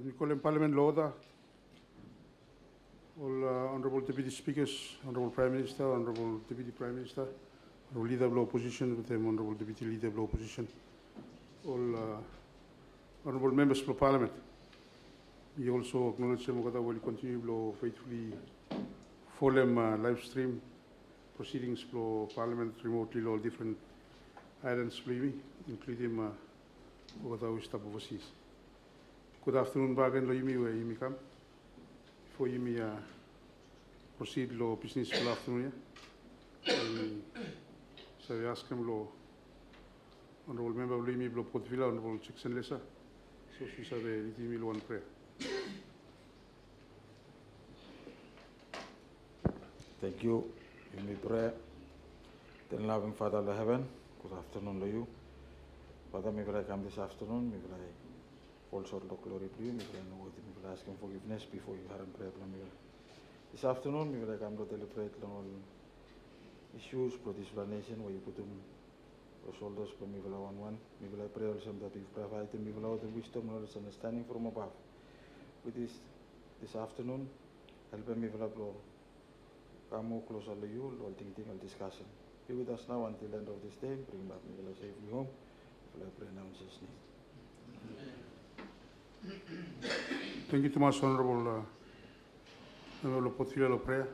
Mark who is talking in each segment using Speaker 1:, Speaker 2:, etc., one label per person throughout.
Speaker 1: We call in Parliament order. All Honourable Deputy Speakers, Honourable Prime Minister, Honourable Deputy Prime Minister, Honourable Leader of the Opposition, with them Honourable Deputy Leader of the Opposition, all Honourable Members of Parliament. We also acknowledge them that will continue to faithfully follow them live stream proceedings for Parliament remotely all different islands, including we stop overseas. Good afternoon, Bagan Loimi, where you come. Before you proceed lo business for afternoon, so we ask him lo Honourable Member Loimi lo Portvilla, Honourable Jackson Lessa, so she said we lo one prayer.
Speaker 2: Thank you. In my prayer, then loving Father of heaven, good afternoon to you. Father, may I come this afternoon, may I also the glory to you, may I ask him forgiveness before you have prayer. This afternoon, may I come to celebrate all issues for this nation where you put them your shoulders for me one. May I pray also that you provide them with all the wisdom and understanding from above. With this afternoon, help me with come more closer to you, Lord, thinking and discussion. Be with us now until the end of this day. Bring back me safely home. I pray now in Jesus' name.
Speaker 1: Thank you too much, Honourable Member Portvilla, prayer.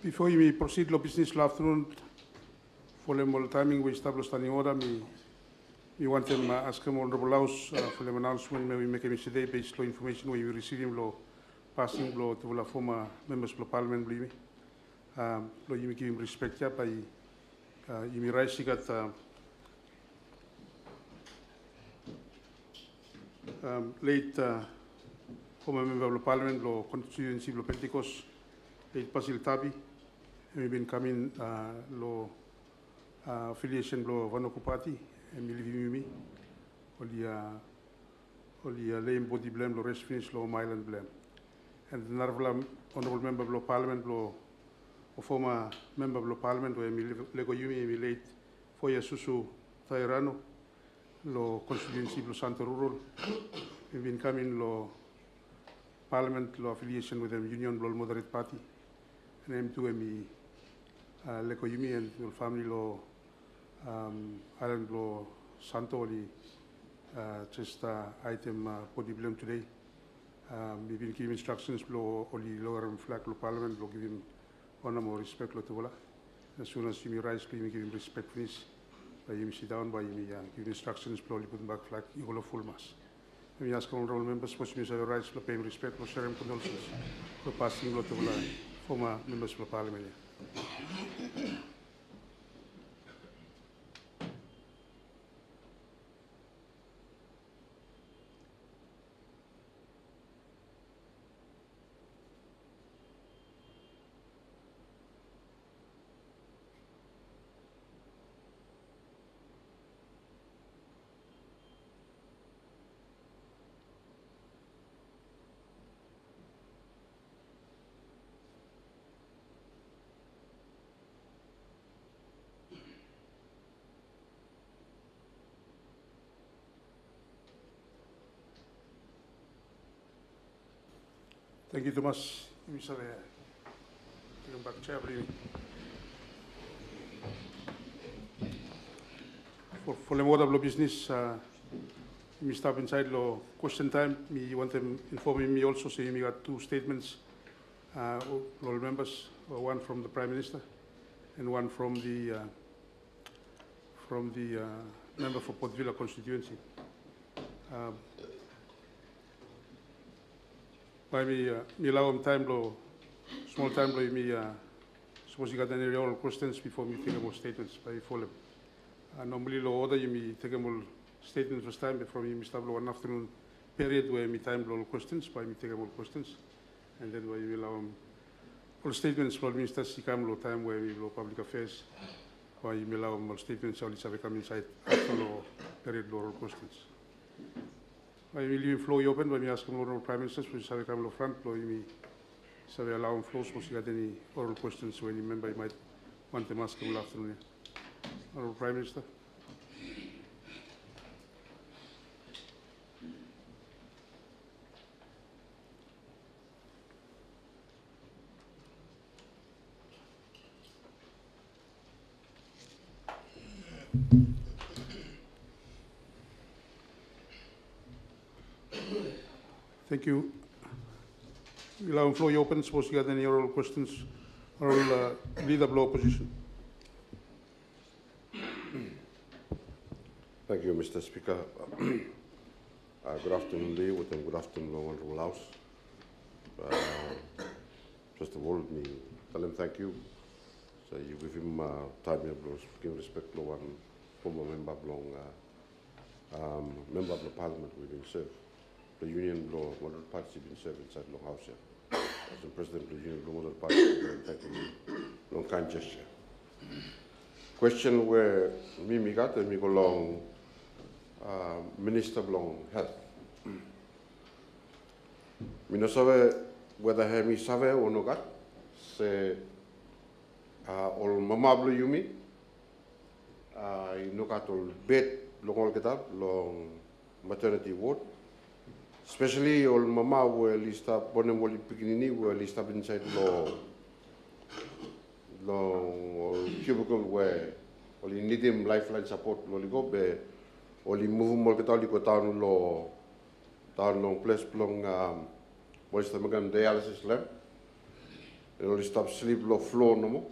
Speaker 1: Before you proceed to business this afternoon, for the timing we establish standing order, we want to ask him Honourable House for the announcement. May we make a today based on information we receive him passing to the former members of Parliament. You give him respect by you rise that late former member of Parliament, constituency of Pentecost, late Basil Tabi. We've been coming affiliation of Vanuatu Party, and we live only lame body blame, lo rest finish, lo island blame. And the Honourable Member of Parliament, a former Member of Parliament, where we Lego Yumi, we late 4 years Susu Tairano, lo constituency of Santo Rural. We've been coming Parliament, lo affiliation with the Union, lo Moderate Party. And M2 Leko Yumi and your family Island lo Santo just item body blame today. We've been giving instructions only lower flag Parliament give him honor more respect to as soon as you rise, we give him respect for this. By you sit down, by you give instructions put back flag you go full mass. We ask honourable members for you rise for paying respect for sharing condolences for passing to former members of Parliament. Thank you, Thomas. Mr. Back Chair, please. For the water business, me stop inside lo question time. Me want them informing me also, saying me got 2 statements, all members, one from the Prime Minister and one from the member for Port Vila constituency. By me allow him time lo small time lo me suppose you got any oral questions before me take more statements by follow. Normally lo order you me take more statements first time before me start lo one afternoon period where me time lo questions by me take more questions and then where you allow him all statements for Minister Sikam lo time where we lo public affairs why you allow him all statements all have come inside after lo period lo oral questions. I will leave floor open when we ask the Honourable Prime Minister, which have come to front, so we allow him floor, suppose you got any oral questions or any member might want to ask him afternoon. Honourable Prime Minister. Thank you. We'll allow floor open. Suppose you got any oral questions, oral leader of opposition.
Speaker 3: Thank you, Mr. Speaker. Good afternoon, Lee, and good afternoon, Honourable House. First of all, me tell him thank you. So you give him time to give respect to one former member of member of the Parliament we've been served. The Union Law Model Party has been served inside Long House here. As the President of the Union Law Model Party, thank you. Long kind gesture. Question where me got and me go long Minister of Long Health. Me no sabe whether he me sabe or no got se all mamablo yumi no got all bed long all get up long maternity ward. Especially all mama were lista bonem wali pikinini were lista inside lo cubicle where only need him lifeline support lo go be only move mo kita ko down long place long was the magam dialysis lab only stop sleep lo floor no mo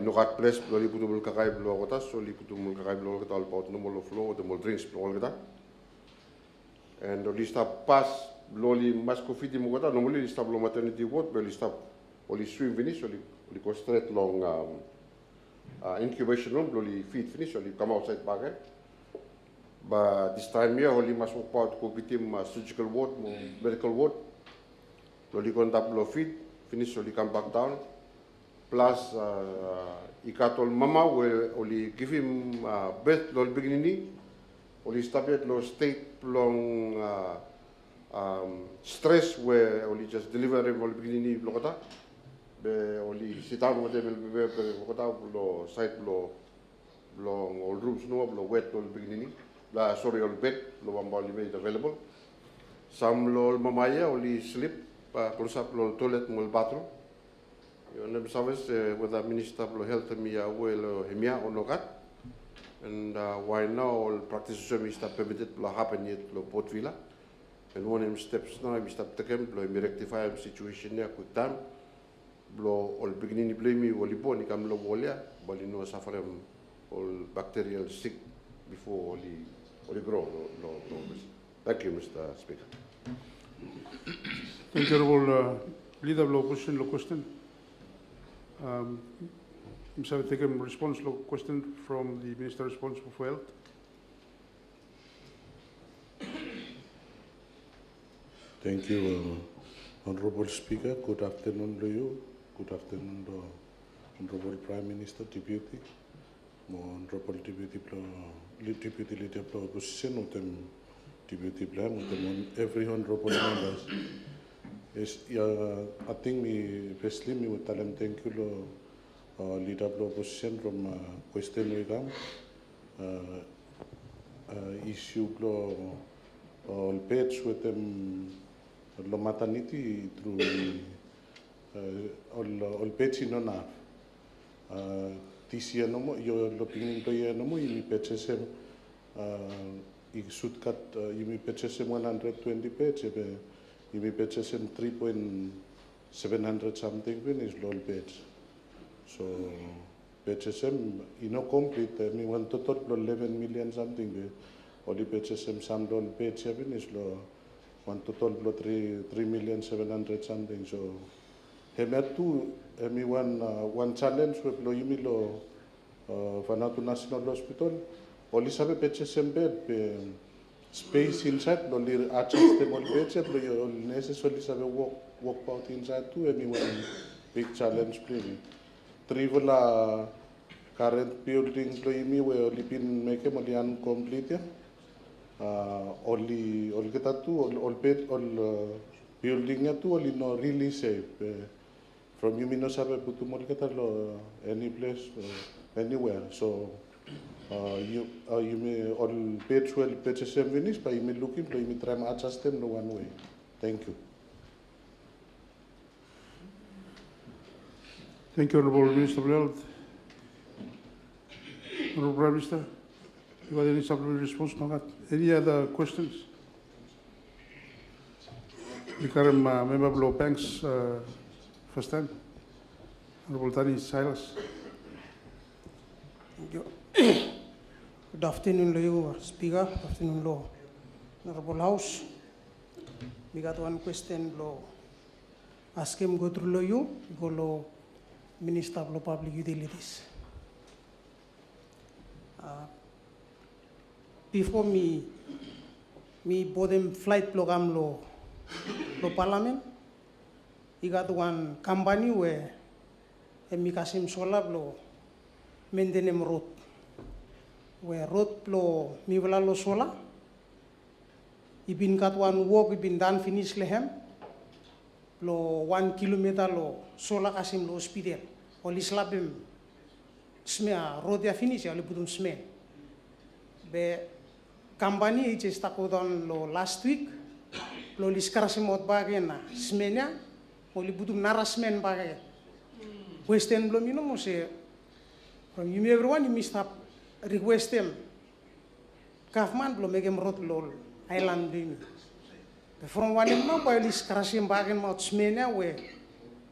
Speaker 3: no got place lo putu mul kakai lo kota so li putu mul kakai lo kota about no mo lo floor the mo drinks lo kota. And the list of pass loli mascofiti mugata normally list of maternity ward but list of only swim finish only go straight long incubation room loli feed finish only come outside back. But this time here only must walk out go bitim surgical ward medical ward loli go up lo feed finish only come back down plus ikatol mama will only give him birth lol beginning only stop at lo state long stress where only just deliver him only beginning blokata be only sit down with them be blokata lo site lo all rooms no lo wet lo beginning la sorry all bed lo only made available some lo mamaya only sleep close up lo toilet mo bathroom you know service with the Minister of Health me well hemia or no gat. And why now all practices we start permitted to happen yet lo Port Vila. And one of steps now we start taking lo rectify situation there quick time. Lo all beginning blame me oli boni kam lo wolia, boli no suffer all bacterial sick before oli grow lo. Thank you, Mr. Speaker.
Speaker 1: Thank you, Honourable Leader of Opposition. Lo question. Mr. Take a response to question from the Minister responsible for health.
Speaker 4: Thank you, Honourable Speaker. Good afternoon to you. Good afternoon to Honourable Prime Minister, Deputy, Honourable Deputy Leader of Opposition, Deputy Plan, every Honourable members. Yes, I think me firstly me would tell them thank you. Leader of opposition from Western Wigam issue all page with them lo maternity through all pets in on this year no more yo lo pingin to year no more imi pets I should cut imi pets 120 pets imi pets 3.700 something when is lol pets so pets ino complete mi one total 11 million something be only pets some lol pets is lo one total 3,700,000 something so hemi one challenge we lo imi lo Vanuatu National Hospital only sabe pets bed space inside lo li adjust them all pets lo necessarily sabe walk out inside too hemi one big challenge really trivola current building lo imi we only been make only incomplete only kita tu all building nya tu only no really safe from you no sabe putu mo kita lo any place anywhere so you may all page well page 7 is but you may looking you may try to adjust them no one way thank you
Speaker 1: Honourable Minister of Health. Honourable Prime Minister, you got any supplementary response on that? Any other questions? The current member of Law Banks, first time. Honourable Tani Silas.
Speaker 5: Thank you. Good afternoon, Leo Speaker. Good afternoon, Law. Honourable House. We got one question, Law. Ask him go through Law you, go Law Minister of Public Utilities. Before me bought them flight program Law Parliament, he got one company where me kasim solar Law maintenance road. Where road lo mi wala lo sola ibin kat one walk ibin done finish lehem lo 1 kilometer lo sola kasim lo hospital oli slabim smea road ya finish ya oli budum sme be company ich stakodon lo last week lo liskarasi mot bagena smenya oli budum narasmen bagay western lo mino mo se from you everyone you missed up request them government lo make road lo island ding from one no by this crashing bagen mouth smenia we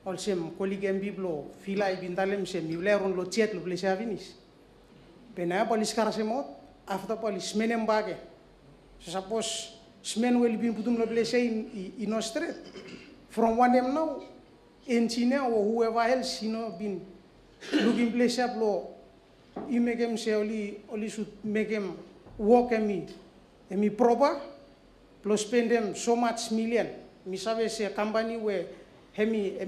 Speaker 5: also colleague biblo fila ibindalem se mileron lo chet lo blesa vinis pena police crashing mouth after police menem bage so suppose smen will be putum lo blesa in street from one them now engineer or whoever else been looking place up lo you make him say only should make him work me proper plus spend them so much million me sabe say company where hemi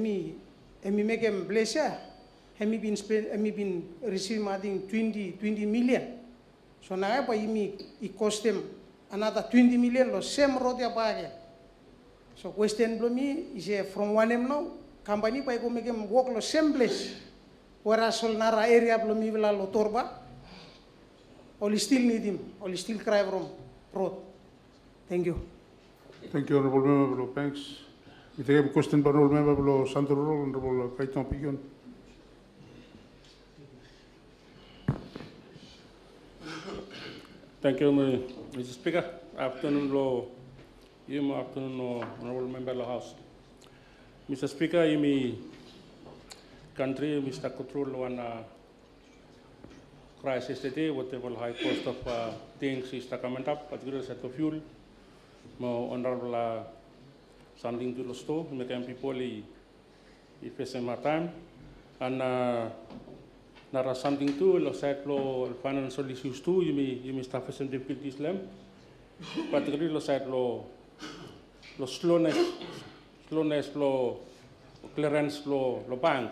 Speaker 5: make him blessure hemi been receive I think 20 million so now by it cost them another 20 million lo same road ya bag so question blow me is from one em now company by go make him work lo same place whereas all nara area belum ibla lo torba, all still need him, all still cry from road. Thank you.
Speaker 1: Thank you, Honourable Member of Banks. We take a question by Honourable Member of Santo Rural, Honourable Kaitan Pigon.
Speaker 6: Thank you, Mr. Speaker. Afternoon, Law. Afternoon, Honourable Member of the House. Mr. Speaker, country, Mr. Control one crisis today, whatever high cost of things is coming up, particularly set of fuel. More honorable something to the store, make people face more time, and nara something to lo set lo financial issues too. You may start facing difficulties them, particularly lo set lo slowness lo clearance lo bank.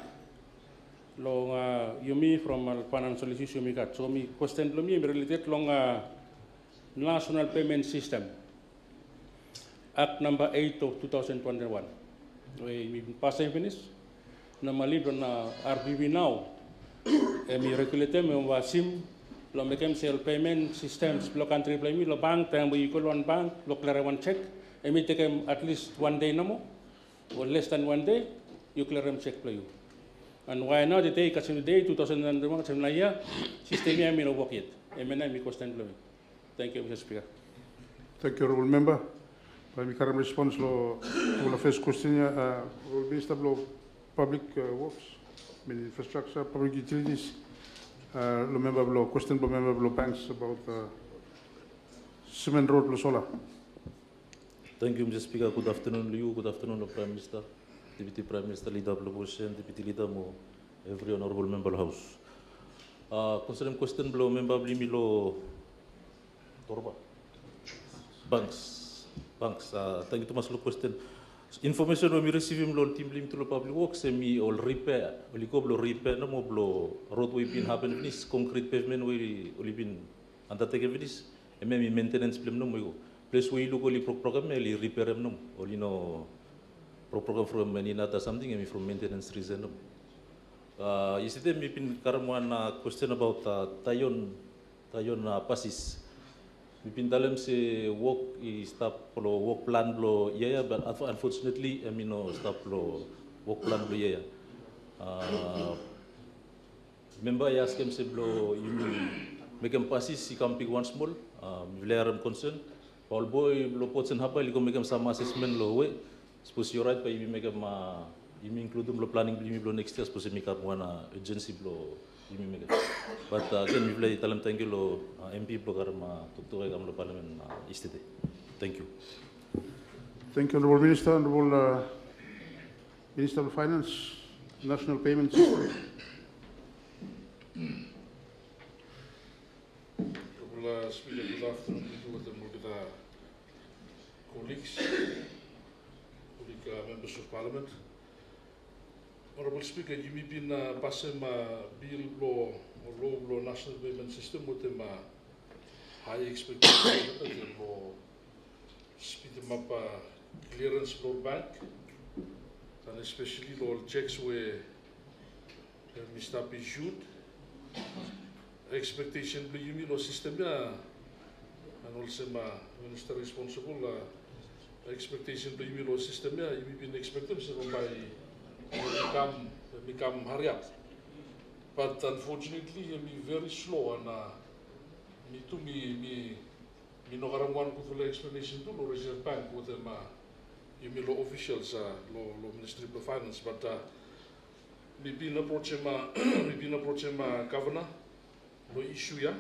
Speaker 6: Long you from financial issues you got. So me question lo me related long National Payment System Act number 8 of 2021. We passing finish. Normally on RBB now. Me regulate me wa sim lo mekem sel payment systems lo country play mi lo bank tang we call one bank lo clear one check and me take at least 1 day namo or less than 1 day you clear them check play you and why not the day kasi day 2001 kasi na ya system ya mi no work yet emena mi cost and play. Thank you, Mr. Speaker.
Speaker 1: Thank you, Honourable Member. By me current response to the first question, will Minister of Public Works, Infrastructure, Public Utilities, the member of question, member of banks about cement road, Sola.
Speaker 7: Thank you, Mr. Speaker. Good afternoon to you. Good afternoon, Prime Minister, Deputy Prime Minister, Leader of the Opposition, Deputy Leader, every honourable member of the House. Concerning question below, member below Torba. Banks. Thank you to mas question. Information we receive him lo team lim to public works semi all repair. Oli ko blo repair no mo blo roadway been happen this concrete pavement we oli been undertaken this. Emi maintenance blem no mo. Place we look oli program eli repair no. Oli no program from Vanuatu something emi from maintenance reason no. Yesterday me been karamwan question about Tayon passes. We been telling say work is stop lo work plan lo yeah, but unfortunately I mean no stop lo work plan lo yeah. Remember I asked him say lo you make him passes he come pick one small I'm concerned. All boy lo pots and hapa liko make him some assessment lo way. Suppose you're right, but you make him you include them lo planning lo next year. Suppose make up one urgency lo. But again, we play talam thank you lo MP program tutuay kam lo Parliament yesterday. Thank you.
Speaker 1: Thank you, Honourable Minister, Honourable Minister of Finance, National Payment System.
Speaker 8: Honourable Speaker, good afternoon to the colleagues, members of Parliament. Honourable Speaker, you may be passing bill law national payment system with them high expectations law speed them up clearance law bank and especially law checks where Mr. issued expectation you mean law system and also minister responsible expectation you mean law system you may be expected by become hurry up. But unfortunately, I'm very slow and me no karamwan ko tula explanation to lo Reserve Bank with them you law officials law Ministry of Finance but me been approach him governor lo issue ya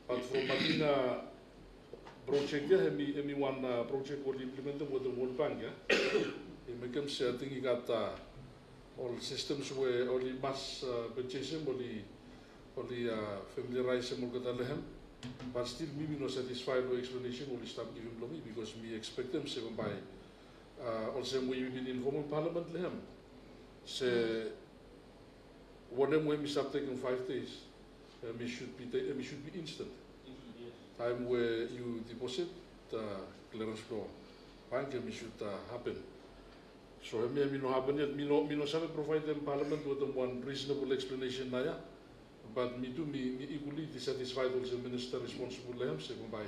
Speaker 8: but from Madina project ya me one project will implement with the World Bank ya make him say I think he got all systems where only mass purchasing, only familiarize him with him. But still, me not satisfied with explanation. Only stop giving to me because me expect them say by also we been informing Parliament him. Say one of them we start taking 5 days. Me should be instant. Time where you deposit clearance floor bank me should happen. So me no happen yet. Me no sabe provide them Parliament with them one reasonable explanation naya. But me equally dissatisfied also minister responsible them say by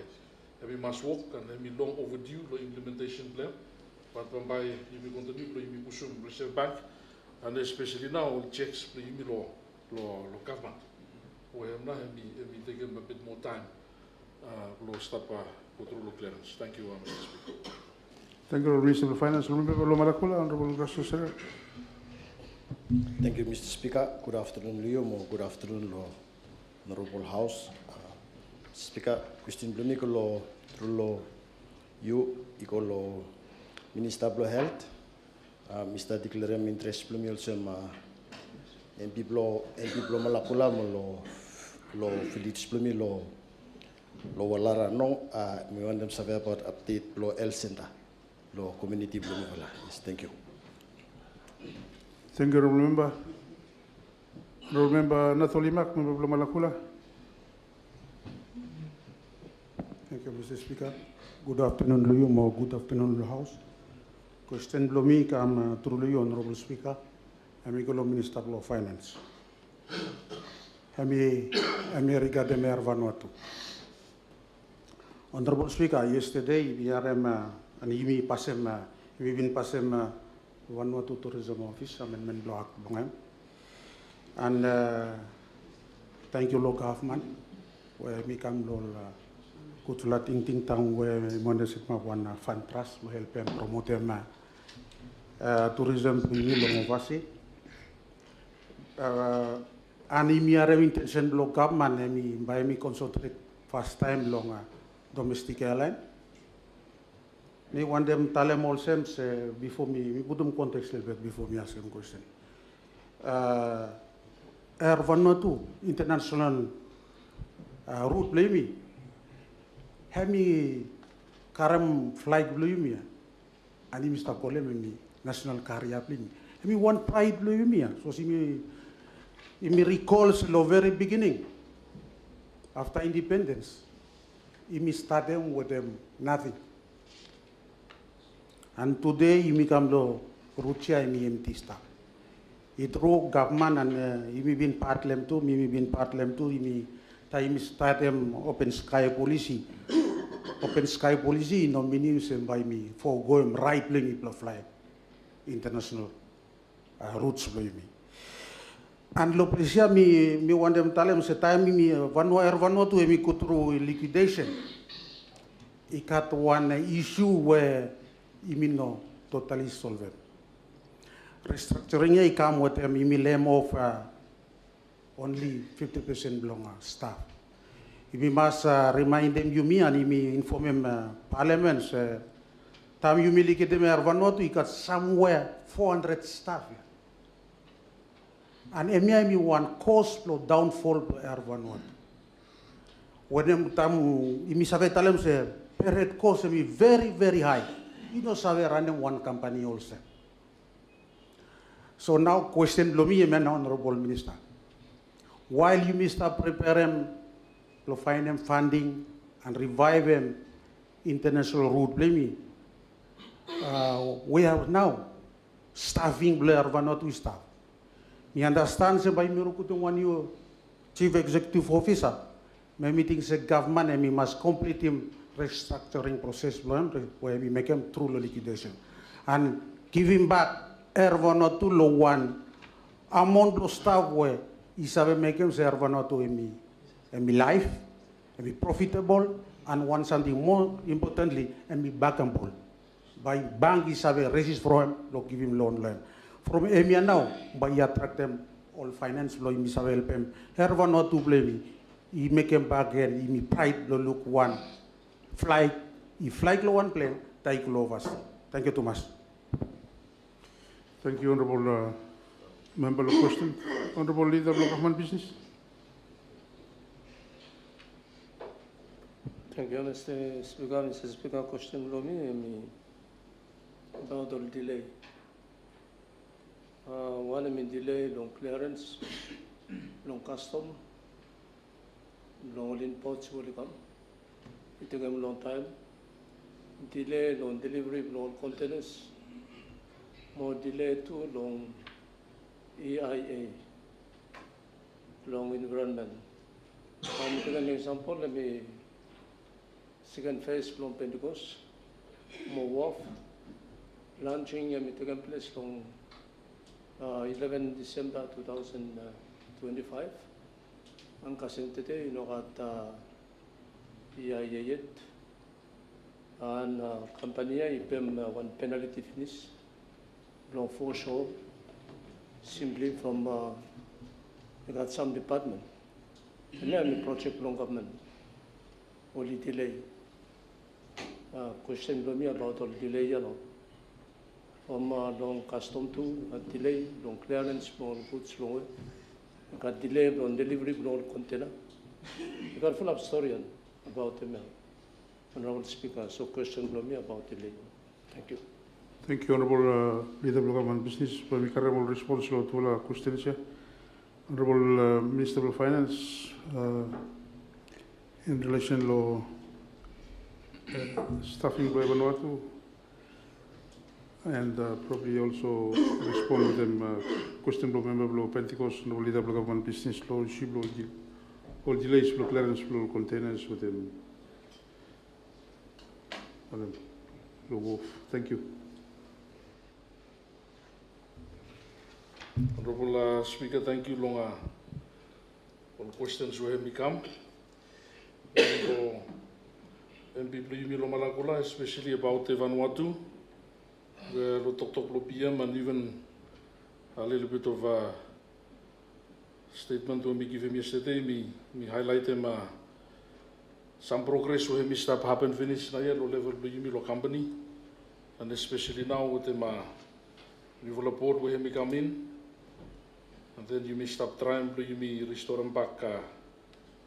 Speaker 8: we must work and me long overdue the implementation plan. But by you continue to you push Reserve Bank and especially now checks you law government. Where now me taking a bit more time law stop control clearance. Thank you, Mr. Speaker.
Speaker 1: Thank you, Minister of Finance. Honourable Gracious Sir.
Speaker 9: Thank you, Mr. Speaker. Good afternoon, Leo. Good afternoon, Honourable House. Speaker, question blumi ko through you, iko Minister of Health. Mr. Declare interest blumi also MP malakula mo lo Philips blumi lo walara no. We want them to survey about update lo health center. Lo community blumi wala. Yes, thank you.
Speaker 1: Thank you, Honourable Member. Honourable Member Natholimak, Member of Malakula.
Speaker 10: Thank you, Mr. Speaker. Good afternoon, Luyo. Good afternoon, the House. Question Blomi, through Luyo, Honourable Speaker. I'm Minister of Finance. regarding Vanuatu. Honorable Speaker, yesterday we are and we been passing Vanuatu Tourism Office amendment block and thank you local government where we come to kutula ting ting tang where mondesit ma one fund trust will help and promote them tourism in Longovasi. And imi are intention block government emi by me concentrate first time long domestic airline. Me want them tell them all same before me put them context a little bit before me ask them question. Air Vanuatu international route play me. Have me karam flight blue me. And Mr. Kole me national carrier play me. Have me one pride blue me. So see me. It recalls the very beginning, after independence, it started with them nothing. And today, it become the Ruchia empty stuff. It rogue government and it been Parliamentary too, me been Parliamentary, time started open sky policy. Open sky policy no means by me for going right lane fly international routes by me. And lo presia mi want them tell them se time mi Vanuatu mi go through liquidation. It got one issue where no totally solved. Restructuring I come with them lem of only 50% belong staff. We must remind them you me and me inform them parliament time you me liquidate Vanuatu it got somewhere 400 staff. And emi one cost flow downfall air Vanuatu. When them imi save talem se per cost emi very high. You know save running one company also. So now question lo mi honorable minister. While you start preparing to find them funding and revive them international route blame we have now staffing Blair Vanuatu staff. Me understand se by mirukutung one you chief executive officer. Me meeting se government and me must complete him restructuring process where we make him through liquidation. And give him back Air Vanuatu lo one amount of staff where he sabe make him se Air Vanuatu and me life and be profitable and want something more importantly and be backable. By bank he sabe resist for him, lo give him loan. From EMEA now, by attract them all finance law, he sabe help him. Air Vanuatu blame he make him back here, he pride lo look one flight, he flight lo one plane, take lo of us. Thank you too much.
Speaker 1: Thank you, Honorable Member of Question. Honorable Leader of Government Business.
Speaker 11: Thank you, Mr. Speaker. Mr. Speaker, question below me about the delay. One delay long clearance, long custom, long imports will come. It took them a long time. Delay long delivery, long containers. More delay to long EIA, long environment. I'm taking an example. Let me second phase long Pentecost, more wharf, launching and taking place long 11 December 2025. Ang kasintete kat EIA yet and company ipem one penalty finish long foreshore simply from got some department. And then the project long government only delay. Question to me about all delay, from long custom to delay, long clearance, long goods, long got delay on delivery, long container. You got full of story about them, Honorable Speaker. So question to me about delay. Thank you.
Speaker 1: Thank you, Honorable Leader of Government Business. For the current response to the questions, Honorable Minister of Finance, in relation to staffing by Vanuatu, and probably also respond with them question blow member blow Pentecost no leader blow government business law she blow all delays blow clearance blow containers with them. Blow off. Thank you.
Speaker 8: Honorable Speaker, thank you long all questions we have become. MP Plimi Lomalakula, especially about Vanuatu, where we talk PM and even a little bit of a statement when we give him yesterday, me highlight him some progress we have start happen finish na low level Plimi lo company, and especially now with him new report we have come in, and then you may stop trying Plimi restore him back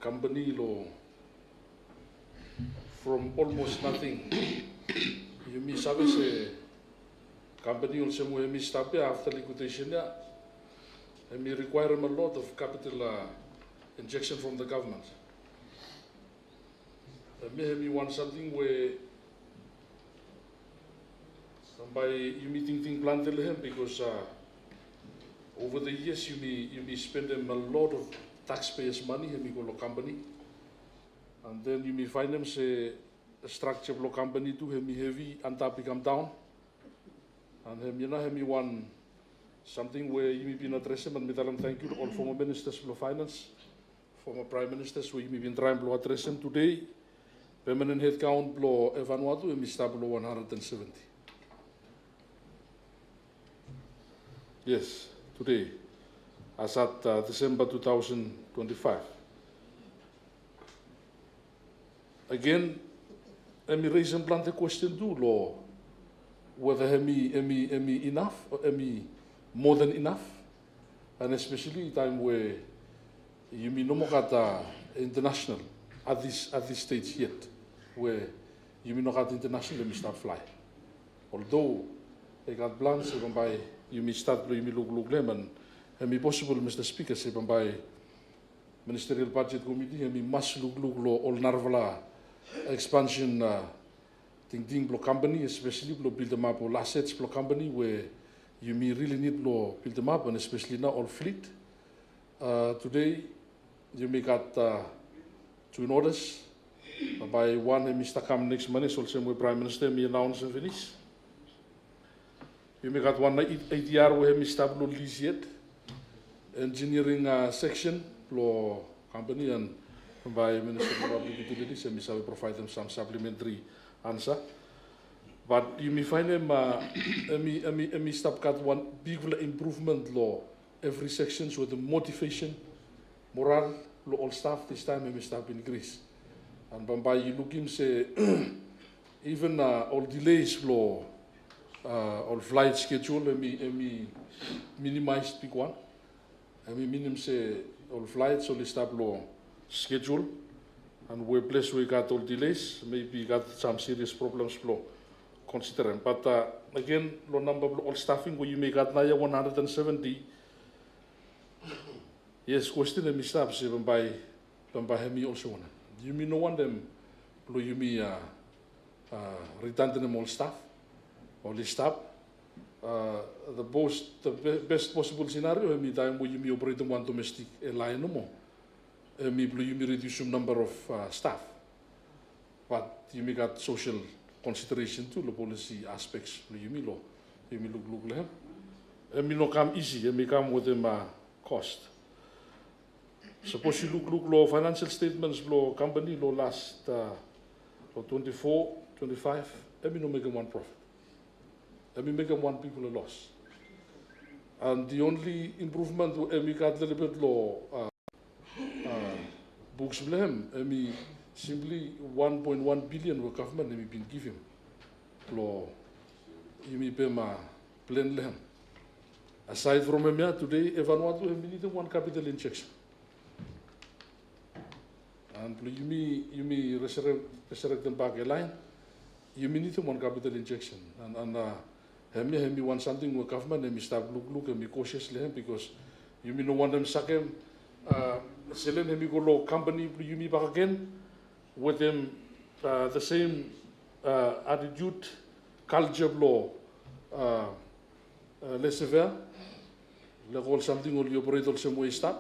Speaker 8: company lo. From almost nothing, you may service a company also we may stop after liquidation, and may require a lot of capital injection from the government. Maybe want something where by you may think plan to him because over the years you may spend them a lot of taxpayers' money and go to company. And then you may find them say a structure of company to him heavy and that become down. And him you know him you want something where you may be not addressing, but me tell them thank you to all former ministers of finance, former prime ministers who you may be trying to address them today. Permanent headcount below Vanuatu and me start below 170. Yes, today, as at December 2025. Again, let me raise and plant the question too, law, whether enough or more than enough, and especially time where you may no more at international at this stage yet, where you may not at international, let me start fly. Although they got plans, by you may start you may look lemon, and be possible, Mr. Speaker, say by Ministerial Budget Committee, and we must look all Narvala expansion ting block company, especially build them up all assets block company where you may really need build them up, and especially now all fleet. Today you may got 2 orders by one Mr. Come next month, so same way Prime Minister may announce and finish. You may got one ATR where Mr. Blue lease yet, engineering section law company and by Minister of Public Utilities, and we provide them some supplementary answer. But you may find them stop cut one big improvement law every section with the motivation, morale, law all staff this time we stop increase. And by you looking say even all delays law, all flight schedule me minimize big one. Minimum say all flights only stop law schedule, and where place we got all delays, maybe got some serious problems flow considering. But again, low number all staffing where you may got now 170. Yes, question and mistakes even by me also one. You mean no one them blow you me redundant all staff, only staff. The best possible scenario, I mean, time where you may operate one domestic airline no more. Maybe you may reduce the number of staff, but you may got social consideration too, the policy aspects. You may look like it may not come easy. It may come with them cost. Suppose you look law financial statements law company law last 24, 25. Let me not make them one profit. Let me make them one people a loss. And the only improvement we got a little bit law books blame. I mean simply 1.1 billion were government have been given. Law you may pay my plain land. Aside from Emia today, Vanuatu we need one capital injection. And you may resurrect them back a line. You may need one capital injection. And Hemi want something with government and we start look and be cautiously because you may not want them suck him. Selling hemi go low company you may back again with them the same attitude, culture law laissez-faire, le role something or you operate also more start,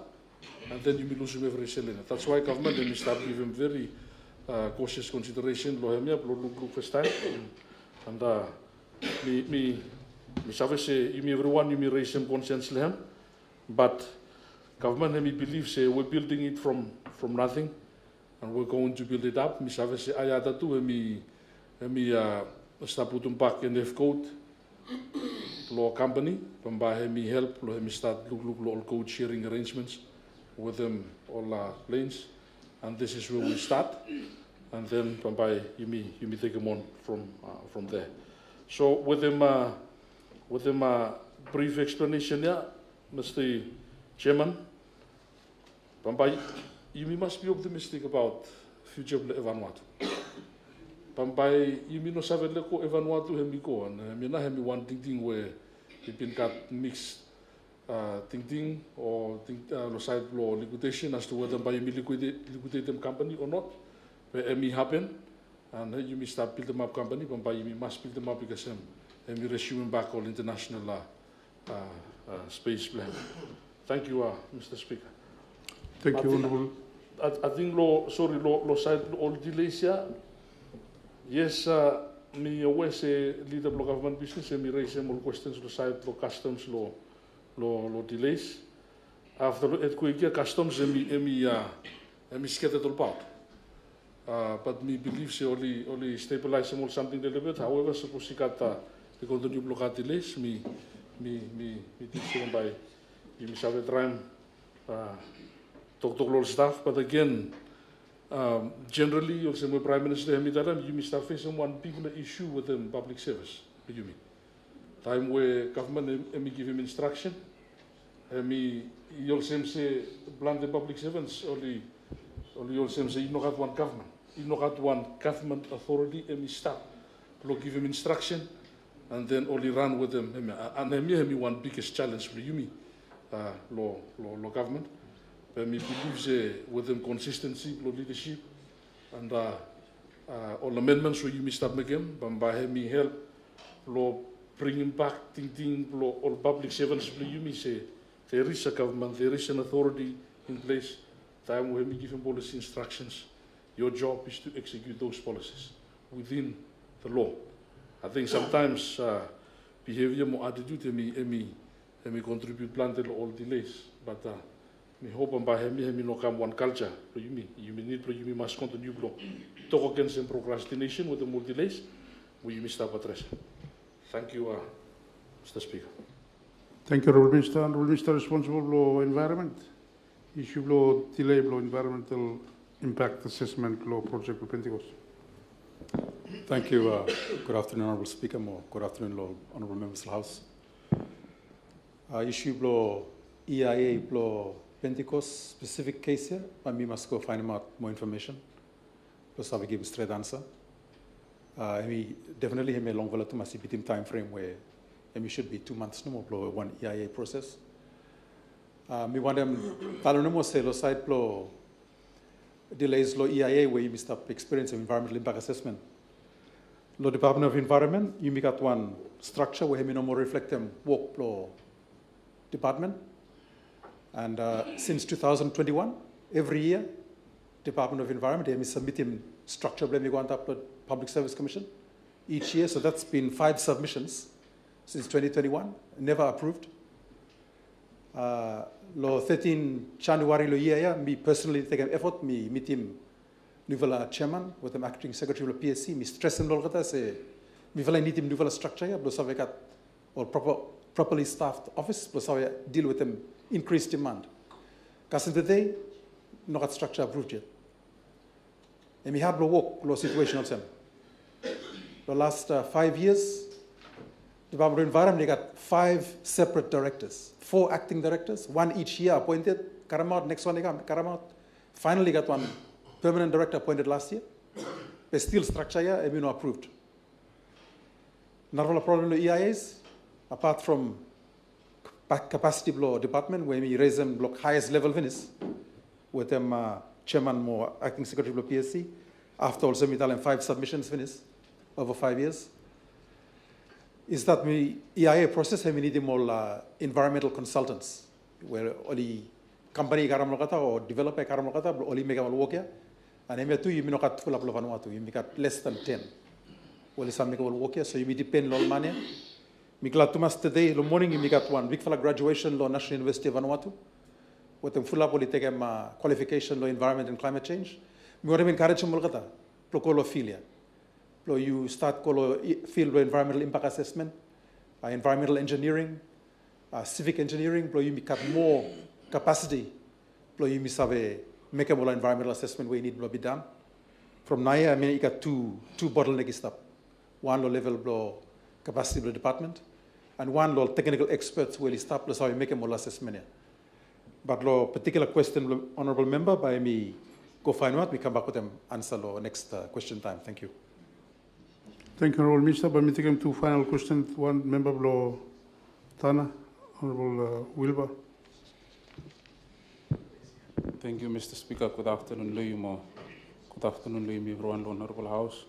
Speaker 8: and then you will lose every selling. That's why government and start give him very cautious consideration. Lo hemia, lo look first time, and me savage you me everyone you me raise some conscience lehem, but government me believe say we're building it from nothing, and we're going to build it up. Me savage ayata tu me start putting back in the code. Law company, pambahe me help, lo me start look all code sharing arrangements with them all lanes, and this is where we start, and then pambahe you me take them on from there. So with them brief explanation here, Mr. Chairman, pambahe you must be optimistic about future of Vanuatu. Pampai, you mean no save leko e Vanuatu he mi ko an me na he mi one ting where he been got mixed ting or lo side law liquidation as to whether by me liquidate them company or not. Where me happen and you me start build them up company, pampai you must build them up because me resume back all international space plan. Thank you, Mr. Speaker.
Speaker 1: Thank you, Honourable.
Speaker 8: I think lo side all delays here. Yes, me always leader of government business and me raise more questions to side lo customs lo delays. After it quick customs me scattered all about. But me believe she only stabilize more something a little bit. However, suppose she got the continue block delays. Me think by me have a time talk to all staff. But again. Generally, also my Prime Minister, you may start facing one big issue with them public service. What do you mean? Time where government me give him instruction, me also say plan the public servants only also say you not got one government, you not got one government authority, me start, give him instruction, and then only run with them. And me one biggest challenge for you me, law government. Me believe with them consistency, leadership, and all amendments where you may start making, but by me help, bringing back thing, all public servants, you may say there is a government, there is an authority in place. Time when we give them policy instructions, your job is to execute those policies within the law. I think sometimes behavior more attitude me contribute plan to all delays, but. Me hope and by me no come one culture. You me must continue to talk against procrastination with the more delays. We must stop addressing. Thank you, Mr. Speaker.
Speaker 1: Thank you, Honourable Minister. Honourable Minister responsible for environment. Issue law delay law environmental impact assessment law project for Pentecost.
Speaker 12: Thank you. Good afternoon, Honourable Speaker. Good afternoon, Honourable Members of the House. Issue law EIA law Pentecost specific case here, but we must go find out more information. Plus, I will give a straight answer. We definitely have a long volatile time frame where we should be 2 months no more one EIA process. We want them talon say lo side blow delays lo EIA where you stop experience of environmental impact assessment. Lo Department of Environment, you got one structure where we no more reflect them work blow department. And since 2021, every year, Department of Environment, they submit him structure blame go on top of Public Service Commission each year. So that's been 5 submissions since 2021, never approved. Lo 13 January lo year, me personally take an effort, me meet him, Nuvala chairman, with the acting secretary of PSC, me stress him lolgata say, me feel I need him Nuvala structure here, plus I got or properly staffed office, plus I deal with them. Increased demand. Because in the day, no got structure approved yet. And we have no work, no situation of them. The last 5 years, the Department of Environment, they got 5 separate directors, 4 acting directors, 1 each year appointed, Karamot, next one they come, Karamot. Finally got 1 permanent director appointed last year. But still structure here, and we no approved. Not a problem with EIAs, apart from capacity law department where we raise them block highest level finish with them chairman more acting secretary of PSC. After also we tell them 5 submissions finish over 5 years. is that we EIA process we need more environmental consultants where only company karam lokata or developer karam lokata only make mal work ya and eme tu yimi nokat full up Vanuatu yimi kat less than 10 only some make mal work ya so yimi depend lol money mi glad to mas today the morning yimi got one big fella graduation law National University of Vanuatu with them full up only take qualification law environment and climate change mi want to encourage mo lokata prokolo filia you start field environmental impact assessment, environmental engineering, civic engineering, you make more capacity, you make a more environmental assessment where you need to be done. From now, I mean, you got two bottlenecks stop. One low level capacity of the department, and one low technical experts will stop how you make a more assessment. But lo particular question, honorable member, by me go find out, we come back with them answer lo next question time. Thank you.
Speaker 1: Thank you, Honourable Minister. By me taking two final questions. One member below Tana, Honourable Wilbur.
Speaker 6: Thank you, Mr. Speaker. Good afternoon, Luyimo. Good afternoon, Luyimi, everyone, Honourable House.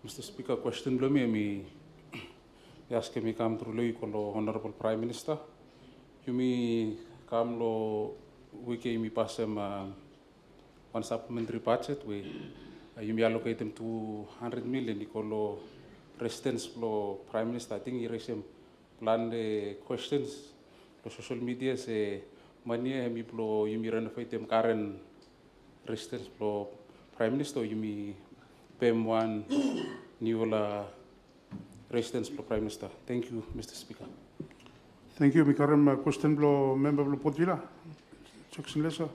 Speaker 6: Mr. Speaker, question below me ask me come through Luy kolo Honourable Prime Minister. You me come lo wiki me pass them one supplementary budget where you me allocate them 200 million kolo residents lo Prime Minister. I think he raised plan the questions lo social media say money mi plo you me renovate them current residents lo Prime Minister you me pay one new residents lo Prime Minister. Thank you, Mr. Speaker.
Speaker 1: Thank you. Mikaram question below member below Potila. Jackson Lesa.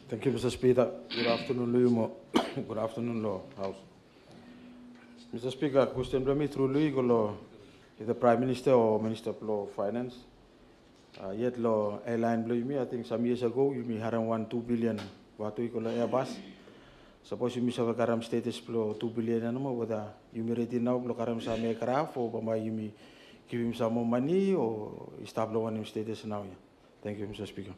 Speaker 2: Thank you, Mr. Speaker. Good afternoon, Luyimo. Good afternoon, Law House. Mr. Speaker, question from me through Lui, the Prime Minister or Minister of Law Finance. Yet law airline blue me, I think some years ago, you may have 2 billion Watu Airbus. Suppose you miss a karam status below 2 billion animal, whether you may ready now, block karam some aircraft, or by you may give him some more money or establish one status now. Thank you, Mr. Speaker.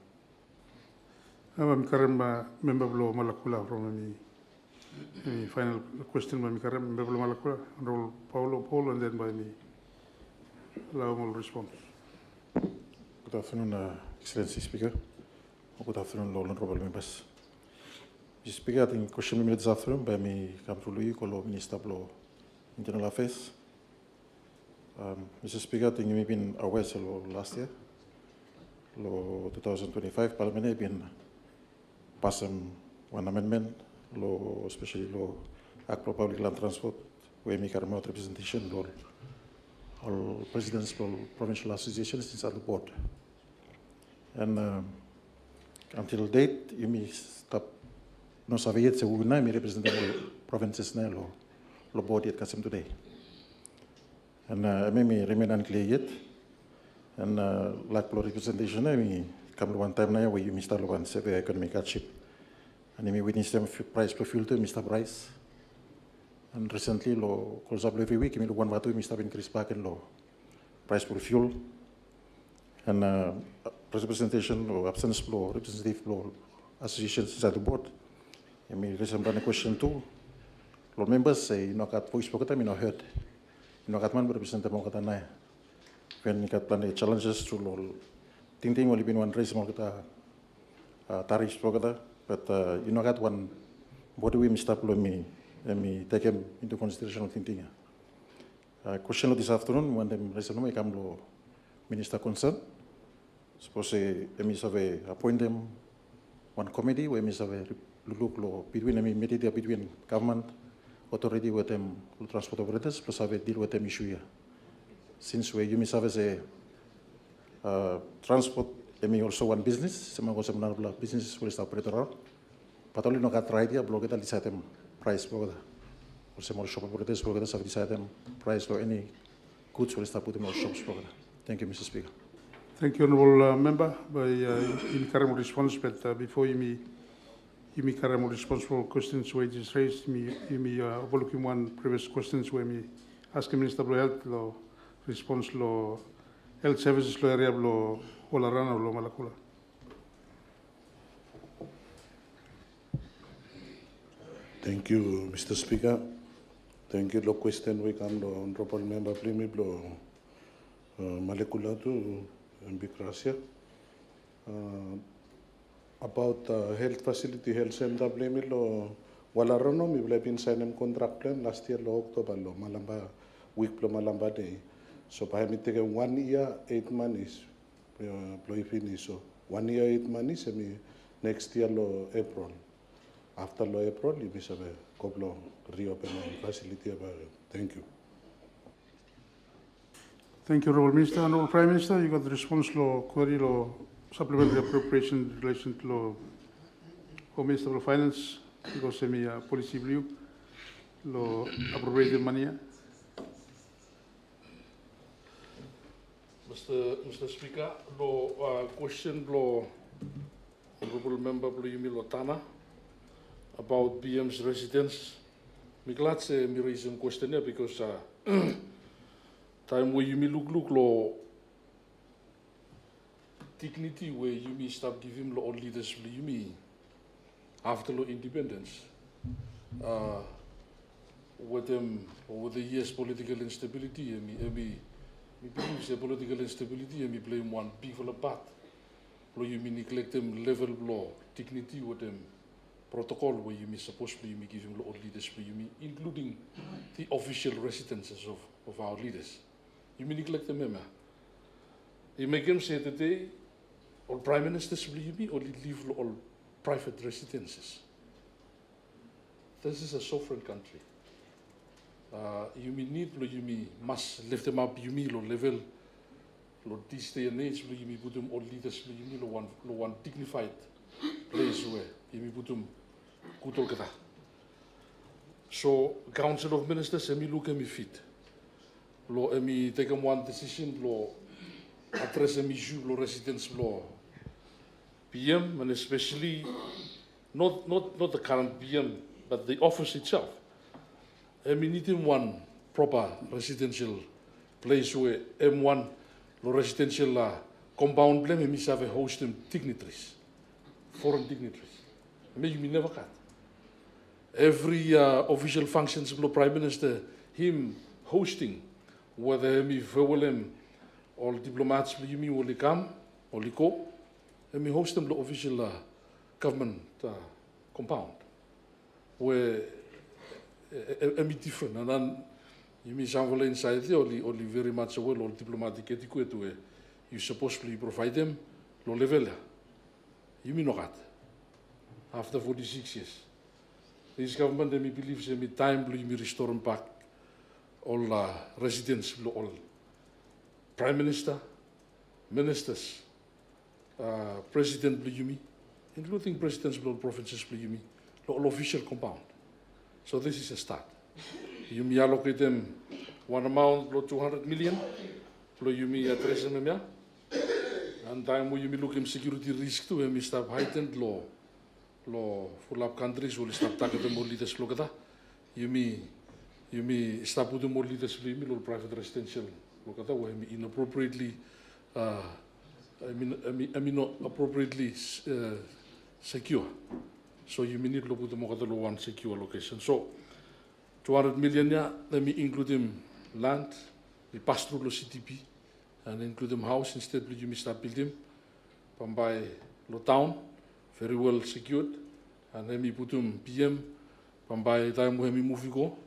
Speaker 1: I'm Karam member below Malakula from any final question by Karam member below Malakula, Honorable Paul, and then by me. Allow more response.
Speaker 4: Good afternoon, Excellency Speaker. Good afternoon, honorable members. Mr. Speaker, I think question me this afternoon by me come to Louis, Minister of Internal Affairs. Mr. Speaker, I think you've been aware last year, 2025 Parliament has been passed one amendment, especially Act of Public Land Transport, where we carry out representation all presidents of provincial associations inside the board. And until date, you may stop. No savayet se una mi represent the provinces na lo board yet kasem today. And I may remain unclear yet. And like representation, I mean, come one time now where you Mr. Lovan severe economic hardship. And I may witness them price per fuel to Mr. Price. And recently, lo calls up every week, I mean, one Vanuatu, Mr. increase back in law price per fuel. And representation or absence of representative law associations inside the board. I mean, recently, question too. Lord members say, you know, got voice pocket, I mean, I heard. You know, got man represent them all the when you got plenty challenges to law. Think only been one race, more tariffs pocket, but you know, got one body we missed up me. Let me take him into consideration of thinking. Question of this afternoon, when the recently come to Minister concerned, suppose we have appoint them one committee where we have look between between government authority with them transport operators plus have deal with them issue here. Since we have as a transport, we also one business, some of them business will operate around, but only no got right here, block it at this item price for or some more shop operators for this of this item price for any goods will start putting more shops for. Thank you, Mr. Speaker.
Speaker 1: Thank you, honourable member. By in current response, but before you me current responsible questions where it is raised, you me overlooking one previous questions where me ask the Minister of Health law response law health services law area law all around law Malakula.
Speaker 4: Thank you, Mr. Speaker. Thank you. Lo question we can lo honorable member primi lo Moleculatu and Bicrasia. About health facility, health center primi lo wala rono mi ble pin sign contract plan last year lo October lo malamba week lo malamba day. So pa mi take 1 year 8 months lo finish. So 1 year 8 months mi next year lo April. After lo April, you miss a couple of reopen facility. Thank you.
Speaker 1: Thank you, Honourable Minister. Honourable Prime Minister, you got the response law query law supplementary appropriation in relation to law Home Minister of Finance, because semi policy review, law appropriated money.
Speaker 8: Mr. Speaker, law question law Honourable Member Yumi Lotana about BM's residence. I'm glad to raise some question here because time where you look law dignity where you stop giving law leaders you after law independence with them over the years political instability and me believe the political instability and me blame one big for a part. You neglect them level law dignity with them protocol where you supposed to be giving law leaders including the official residences of our leaders. You neglect them. You make them say today all prime ministers will only leave all private residences. This is a sovereign country. You must lift them up, level this day and age, you put them all leaders, one dignified place where you put them good. So, Council of Ministers, let me look at me fit. Let me take one decision, address me issue, residence law. PM, and especially not the current PM, but the office itself. And we need one proper residential place where M1 residential compound blame me have a host them dignitaries, foreign dignitaries. Maybe me never got. Every official functions of the Prime Minister, him hosting, whether me him all diplomats will come or go, and me host them the official government compound where me different and then you mean some inside only very much well or diplomatic etiquette where you supposed to provide them low level. You mean not after 46 years. This government me believes me time me restore back all residents all Prime Minister, ministers, President including presidents of provinces all official compound. So this is a start. You may allocate them one amount, 200 million. You may address them, and time when you may look at security risk to him, start heightened law full up countries will start targeting more leaders. Look at that. You may start putting more leaders or private residential. Look at that way inappropriately. Not appropriately secure. So you may need to put them on one secure location. So 200 million, let me include them land, we pass through the CTP, and include them house instead. You may start building them by the town, very well secured, and then we put them PM, by time when we move go,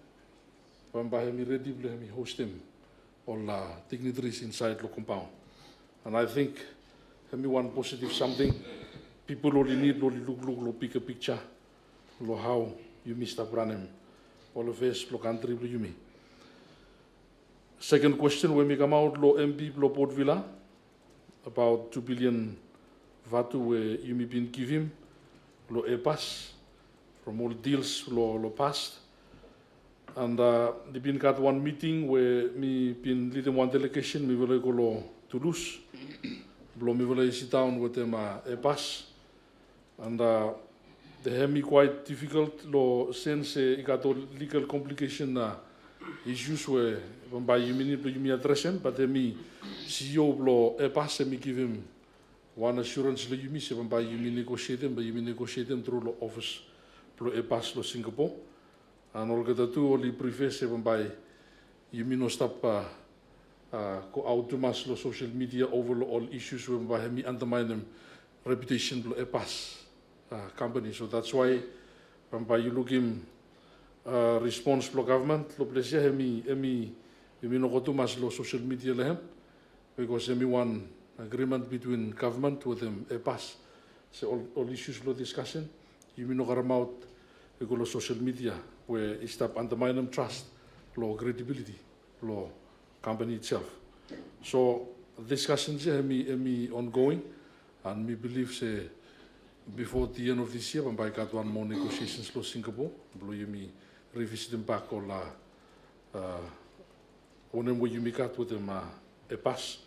Speaker 8: by me ready, let me host them all dignitaries inside the compound. And I think one positive something. People only need to look, pick a picture, how you missed up running. All of us, country, you me. Second question, when we come out, MP, Port Villa, about 2 billion Vanuatu, where you may been given, pass from all deals, passed. And they been got one meeting where me been leading one delegation, me will go Toulouse. Me will sit down with them pass. And they have me quite difficult since it got all legal complication issues where by you may address them, but then me CEO pass and me give him one assurance you miss by you may negotiate them, but you may negotiate them through the office pass Singapore. and all kata tu oli preface by yumi no stop ko automas lo social media over all issues by hemi undermine them reputation lo epas company. So that's why by you look him response lo government lo plesia hemi no kotumas lo social media lehem because hemi one agreement between government with them epas. So all issues lo discussion yumi no karamaut lo social media where it stop undermine trust, law credibility, law company itself. So discussions are ongoing, and we believe say before the end of this year, we got one more negotiations law Singapore, blow you revisit them back all on them where you got with them a pass,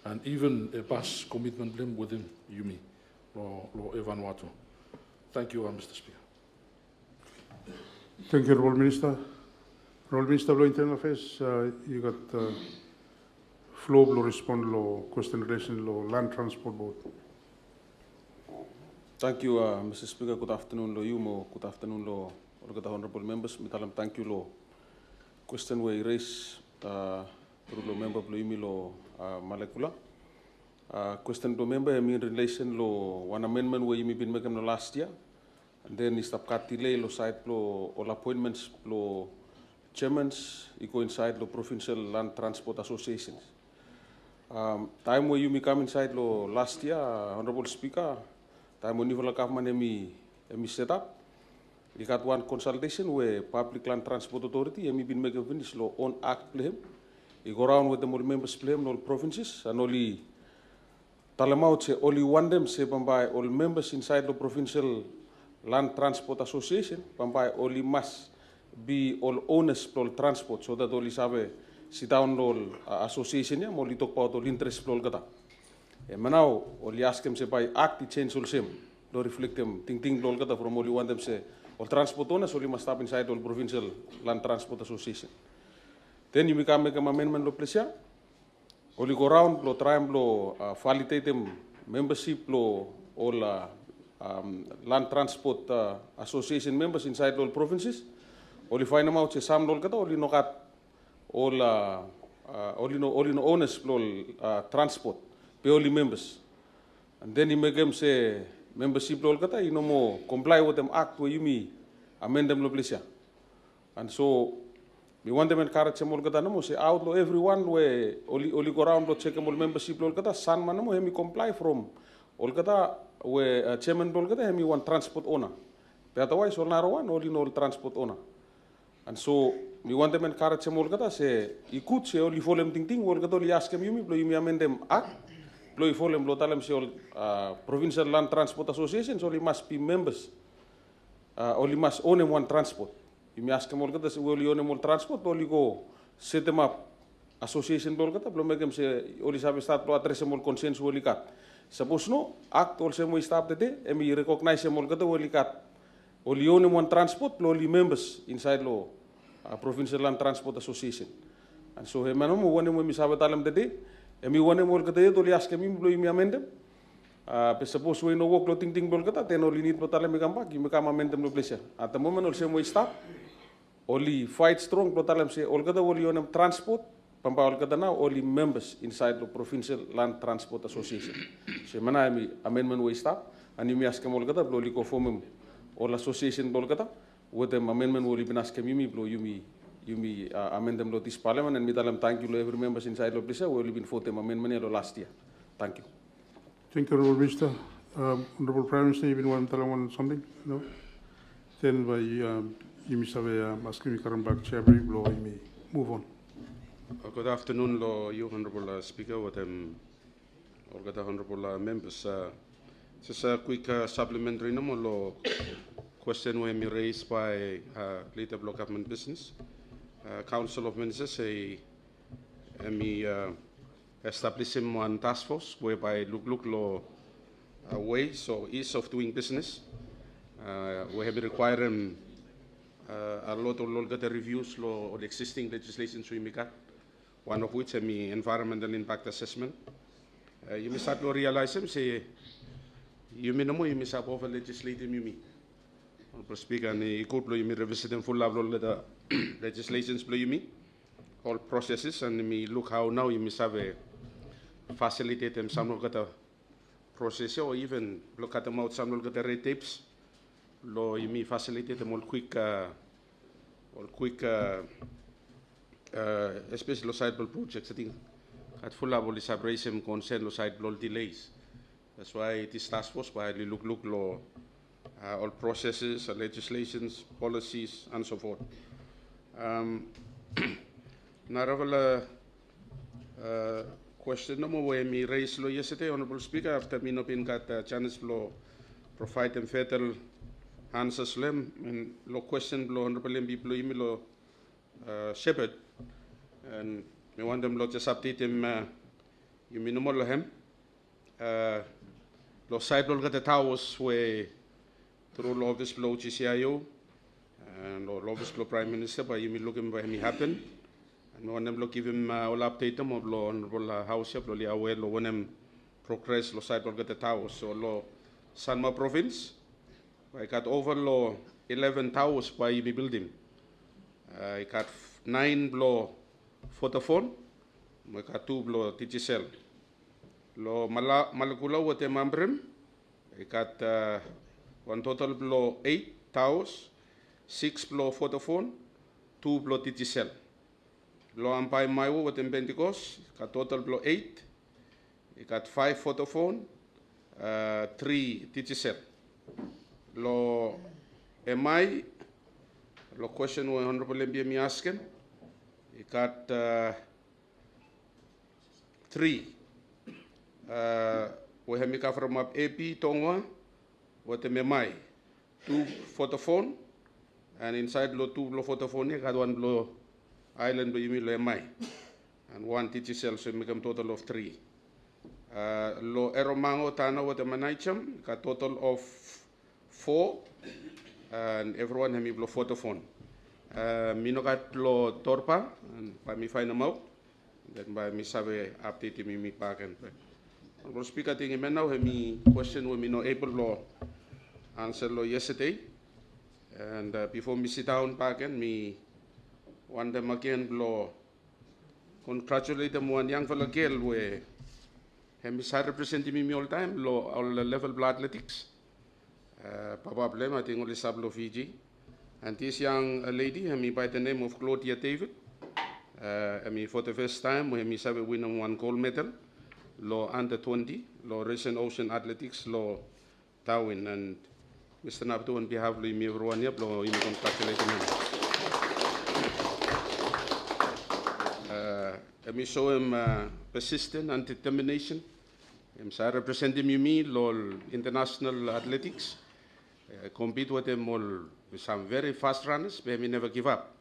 Speaker 8: and even a pass commitment blame with them Yumi, law Vanuatu. Thank you, Mr. Speaker.
Speaker 1: Thank you, Honourable Minister. Honourable Minister of Law Internal Affairs, you got flow will respond to question relation to land transport board.
Speaker 13: Thank you, Mr. Speaker. Good afternoon, lo you. Good afternoon, lo all the honourable members. Mitalam thank you, lo question we raise through lo member lo imi lo Malekula. Question to member in relation lo one amendment we imi been making last year. And then is the delay lo side lo all appointments lo chairmans go inside lo provincial land transport associations. Time where you come inside lo last year, Honourable Speaker, time when the government emi set up, we got one consultation where Public Land Transport Authority emi been making finish lo own act play him. We go around with them all members play him all provinces and only Talamau say only one them say by all members inside the provincial Land Transport Association, by only must be all owners for transport so that all is have sit down all association ya only talk about all interest all kata. Manau only ask them say by act change all same, do reflect them think all kata from only one them say all transport owners only must stop inside all provincial Land Transport Association. Then you make an amendment lo plesia, only go round lo try lo validate them membership lo all Land Transport Association members inside all provinces. Only find them out say some all kata only no got all no owners all transport pay only members. And then you make them say membership all kata you no more comply with them act where you me amend them lo plesia. And so we want them encourage them all kata no more say outlaw everyone where only go around lo check them all membership all kata san man no more hemi comply from all kata where chairman all kata hemi one transport owner. But otherwise all naro one only no transport owner. And so we want them encourage them all kata say you could say only follow them ting all kata only ask them you me amend them act blow follow them lo talam say all provincial land transport associations only must be members only must own them one transport. You may ask them all kata say only own them all transport only go set them up association all kata blow make them say only have start to address them all concerns only cut. Suppose no act also we stop the day and we recognize them all kata only cut. Only own one transport, only members inside law Provincial Land Transport Association. And so he manum one when we saw talam the day, and we want him all kata only ask him blow me amend them. But suppose we no work lo ting bol kata, then only need talam come back, you make amend them no pleasure. At the moment also we stop, only fight strong lo talam say all kata only own transport, pamba all kata now only members inside the Provincial Land Transport Association. So mana amendment we stop, and you may ask him all kata blow go form him. All association bol kata with them amendment will be asked me blow you me amend them lo this parliament and me tell them thank you to every members inside lo pleasure we will been for them amendment lo last year. Thank you.
Speaker 1: Thank you, Honourable Minister. Honourable Prime Minister, you been want to tell one something? No? Then by you Mr. asking me current back chair brief blow you may move on.
Speaker 14: Good afternoon, lo you Honourable Speaker, with all the honourable members. Just a quick supplementary no question when me raised by Leader Block Government Business. Council of Ministers say me establishing one task force whereby look lo ways or ease of doing business. We have required a lot of reviews lo the existing legislation we make, one of which me environmental impact assessment. You may start to realize them say you may know you may have over legislative you Honorable Speaker, ni ikut lo yumi revisit and full level the legislations lo yumi, all processes, and me look how now yumi save facilitate them some of the process or even look at them out some of the red tapes, lo yumi facilitate them all quick, especially lo side projects. I think at full level is abrasive concern lo side delays. That's why this task force by look lo all processes, legislations, policies, and so forth. Naravala question number where me raised lo yesterday, Honorable Speaker, after me not being got a chance to provide them federal answers lem and lo question lo Honorable MP lo imi lo Shepherd, and me want them lo just update him you minimal lo hem lo side lo got the towers where through law office below GCIO and law office below Prime Minister, but you may look him by him happen. And we want them to give him all update them of law honorable house, probably aware law when him progress law side will get the towers. So law Sanma province, I got over law 11 towers by you building. I got 9 blow photophone, I got 2 blow TGCell. Law Malakula with the membrim, I got one total below 8 towers, 6 below photophone, 2 below TGCell. Below Ampai Maiwo with Pentecost, got total below 8. It got 5 photophone, 3 TGCell. Lo MI, lo question we Honorable MB me asking, it got 3. We have me from up AP Tongwa. What am I? 2 photophone, and inside lo 2 blow photophone, I got 1 blow island blow lo MI, and 1 TGCell, so make a total of 3. Lo Eromango Tana what am I? Got total of 4, and everyone have me blow photophone. Mino got lo Torpa, and by me find them out, then by me sabe update me back and. Honorable Speaker, I think now have me question we no able to answer lo yesterday, and before me sit down back and me want them again lo congratulate them one young fellow girl where have me side representing me all time lo all level blood athletics. Probably I think only sub lo Fiji, and this young lady have me by the name of Claudia David. Me for the first time we have me sabe win 1 gold medal. Law under 20, law recent ocean athletics, law Darwin, and Mr. Nabdo on behalf of me everyone here, law you congratulate him. Me show him persistence and determination. I'm sorry representing me, law international athletics. Compete with them all with some very fast runners, but me never give up.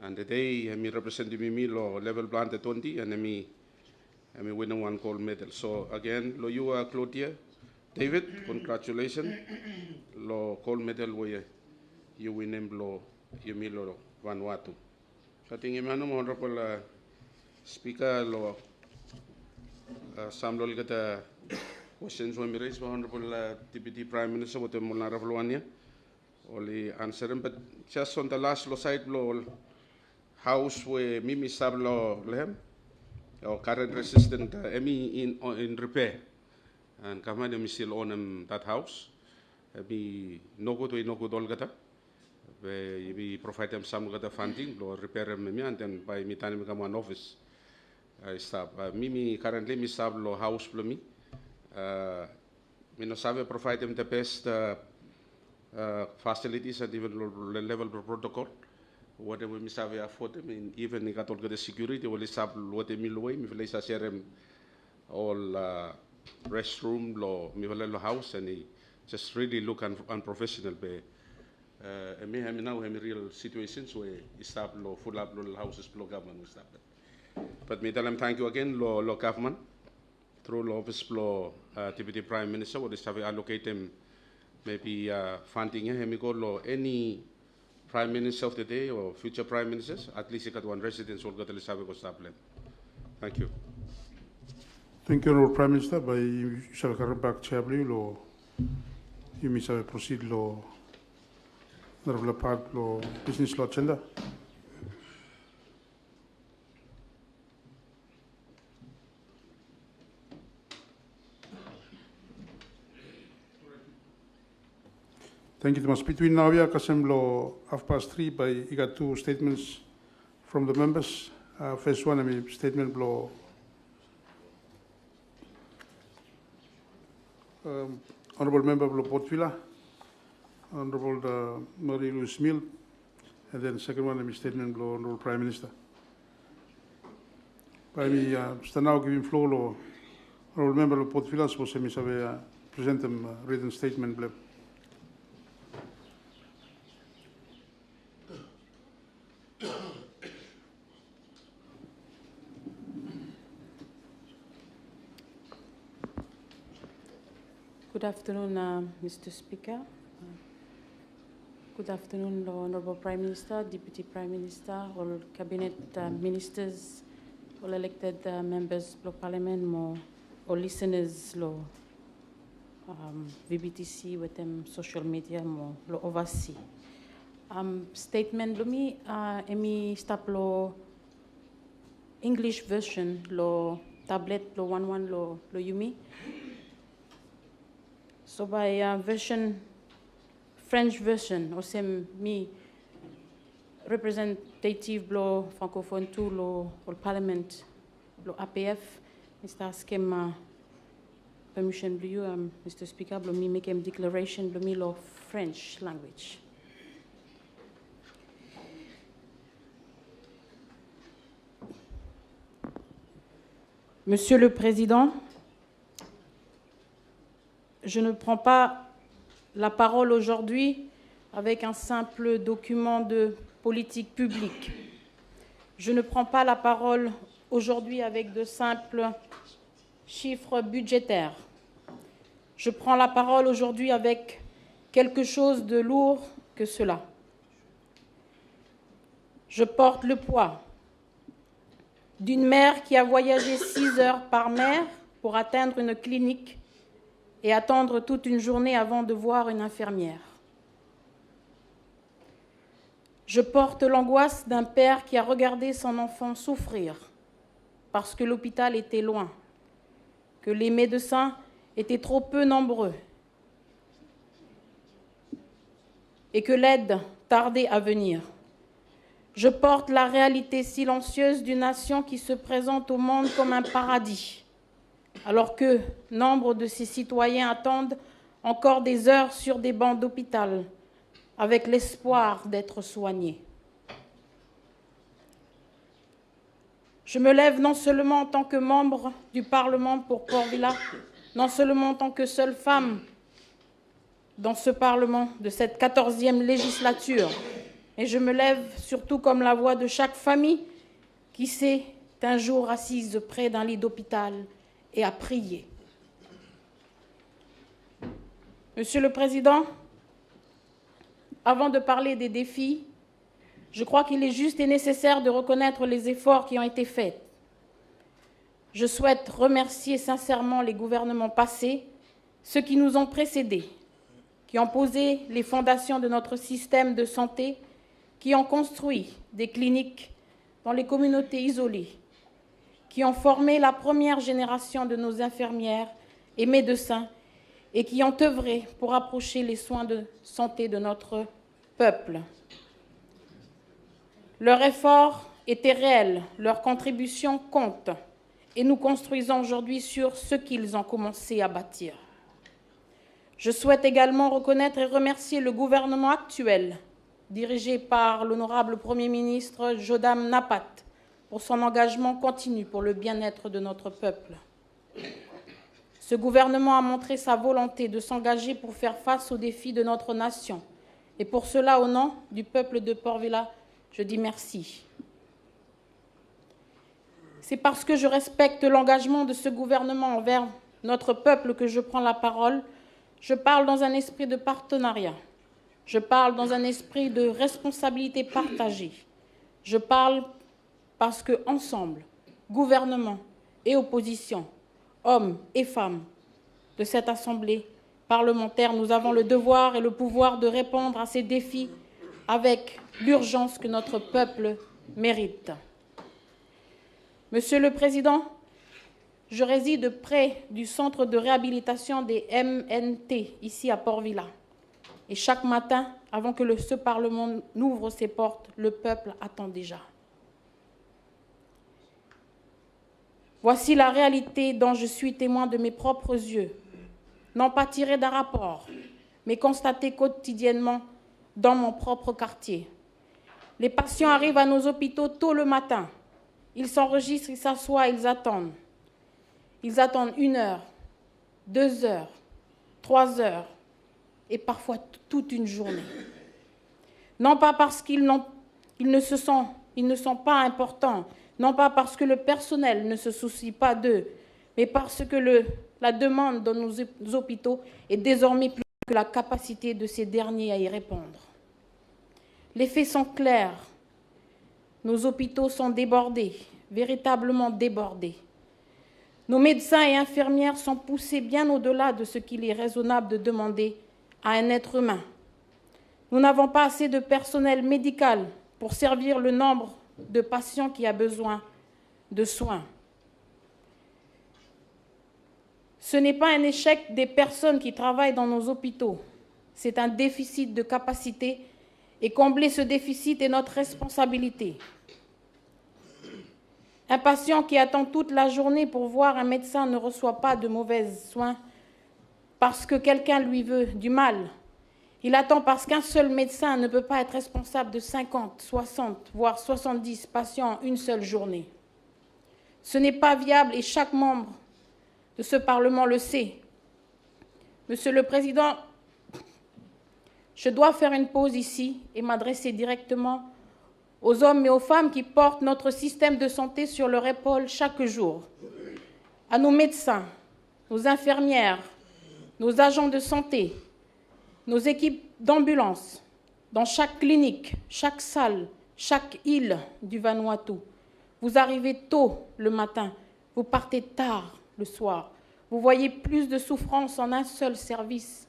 Speaker 14: And today me representing me, law level under 20, and me. We win 1 gold medal. So again, lo you Claudia, David, congratulations. Lo gold medal we you win him lo you milo Vanuatu. So I think Honorable Speaker lo some lo get questions when we raise Honorable Deputy Prime Minister with the Mulnara Vluania. Only answer him, but just on the last lo side lo house where Mimi Sablo lehem. Our current resistant in repair, and come on, still on that house. Be no good all gata. We provide them some gata funding, or repair them, and then by me time become one office. I stop. Mimi currently me sab lo house for me. Me no sabe provide them the best facilities and even level protocol. Whatever we have afford them, even got all the security, will sub what they mean away, me place a serum all restroom, law, me house, and he just really look unprofessional. And me have now have real situations where he stop law full up law houses, law government will stop that. But me tell them thank you again, law government, through law office law Deputy Prime Minister, will have allocate them maybe funding here, me go law any Prime Minister of the day or future Prime Ministers, at least you got 1 residence will get the Thank you.
Speaker 1: Thank you, Honorable Prime Minister. By shall back Chabli, lo you miss proceed lo honorable part lo business law agenda. Thank you, Thomas. Between now and kasem lo 3:30 by you got two statements from the members. First one, statement lo Honorable Member of Port Vila, Honorable Marie Louise Mill, and then second one, statement of Honorable Prime Minister. By me, now giving floor to Honorable Member of Port Vila, suppose me present them written statement.
Speaker 15: Good afternoon, Mr. Speaker. Good afternoon, Honorable Prime Minister, Deputy Prime Minister, all Cabinet Ministers, all elected members of Parliament, all listeners, VBTC with them social media, lo oversee. Statement lumi emi stop lo English version lo tablet lo 11 lo yumi. So by version, French version, osem mi representative lo francophone tout lo Parliament lo APF, Mr. Askem permission to you, Mr. Speaker, lo mi make declaration lo mi lo French language. Monsieur le Président, je ne prends pas la parole aujourd'hui avec un simple document de politique publique. Je ne prends pas la parole aujourd'hui avec de simples chiffres budgétaires. Je prends la parole aujourd'hui avec quelque chose de lourd que cela. Je porte le poids d'une mère qui a voyagé 6 heures par mer pour atteindre une clinique et attendre toute une journée avant de voir une infirmière. Je porte l'angoisse d'un père qui a regardé son enfant souffrir parce que l'hôpital était loin, que les médecins étaient trop peu nombreux et que l'aide tardait à venir. Je porte la réalité silencieuse d'une nation qui se présente au monde comme un paradis, alors que nombre de ses citoyens attendent encore des heures sur des bancs d'hôpital avec l'espoir d'être soignés. Je me lève non seulement en tant que membre du Parlement pour Port-Vila, non seulement en tant que seule femme dans ce Parlement de cette 14e législature, mais je me lève surtout comme la voix de chaque famille qui s'est un jour assise près d'un lit d'hôpital et à prier. Monsieur le Président, avant de parler des défis, je crois qu'il est juste et nécessaire de reconnaître les efforts qui ont été faits. Je souhaite remercier sincèrement les gouvernements passés, ceux qui nous ont précédés, qui ont posé les fondations de notre système de santé, qui ont construit des cliniques dans les communautés isolées, qui ont formé la première génération de nos infirmières et médecins et qui ont œuvré pour approcher les soins de santé de notre peuple. Leur effort était réel, leur contribution compte et nous construisons aujourd'hui sur ce qu'ils ont commencé à bâtir. Je souhaite également reconnaître et remercier le gouvernement actuel, dirigé par l'honorable Premier ministre Jodam Napat, pour son engagement continu pour le bien-être de notre peuple. Ce gouvernement a montré sa volonté de s'engager pour faire face aux défis de notre nation. Et pour cela, au nom du peuple de Port-Vila, je dis merci. C'est parce que je respecte l'engagement de ce gouvernement envers notre peuple que je prends la parole. Je parle dans un esprit de partenariat. Je parle dans un esprit de responsabilité partagée. Je parle parce qu'ensemble, gouvernement et opposition, hommes et femmes de cette Assemblée parlementaire, nous avons le devoir et le pouvoir de répondre à ces défis avec l'urgence que notre peuple mérite. Monsieur le Président, je réside près du centre de réhabilitation des MNT, ici à Port-Vila. Et chaque matin, avant que ce Parlement n'ouvre ses portes, le peuple attend déjà. Voici la réalité dont je suis témoin de mes propres yeux, non pas tirée d'un rapport, mais constatée quotidiennement dans mon propre quartier. Les patients arrivent à nos hôpitaux tôt le matin. Ils s'enregistrent, ils s'assoient, ils attendent. Ils attendent 1 heure, 2 heures, 3 heures, et parfois toute une journée. Non pas parce qu'ils ne sont pas importants, non pas parce que le personnel ne se soucie pas d'eux, mais parce que la demande dans nos hôpitaux est désormais plus que la capacité de ces derniers à y répondre. Les faits sont clairs. Nos hôpitaux sont débordés, véritablement débordés. Nos médecins et infirmières sont poussés bien au-delà de ce qu'il est raisonnable de demander à un être humain. Nous n'avons pas assez de personnel médical pour servir le nombre de patients qui a besoin de soins. Ce n'est pas un échec des personnes qui travaillent dans nos hôpitaux, c'est un déficit de capacité et combler ce déficit est notre responsabilité. Un patient qui attend toute la journée pour voir un médecin ne reçoit pas de mauvais soins parce que quelqu'un lui veut du mal. Il attend parce qu'un seul médecin ne peut pas être responsable de 50, 60, voire 70 patients en une seule journée. Ce n'est pas viable et chaque membre de ce Parlement le sait. Monsieur le Président, je dois faire une pause ici et m'adresser directement aux hommes et aux femmes qui portent notre système de santé sur leur épaule chaque jour, à nos médecins, nos infirmières, nos agents de santé, nos équipes d'ambulance, dans chaque clinique, chaque salle, chaque île du Vanuatu. Vous arrivez tôt le matin, vous partez tard le soir. Vous voyez plus de souffrance en un seul service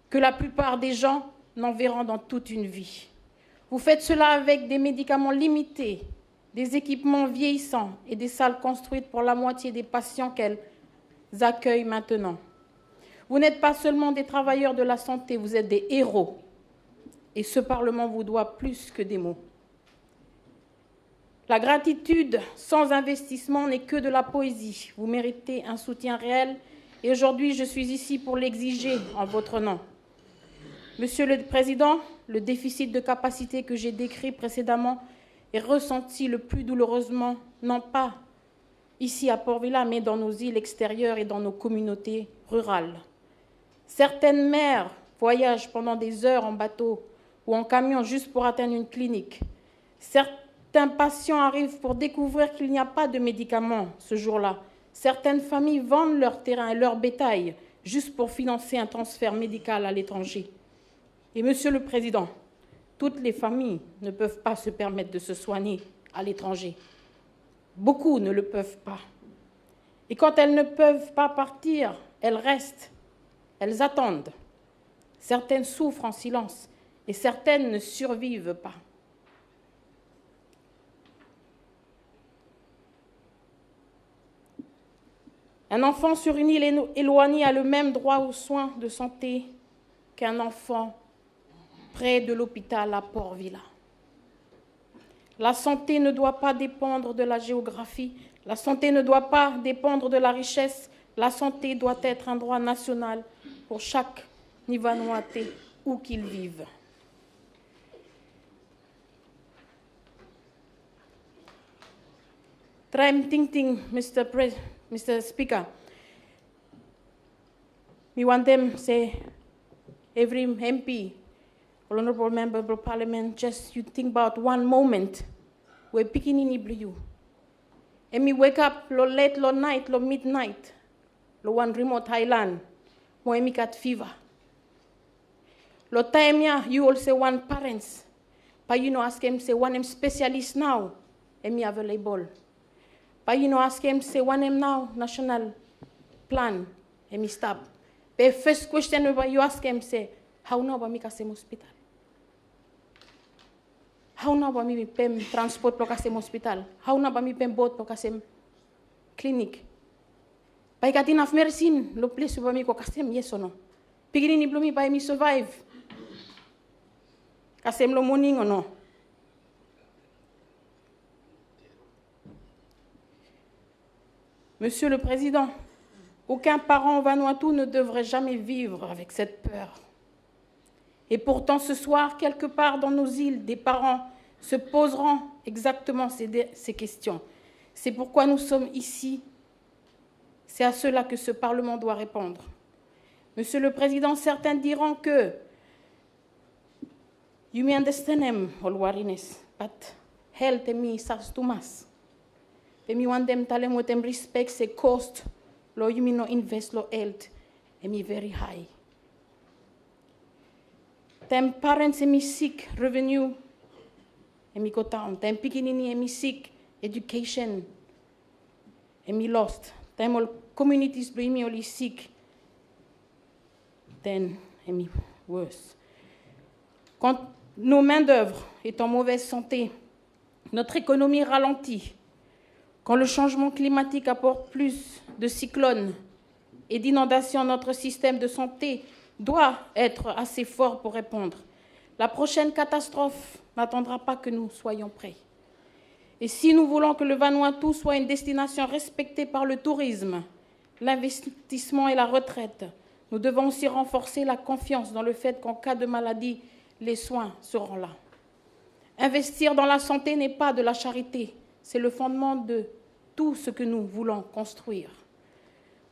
Speaker 15: que la plupart des gens n'en verront dans toute une vie. Vous faites cela avec des médicaments limités, des équipements vieillissants et des salles construites pour la moitié des patients qu'elles accueillent maintenant. Vous n'êtes pas seulement des travailleurs de la santé, vous êtes des héros. Et ce Parlement vous doit plus que des mots. La gratitude sans investissement n'est que de la poésie. Vous méritez un soutien réel et aujourd'hui, je suis ici pour l'exiger en votre nom. Monsieur le Président, le déficit de capacité que j'ai décrit précédemment est ressenti le plus douloureusement, non pas ici à Port-Vila, mais dans nos îles extérieures et dans nos communautés rurales. Certaines mères voyagent pendant des heures en bateau ou en camion juste pour atteindre une clinique. Certains patients arrivent pour découvrir qu'il n'y a pas de médicaments ce jour-là. Certaines familles vendent leur terrain et leur bétail juste pour financer un transfert médical à l'étranger. Et Monsieur le Président, toutes les familles ne peuvent pas se permettre de se soigner à l'étranger. Beaucoup ne le peuvent pas. Et quand elles ne peuvent pas partir, elles restent, elles attendent. Certaines souffrent en silence et certaines ne survivent pas. Un enfant sur une île éloignée a le même droit aux soins de santé qu'un enfant près de l'hôpital à Port-Vila. La santé ne doit pas dépendre de la géographie, la santé ne doit pas dépendre de la richesse, la santé doit être un droit national pour chaque Vanuatu où qu'il vive. Tram ting ting, Mr. Speaker. We want them say every MP, honorable member of parliament, just you think about one moment where pikinini blue. And me wake up lo late, lo night, lo midnight, lo one remote highland, where me got fever. Lo time ya, you all say one parents, but you know ask him say one specialist now, and me available. But you know ask him say one now national plan, and me stop. The first question you ask him say, how now ba me kasem hospital? Hauna ba mi pem transport pro kasem hospital. Hauna ba mi pem boat pro kasem clinic. Pai katina mersin lo place ba mi ko kasem yes or no. Pigirini blomi ba mi survive. Kasem lo morning or no. Monsieur le Président, aucun parent au Vanuatu ne devrait jamais vivre avec cette peur. Et pourtant, ce soir, quelque part dans nos îles, des parents se poseront exactement ces questions. C'est pourquoi nous sommes ici. C'est à cela que ce Parlement doit répondre. Monsieur le Président, certains diront que you may understand them, all worriness, but health me sas tumas. Emi want them tell them what them respect say cost, lo you mean no invest lo health, emi very high. Them parents emi sick revenue, emi go down. Them pikinini emi sick education, emi lost. Them all communities do emi only sick, then emi worse. Quand nos mains d'œuvre est en mauvaise santé, notre économie ralentit. Quand le changement climatique apporte plus de cyclones et d'inondations, notre système de santé doit être assez fort pour répondre. La prochaine catastrophe n'attendra pas que nous soyons prêts. Et si nous voulons que le Vanuatu soit une destination respectée par le tourisme, l'investissement et la retraite, nous devons aussi renforcer la confiance dans le fait qu'en cas de maladie, les soins seront là. Investir dans la santé n'est pas de la charité. C'est le fondement de tout ce que nous voulons construire.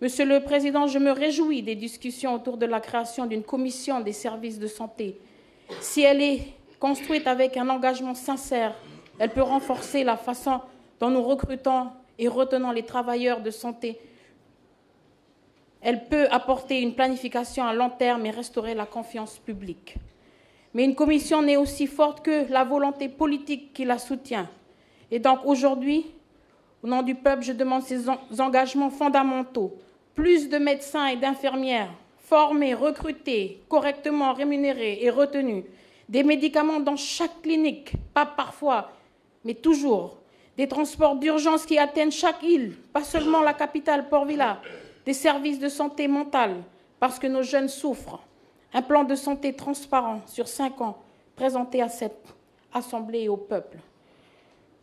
Speaker 15: Monsieur le Président, je me réjouis des discussions autour de la création d'une commission des services de santé. Si elle est construite avec un engagement sincère, elle peut renforcer la façon dont nous recrutons et retenons les travailleurs de santé. Elle peut apporter une planification à long terme et restaurer la confiance publique. Mais une commission n'est aussi forte que la volonté politique qui la soutient. Et donc aujourd'hui, au nom du peuple, je demande ces engagements fondamentaux. Plus de médecins et d'infirmières formés, recrutés, correctement rémunérés et retenus. Des médicaments dans chaque clinique, pas parfois, mais toujours. Des transports d'urgence qui atteignent chaque île, pas seulement la capitale Port-Vila. Des services de santé mentale, parce que nos jeunes souffrent. Un plan de santé transparent sur 5 ans, présenté à cette Assemblée et au peuple.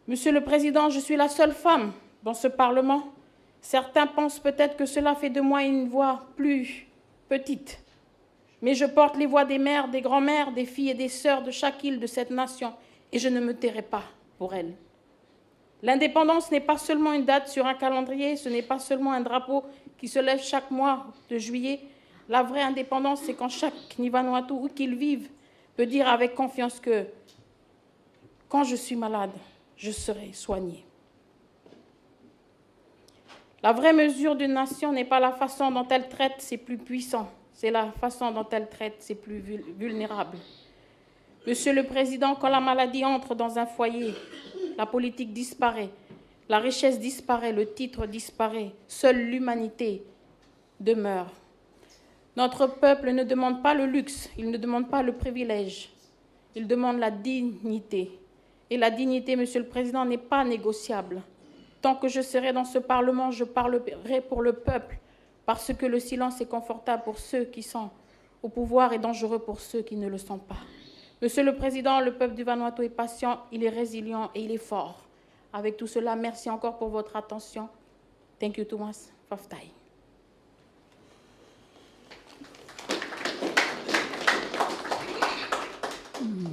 Speaker 15: Monsieur le Président, je suis la seule femme dans ce Parlement. Certains pensent peut-être que cela fait de moi une voix plus petite. Mais je porte les voix des mères, des grands-mères, des filles et des sœurs de chaque île de cette nation, et je ne me tairai pas pour elles. L'indépendance n'est pas seulement une date sur un calendrier, ce n'est pas seulement un drapeau qui se lève chaque mois de juillet. La vraie indépendance, c'est quand chaque Vanuatu, où qu'il vive, peut dire avec confiance que quand je suis malade, je serai soigné. La vraie mesure d'une nation n'est pas la façon dont elle traite ses plus puissants, c'est la façon dont elle traite ses plus vulnérables. Monsieur le Président, quand la maladie entre dans un foyer, la politique disparaît, la richesse disparaît, le titre disparaît, seule l'humanité demeure. Notre peuple ne demande pas le luxe, il ne demande pas le privilège, il demande la dignité. Et la dignité, Monsieur le Président, n'est pas négociable. Tant que je serai dans ce Parlement, je parlerai pour le peuple, parce que le silence est confortable pour ceux qui sont au pouvoir et dangereux pour ceux qui ne le sont pas. Monsieur le Président, le peuple du Vanuatu est patient, il est résilient et il est fort. Avec tout cela, merci encore pour votre attention. Thank you, Thomas Faftai.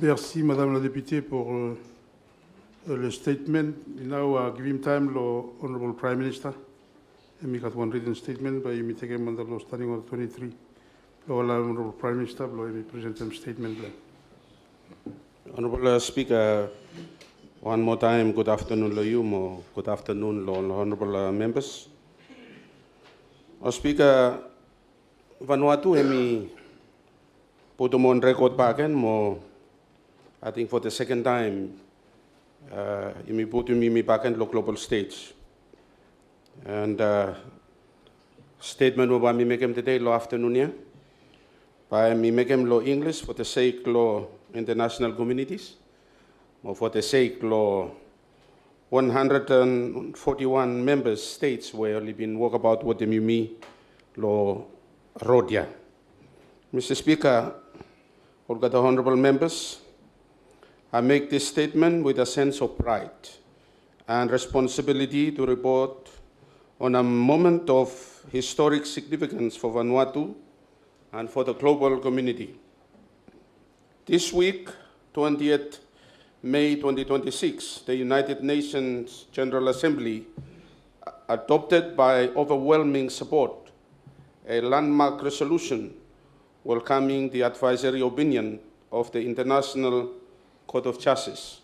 Speaker 1: Merci, Madame la députée, pour le statement. Now, give him time, lo Honorable Prime Minister. And we got one written statement by Miteke Mandalo standing on 23. Lo Honorable Prime Minister, lo present them statement.
Speaker 14: Honorable Speaker, one more time, good afternoon, lo you, good afternoon, lo honorable members. Speaker, Vanuatu, emi puto mo on record pa akin mo, I think for the second time, emi puto mi pa akin lo global stage. And statement mo ba mi mekem today lo afternoon ya? Pa mi mekem lo English for the sake lo international communities. for the sake lo 141 member states where only been walk about what the mimi lo rodia. Mr. Speaker, all the honorable members, I make this statement with a sense of pride and responsibility to report on a moment of historic significance for Vanuatu and for the global community. This week, 20th May 2026, the United Nations General Assembly adopted by overwhelming support a landmark resolution welcoming the advisory opinion of the International Court of Justice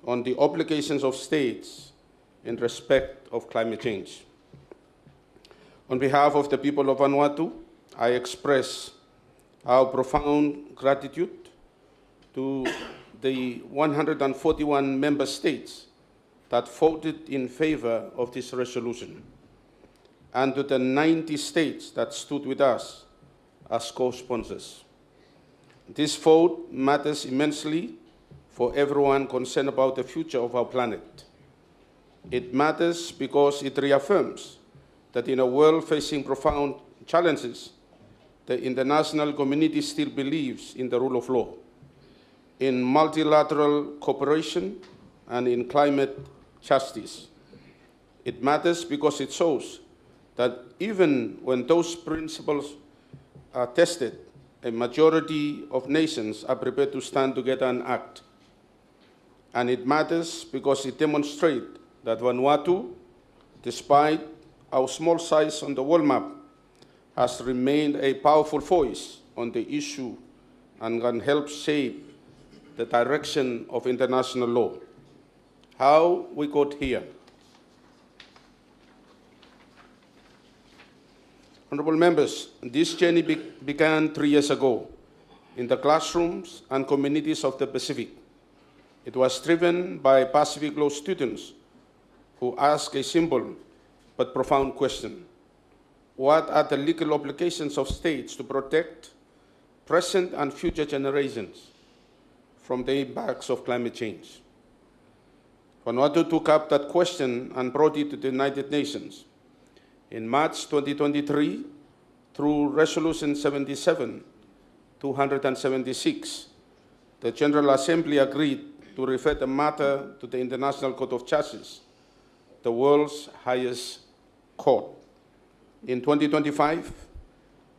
Speaker 14: on the obligations of states in respect of climate change. On behalf of the people of Vanuatu, I express our profound gratitude to the 141 member states that voted in favor of this resolution, and to the 90 states that stood with us as co-sponsors. This vote matters immensely for everyone concerned about the future of our planet. It matters because it reaffirms that in a world facing profound challenges, the international community still believes in the rule of law, in multilateral cooperation, and in climate justice. It matters because it shows that even when those principles are tested, a majority of nations are prepared to stand together and act. And it matters because it demonstrates that Vanuatu, despite our small size on the world map, has remained a powerful voice on the issue and can help shape the direction of international law. How we got here. Honorable members, this journey began 3 years ago in the classrooms and communities of the Pacific. It was driven by Pacific Law students who asked a simple but profound question. What are the legal obligations of states to protect present and future generations from the impacts of climate change? Vanuatu took up that question and brought it to the United Nations. In March 2023, through Resolution 77-276, the General Assembly agreed to refer the matter to the International Court of Justice, the world's highest court. In 2025,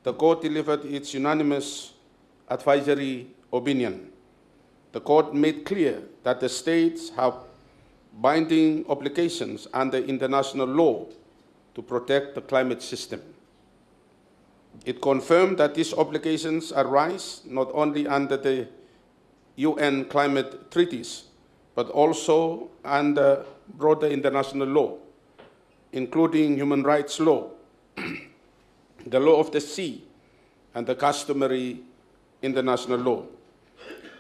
Speaker 14: the court delivered its unanimous advisory opinion. The court made clear that the states have binding obligations under international law to protect the climate system. It confirmed that these obligations arise not only under the UN climate treaties, but also under broader international law, including human rights law, the law of the sea, and the customary international law.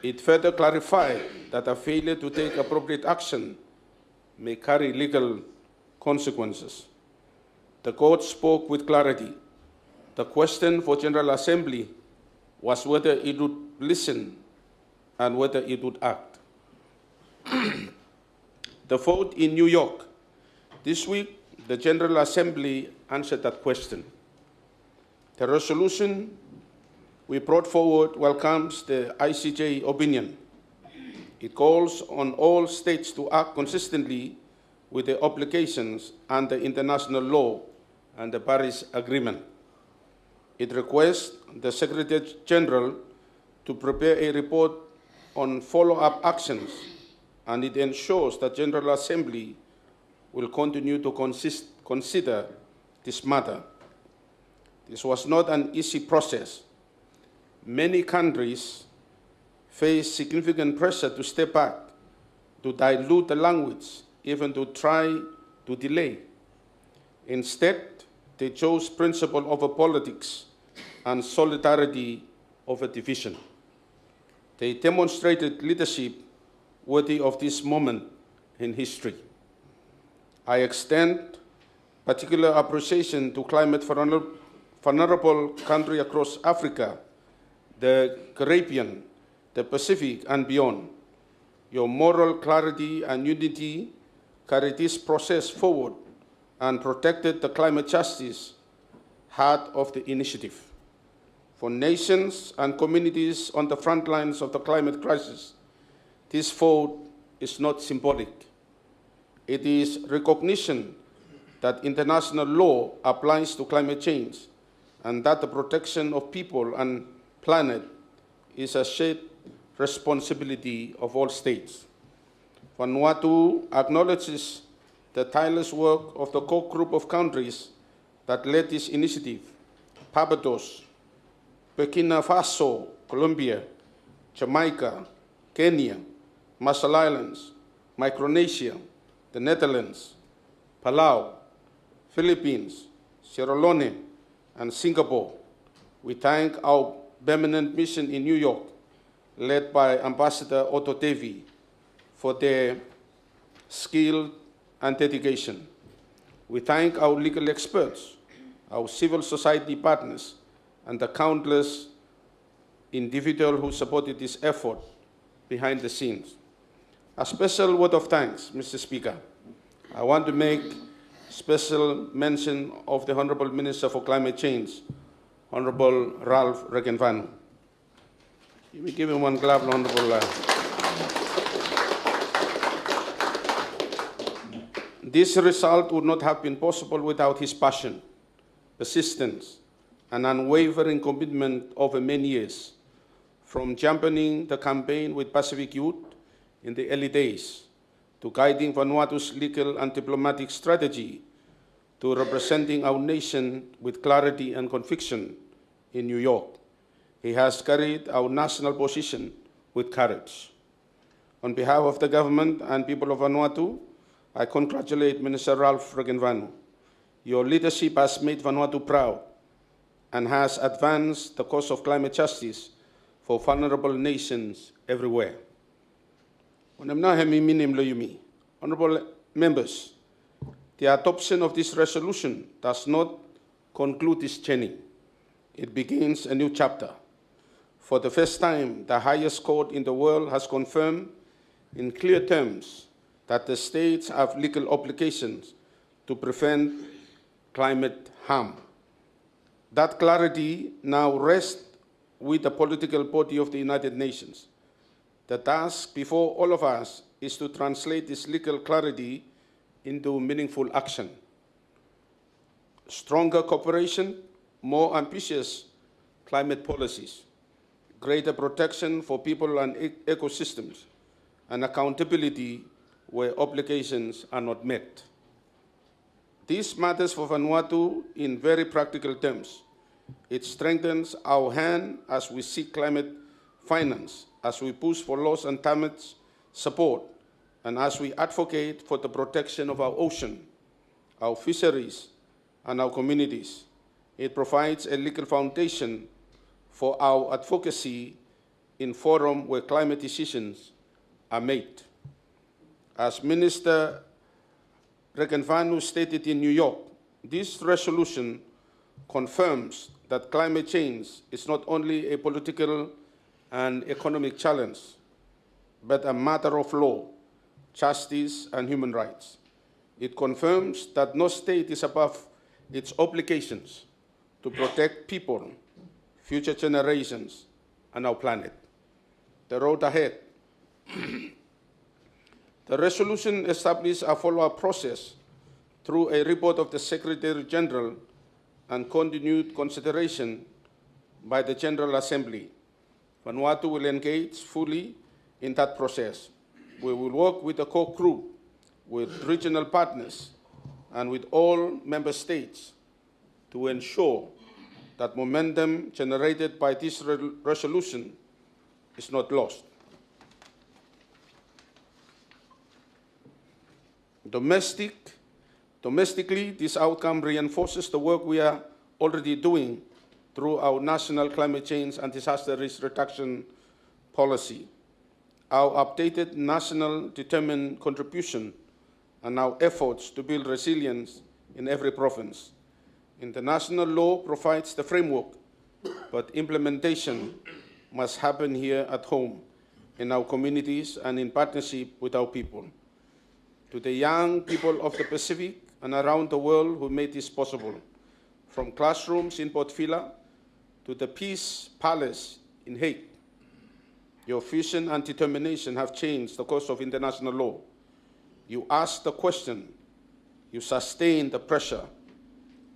Speaker 14: It further clarified that a failure to take appropriate action may carry legal consequences. The court spoke with clarity. The question for General Assembly was whether it would listen and whether it would act. The vote in New York. This week, the General Assembly answered that question. The resolution we brought forward welcomes the ICJ opinion. It calls on all states to act consistently with the obligations under international law and the Paris Agreement. It requests the Secretary General to prepare a report on follow-up actions, and it ensures that General Assembly will continue to consider this matter. This was not an easy process. Many countries face significant pressure to step back, to dilute the language, even to try to delay. Instead, they chose principle over politics and solidarity over division. They demonstrated leadership worthy of this moment in history. I extend particular appreciation to climate vulnerable countries across Africa, the Caribbean, the Pacific, and beyond. Your moral clarity and unity carried this process forward and protected the climate justice heart of the initiative. For nations and communities on the front lines of the climate crisis, this vote is not symbolic. It is recognition that international law applies to climate change and that the protection of people and planet is a shared responsibility of all states. Vanuatu acknowledges the tireless work of the core group of countries that led this initiative: Barbados, Burkina Faso, Colombia, Jamaica, Kenya, Marshall Islands, Micronesia, the Netherlands, Palau, Philippines, Sierra Leone, and Singapore. We thank our permanent mission in New York, led by Ambassador Otto Tevi, for their skill and dedication. We thank our legal experts, our civil society partners, and the countless individuals who supported this effort behind the scenes. A special word of thanks, Mr. Speaker. I want to make special mention of the Honorable Minister for Climate Change, Honorable Ralph Regenvanu. You may give him one clap, Honorable. This result would not have been possible without his passion, persistence, and unwavering commitment over many years, from championing the campaign with Pacific Youth in the early days, to guiding Vanuatu's legal and diplomatic strategy, to representing our nation with clarity and conviction in New York. He has carried our national position with courage. On behalf of the government and people of Vanuatu, I congratulate Minister Ralph Regenvanu. Your leadership has made Vanuatu proud and has advanced the cause of climate justice for vulnerable nations everywhere. Honorable members, the adoption of this resolution does not conclude this journey. It begins a new chapter. For the first time, the highest court in the world has confirmed in clear terms that the states have legal obligations to prevent climate harm. That clarity now rests with the political body of the United Nations. The task before all of us is to translate this legal clarity into meaningful action. Stronger cooperation, more ambitious climate policies, greater protection for people and ecosystems, and accountability where obligations are not met. This matters for Vanuatu in very practical terms. It strengthens our hand as we seek climate finance, as we push for loss and damage support, and as we advocate for the protection of our ocean, our fisheries, and our communities. It provides a legal foundation for our advocacy in forums where climate decisions are made. As Minister Regenvanu stated in New York, this resolution confirms that climate change is not only a political and economic challenge, but a matter of law, justice, and human rights. It confirms that no state is above its obligations to protect people, future generations, and our planet. The road ahead. The resolution established a follow-up process through a report of the Secretary General and continued consideration by the General Assembly. Vanuatu will engage fully in that process. We will work with the core group, with regional partners, and with all member states to ensure that momentum generated by this resolution is not lost. Domestically, this outcome reinforces the work we are already doing through our national climate change and disaster risk reduction policy, our updated national determined contribution, and our efforts to build resilience in every province. International law provides the framework, but implementation must happen here at home. in our communities and in partnership with our people. To the young people of the Pacific and around the world who made this possible, from classrooms in Port Vila to the Peace Palace in Hague. Your vision and determination have changed the course of international law. You asked the question, you sustained the pressure,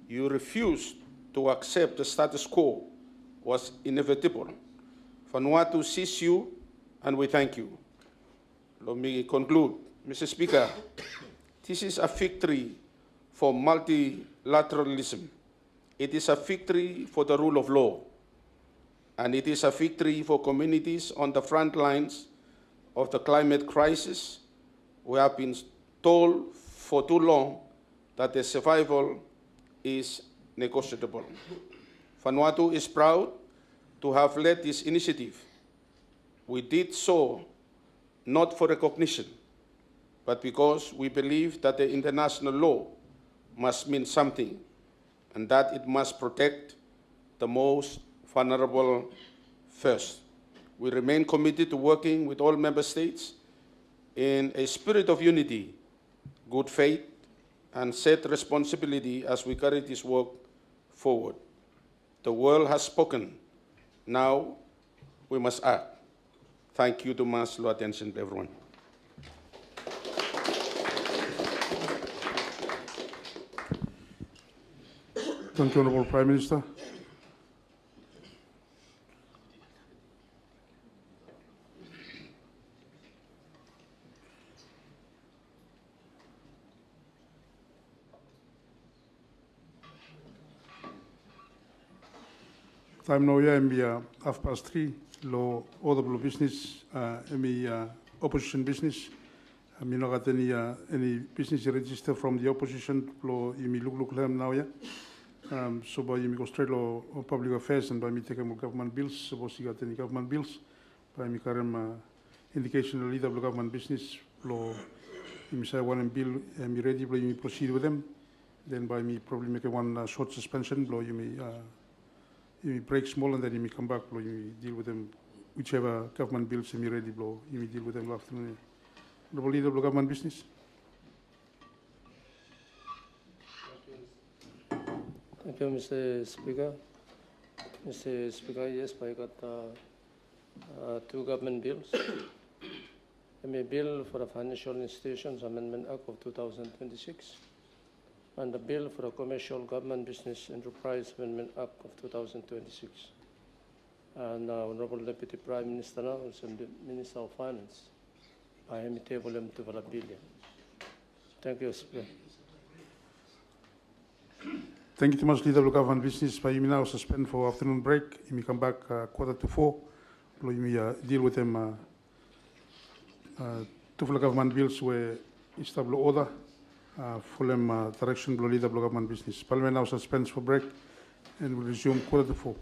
Speaker 14: you refused to accept the status quo was inevitable. Vanuatu sees you and we thank you. Let me conclude. Mr. Speaker, this is a victory for multilateralism. It is a victory for the rule of law. And it is a victory for communities on the front lines of the climate crisis. We have been told for too long that their survival is negotiable. Vanuatu is proud to have led this initiative. We did so not for recognition, but because we believe that the international law must mean something and that it must protect the most vulnerable first. We remain committed to working with all member states in a spirit of unity, good faith, and shared responsibility as we carry this work forward. The world has spoken. Now we must act. Thank you too much for your attention, everyone.
Speaker 1: Thank you, Honourable Prime Minister. Time now, yeah, and 3:30. Lo other business, opposition business. I mean, not got any business register from the opposition. Lo, look now, yeah. So by go straight lo public affairs and by me taking government bills. Suppose you got any government bills. By me current indication the leader of the government business. Lo, say one and bill and be ready. Lo, you proceed with them. Then by me probably make one short suspension. Lo, you may break small and then you may come back. Lo, you deal with them. Whichever government bills you may ready. Lo, you may deal with them afternoon. The leader of the government business.
Speaker 11: Thank you, Mr. Speaker. Mr. Speaker, yes, I got two government bills. A bill for the Financial Institutions Amendment Act of 2026 and the bill for the Commercial Government Business Enterprise Amendment Act of 2026. And Honorable Deputy Prime Minister now is the Minister of Finance. I am table him to the bill. Thank you, Speaker.
Speaker 1: Thank you too much, Leader of the Government Business. By you now suspend for afternoon break. You may come back 3:45. You may deal with them. Two full government bills where establish order. For them direction below Leader of the Government Business. Parliament now suspends for break and will resume 3:45.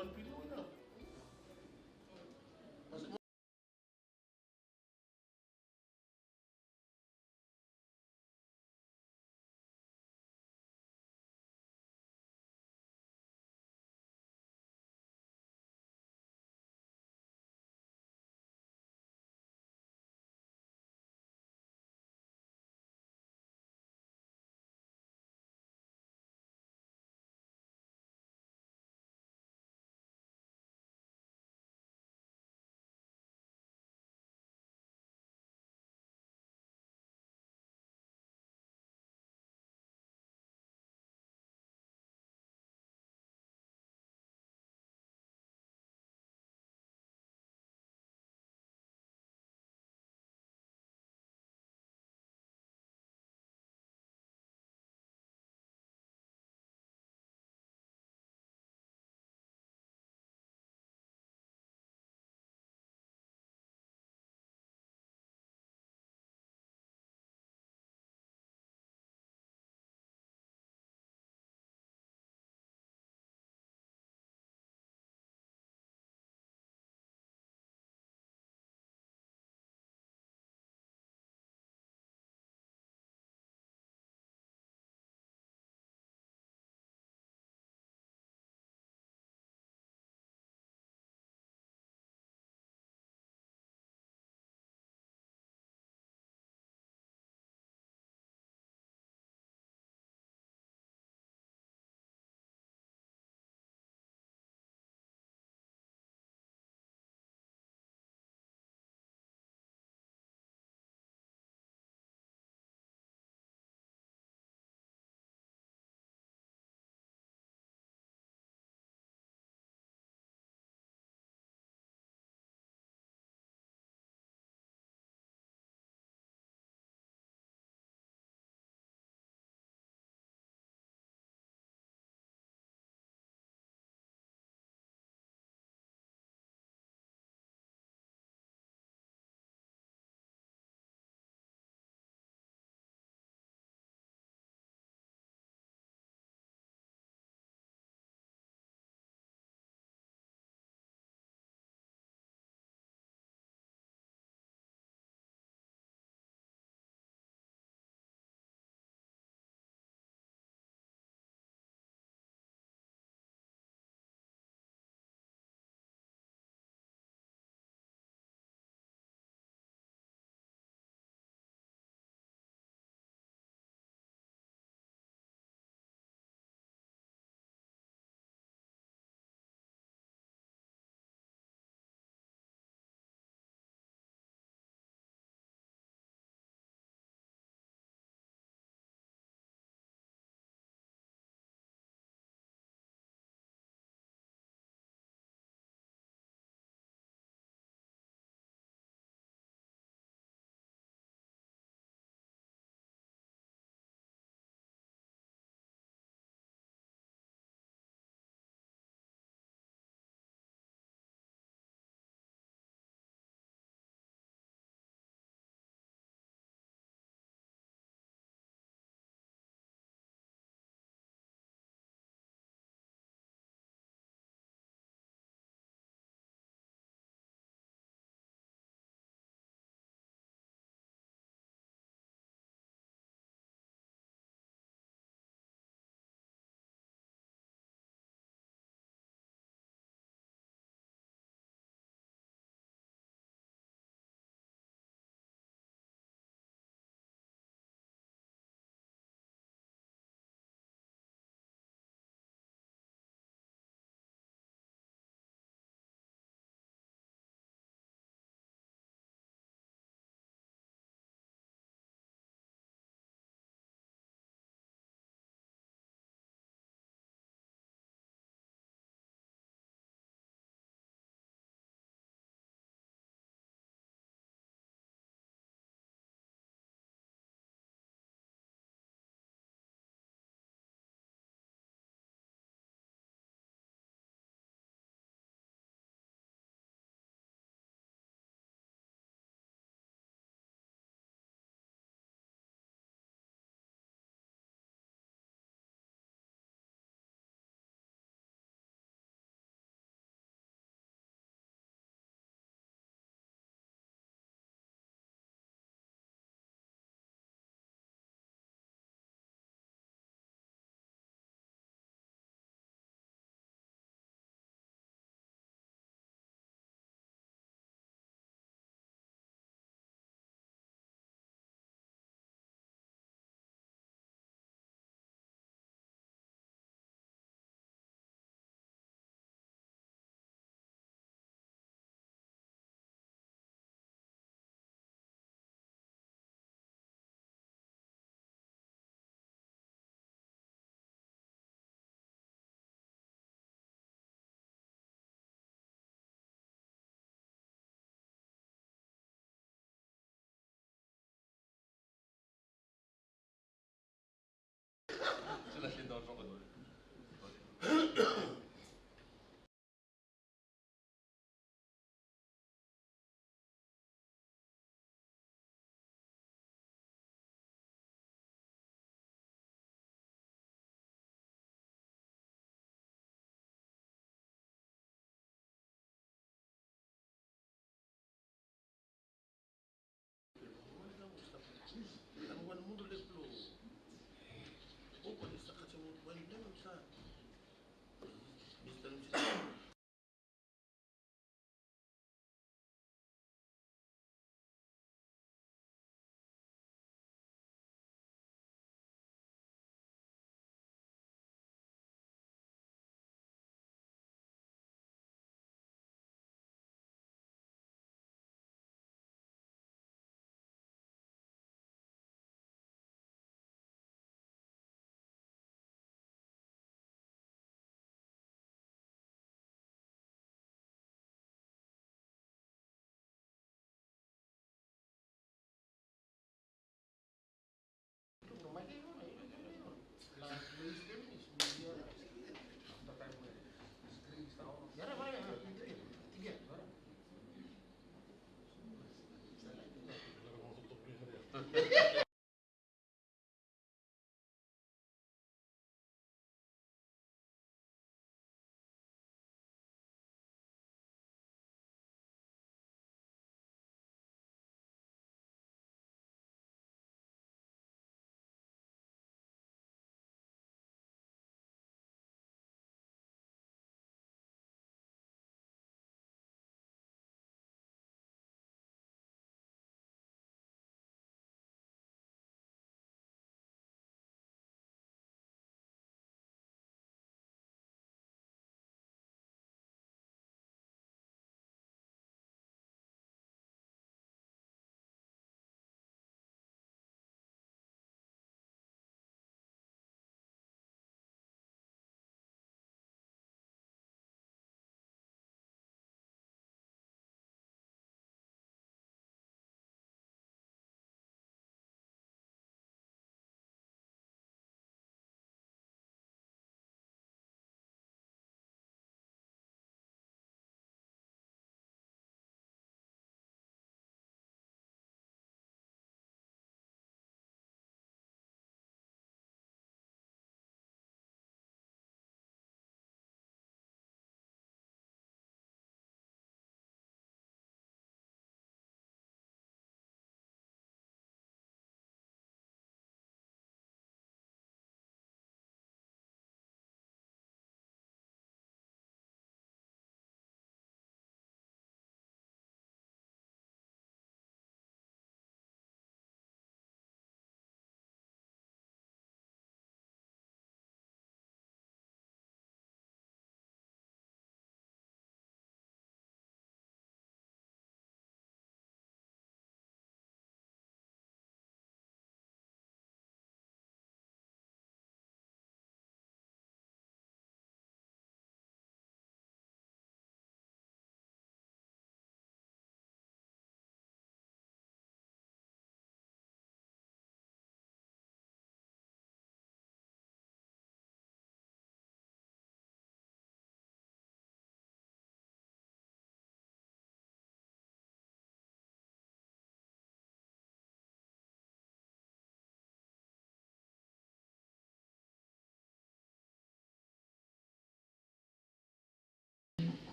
Speaker 1: one pillow enough.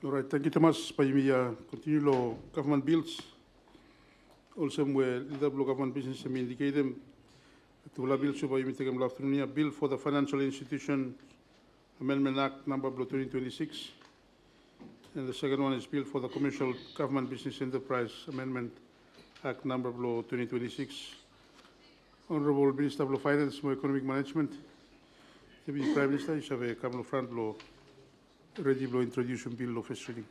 Speaker 1: All right, thank you, Thomas. By me, continue lo government bills. Also, where leader of government business, I indicate them. To la bill, so by me, take them afternoon. A bill for the Financial Institution Amendment Act number 2026. And the second one is bill for the Commercial Government Business Enterprise Amendment Act number 2026. Honorable Minister of Finance and Economic Management, Deputy Prime Minister, you have a couple of front law ready to introduce bill of first reading.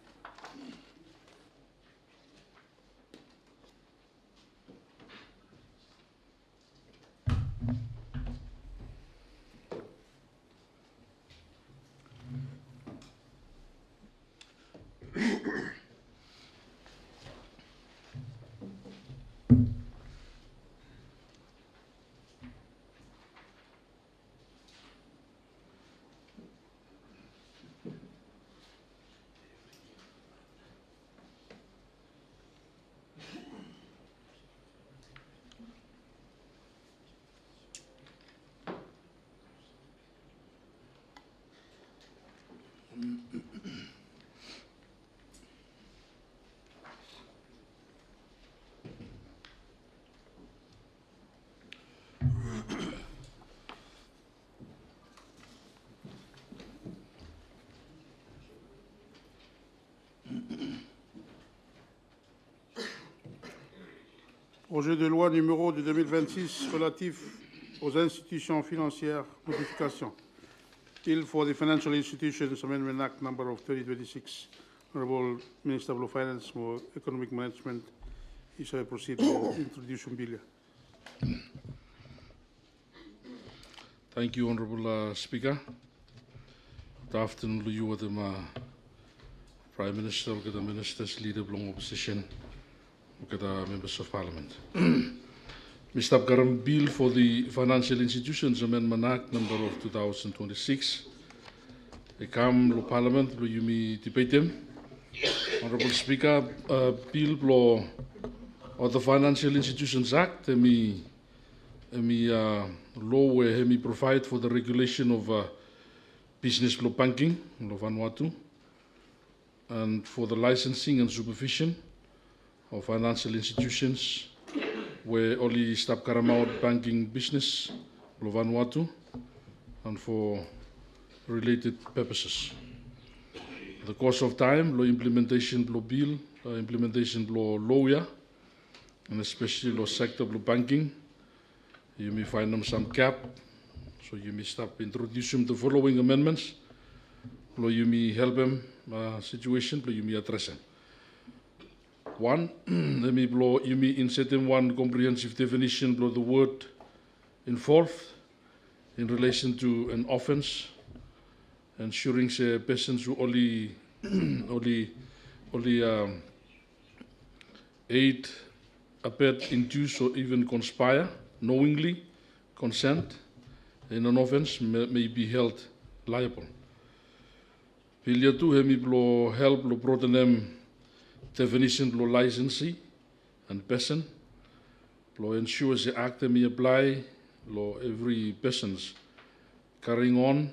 Speaker 1: Projet de loi numéro de 2026 relatif aux institutions financières, modification. Bill for the Financial Institutions Amendment Act number of 2026. Honorable Minister of Finance and Economic Management, he shall proceed to introduce bill.
Speaker 8: Thank you, Honorable Speaker. Good afternoon to you, the Prime Minister, the Ministers, Leader of the Opposition, the Members of Parliament. Mr. Garam Bill for the Financial Institutions Amendment Act number of 2026. I come to Parliament to you debate them. Honorable Speaker, Bill of the Financial Institutions Act, law where we provide for the regulation of business banking in Vanuatu and for the licensing and supervision of financial institutions where only stop Karamaut banking business in Vanuatu and for related purposes. In the course of time, law implementation law bill, implementation law lawyer, and especially law sector law banking, you may find them some gap, so you may start introducing the following amendments. You may help them situation, you may address them. One, you may insert in one comprehensive definition of the word involved in relation to an offence, ensuring persons who only aid, abet, induce, or even conspire knowingly consent in an offence may be held liable. Bill 2 help broaden them definition of licensee and person. Ensures the act may apply every persons carrying on,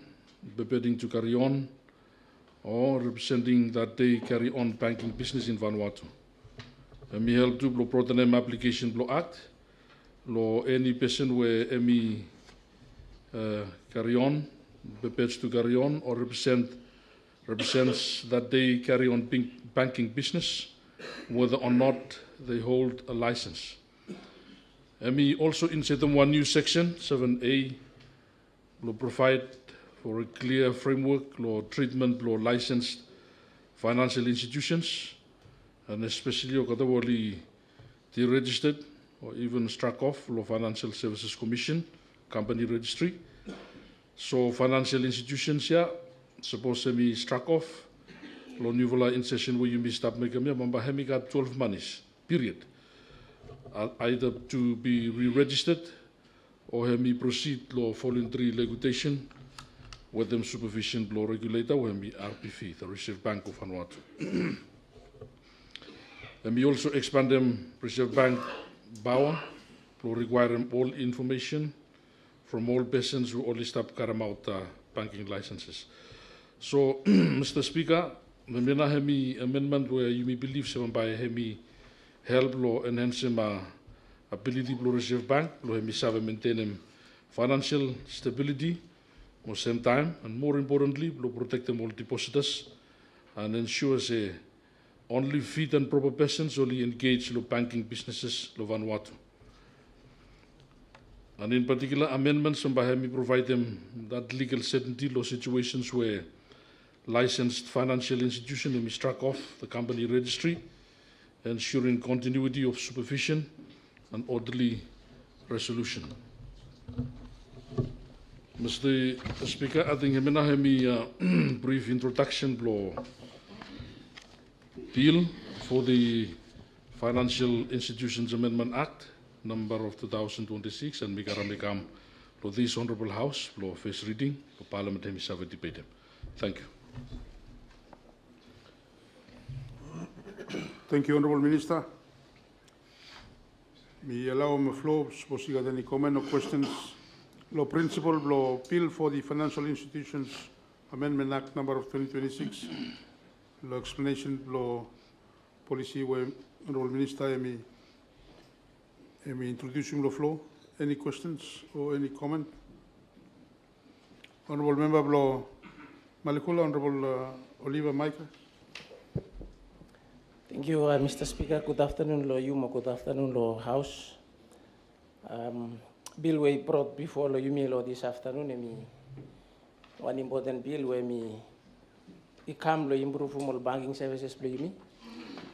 Speaker 8: preparing to carry on, or representing that they carry on banking business in Vanuatu. May help to broaden them application act. Any person where any carry on, prepares to carry on, or represents that they carry on banking business, whether or not they hold a license. We also insert one new section, 7A, provide for a clear framework, treatment, licensed financial institutions, and especially deregistered or even struck off Financial Services Commission, company registry. So financial institutions here, suppose me struck off, new insertion where you may stop making me, but got 12 months, period. Either to be re-registered or me proceed voluntary liquidation with them supervision law regulator or me RPV, the Reserve Bank of Vanuatu. And we also expand them Reserve Bank power to require them all information from all persons who only stop Karamaut banking licenses. So, Mr. Speaker, the mena hemi amendment where you may believe some by hemi help lo enhance ma ability lo reserve bank lo hemi save maintain financial stability at the same time, and more importantly lo protect them all depositors and ensure say only fit and proper persons only engage lo banking businesses lo Vanuatu. And in particular, amendments by hemi provide them that legal certainty lo situations where licensed financial institution may be struck off the company registry, ensuring continuity of supervision and orderly resolution. Mr. Speaker, I think I have a brief introduction to bill for the Financial Institutions Amendment Act, number of 2026, and Mikaramikam to this Honourable House for first reading for Parliament and debate. Thank you.
Speaker 1: Thank you, Honourable Minister. Me allow the floor, suppose you got any comment or questions. Law principle, law bill for the Financial Institutions Amendment Act number of 2026. Law explanation, law policy where Honourable Minister me introducing the floor. Any questions or any comment? Honourable Member Law Malekula, Honourable Oliver Micah.
Speaker 16: Thank you, Mr. Speaker. Good afternoon, Law Yuma. Good afternoon, Law House. Bill we brought before Law Yumi Law this afternoon. One important bill where me become Law improve more banking services Law Yumi.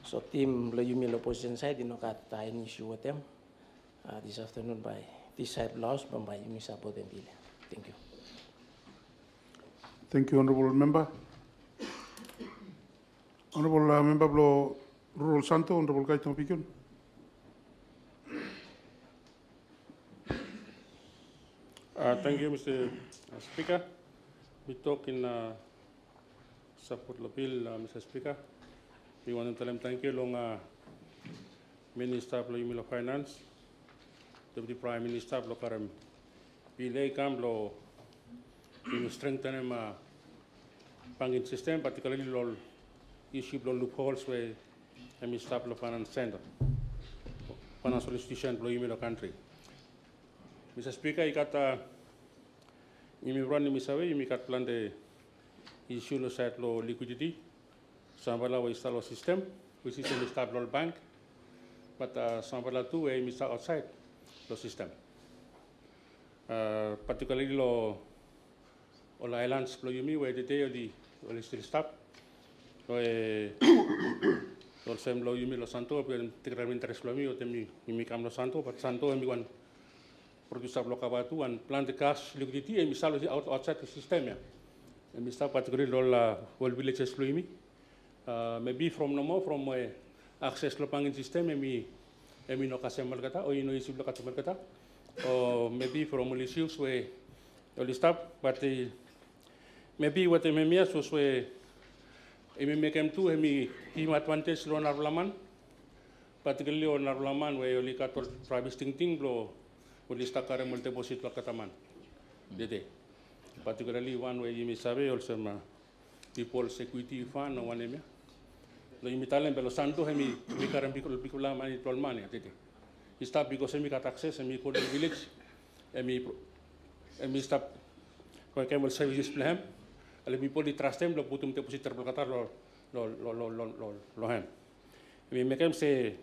Speaker 16: So team Law Yumi Law opposition side did not have any issue with them this afternoon by this side laws, but by Yumi support the bill. Thank you.
Speaker 1: Thank you, Honourable Member. Honourable Member Law Rural Santo, Honourable Gaitama Pikun.
Speaker 6: Thank you, Mr. Speaker. We talk in support of the bill, Mr. Speaker. We want to tell them thank you, long Minister of Finance, Deputy Prime Minister of Karam. We lay come law to strengthen the banking system, particularly law issue law loopholes where Minister of Finance Center, financial institution in the country. Mr. Speaker, I got imi run imi sawe imi kat plan de issue lo set lo liquidity sambala wa install system which is in stable bank but sambala tu imi start outside lo system particularly lo all islands lo yumi where the day the still stop lo lo sem lo yumi lo santo per integrar interest lo mi o temi imi kam lo santo but santo imi wan producer block Vanuatu and plan the cash liquidity and misal outside the system ya. And misal particularly all villages fluimi. Maybe from no more from access lo pangin system emi no kasemal kata o ino isip lo katamal kata or maybe from all issues where all stop but maybe what emia so we emi make em tu emi team advantage lo narlaman particularly on narlaman where oli katol private ting lo Polista kare multi deposit lo kataman. Dede. Particularly one way you sabe also people security fund no one emia. Lo imitalen belo santo hemi mi kare bikula mani tol mani dede. Stop because hemi got access hemi ko village hemi stop ko kemol services plan. Ale people di trust them lo putum deposit ter kata lo hem. Hemi mekem se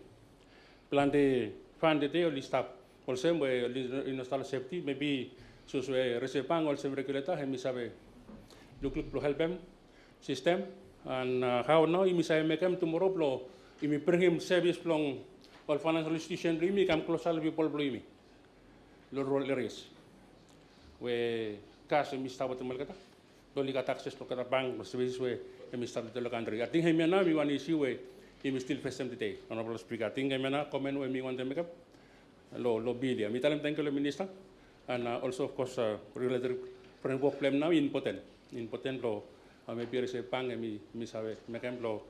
Speaker 6: plan de fund dede oli stop. Also, in install safety, maybe so receive also regulator, and misabe look to help them system and how now you misabe make them tomorrow blow, you bring him service long or financial institution, you come closer people blow me. Low roll areas where cash and mistake to Malkata, don't got access to the bank or services where you mistake the country. I think him now we want issue where he still face them today. Honorable Speaker, I think him now comment when we want them make up. Lo bilia. Mi talam thank you, Minister, and also of course related framework plan now important lo maybe receive pang mi sabe mekem lo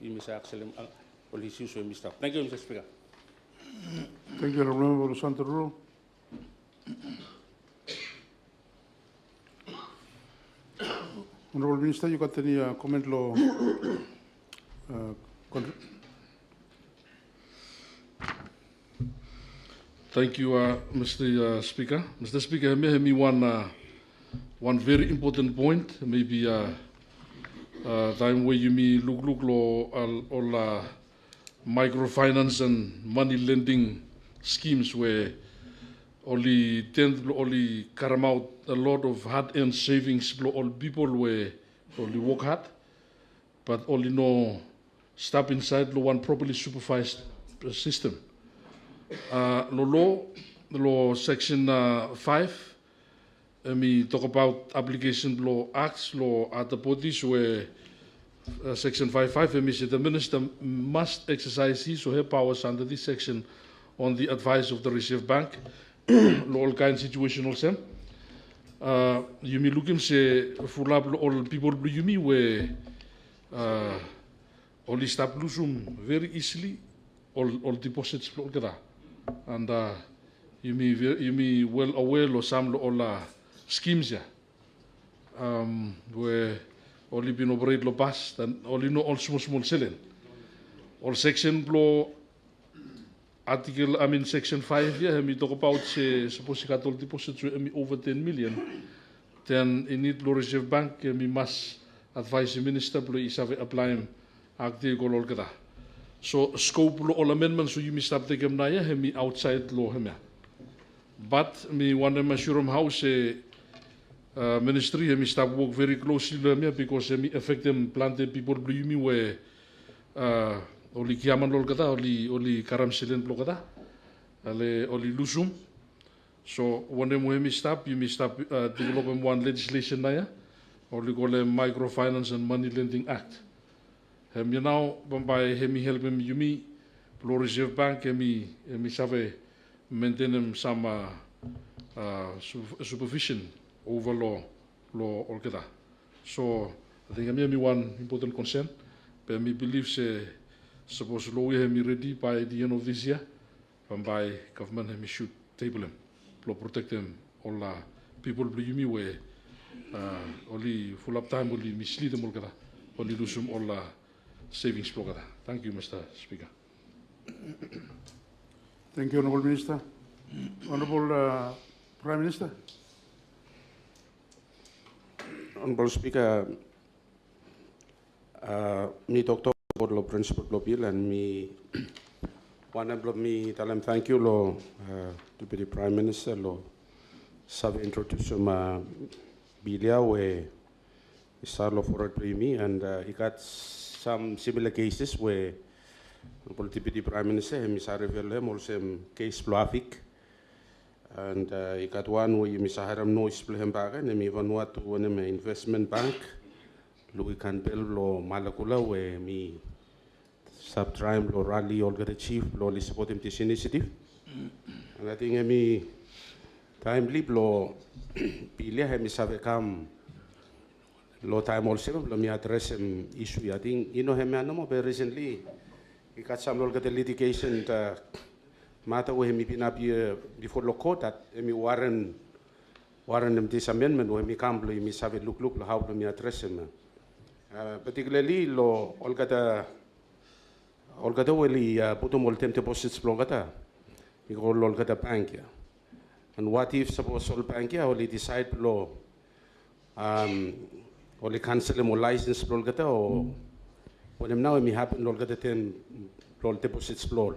Speaker 6: imi sa excellent policy so Minister. Thank you, Mr. Speaker.
Speaker 1: Thank you, Honourable Santo Ruro. Honorable Minister, you got any comment lo?
Speaker 8: Thank you, Mr. Speaker. Mr. Speaker, may have me one very important point. Maybe time where you me look lo all microfinance and money lending schemes where only carry out a lot of hard-earned savings for all people where only work hard, but only no step inside the one properly supervised system. Law section 5, we talk about application law acts, law at the bodies where section 5.5, we say the minister must exercise his or her powers under this section on the advice of the Reserve Bank. All kind of situation also. You may look him say full up all people you me where only stop losing very easily all deposits all that. And you may well aware of some all schemes where only been operate lo past and only no all small selling. All section law article, section 5 here, we talk about suppose you got all deposits over 10 million, then in it the Reserve Bank we must advise the minister to apply active all that. So scope all amendments so you may stop taking them me outside law him. But me want to assure how ministry me stop work very closely because me affect them planted people blue me where only kiaman lol kata only karam silen lo kata ale only lusum. So when we stop you may stop developing one legislation na ya only call a Microfinance and Money Lending Act. You now by hemi help him you me Reserve Bank hemi save maintain some supervision over law all kata. So I think me one important concern, but me believe suppose law we ready by the end of this year, and by government we should table them, to protect them all people blue me where only full up time only mislead them all kata, only lose them all savings block kata. Thank you, Mr. Speaker.
Speaker 1: Thank you, Honorable Minister. Honorable Prime Minister.
Speaker 14: Honorable Speaker, me talk about the principal law bill and me one of me tell him thank you lo Deputy Prime Minister lo save introduce bilia where start lo forward to me and he got some similar cases where Deputy Prime Minister he reveal him also case traffic and he got one where you haram noise him back and me Vanuatu one investment bank Louis can build lo Malakula where me sub-tribe lo rally all get chief lo support him this initiative and I think me timely lo bilia me save come lo time also lo me address him issue I think you know him no very recently he got some lo get litigation matter where me been up here before the court that me warrant him this amendment where me come lo me save look lo how me address him particularly lo all kata wali puto multem deposits lo kata because all kata bank ya and what if suppose all bank ya only decide lo only cancel mo license lo kata o when now me happen lo kata ten lo deposits lo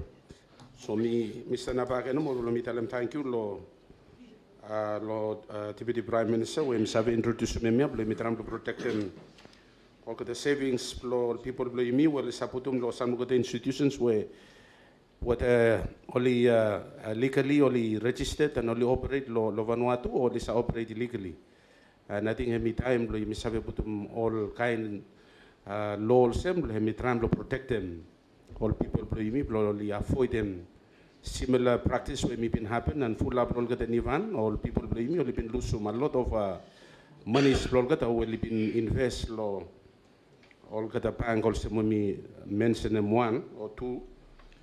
Speaker 14: so me Mr. Napaka no mo lo me tell him thank you lo Deputy Prime Minister we have introduced me me trying to protect him. Okay, the savings flow people blame me well saputum lo some good institutions where what only legally only registered and only operate lo Vanuatu or this operate illegally and I think every time lo me save putum all kind laws them me trying to protect them all people blame me only avoid them similar practice where me been happen and full up all get anyone all people blame me only been lose some a lot of money all get only been invest lo all the bank also me mention them one or two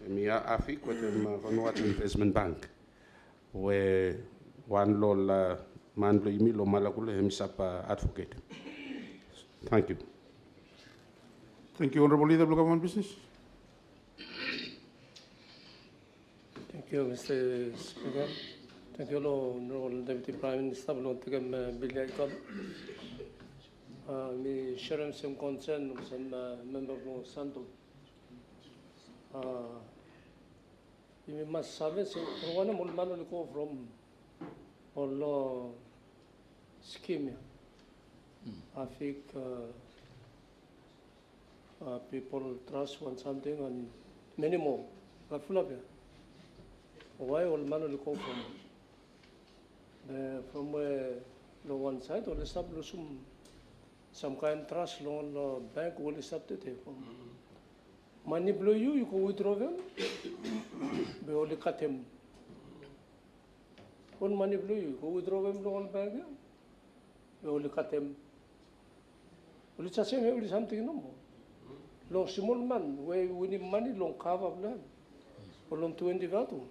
Speaker 14: me afik with them Vanuatu Investment Bank where one lol man lo imi lo malakula himself advocate Thank you.
Speaker 1: Thank you, Honorable Leader of Government Business.
Speaker 11: Thank you, Mr. Speaker. Thank you, Honorable Deputy Prime Minister, Lord Tigam Bilyakab. Me sharing some concern with some member of Santo. You must service one of them go from all scheme. I think people trust on something and many more. But full of it. Why all man will come from where no one side or establish some kind of trust loan bank will establish it from money blow you go withdraw them, we only cut him. One money blow you go withdraw them loan bank, we only cut him. Well, it's the same every something no more. Long small man, where we need money, long cover of land, or long 20 Vanuatu.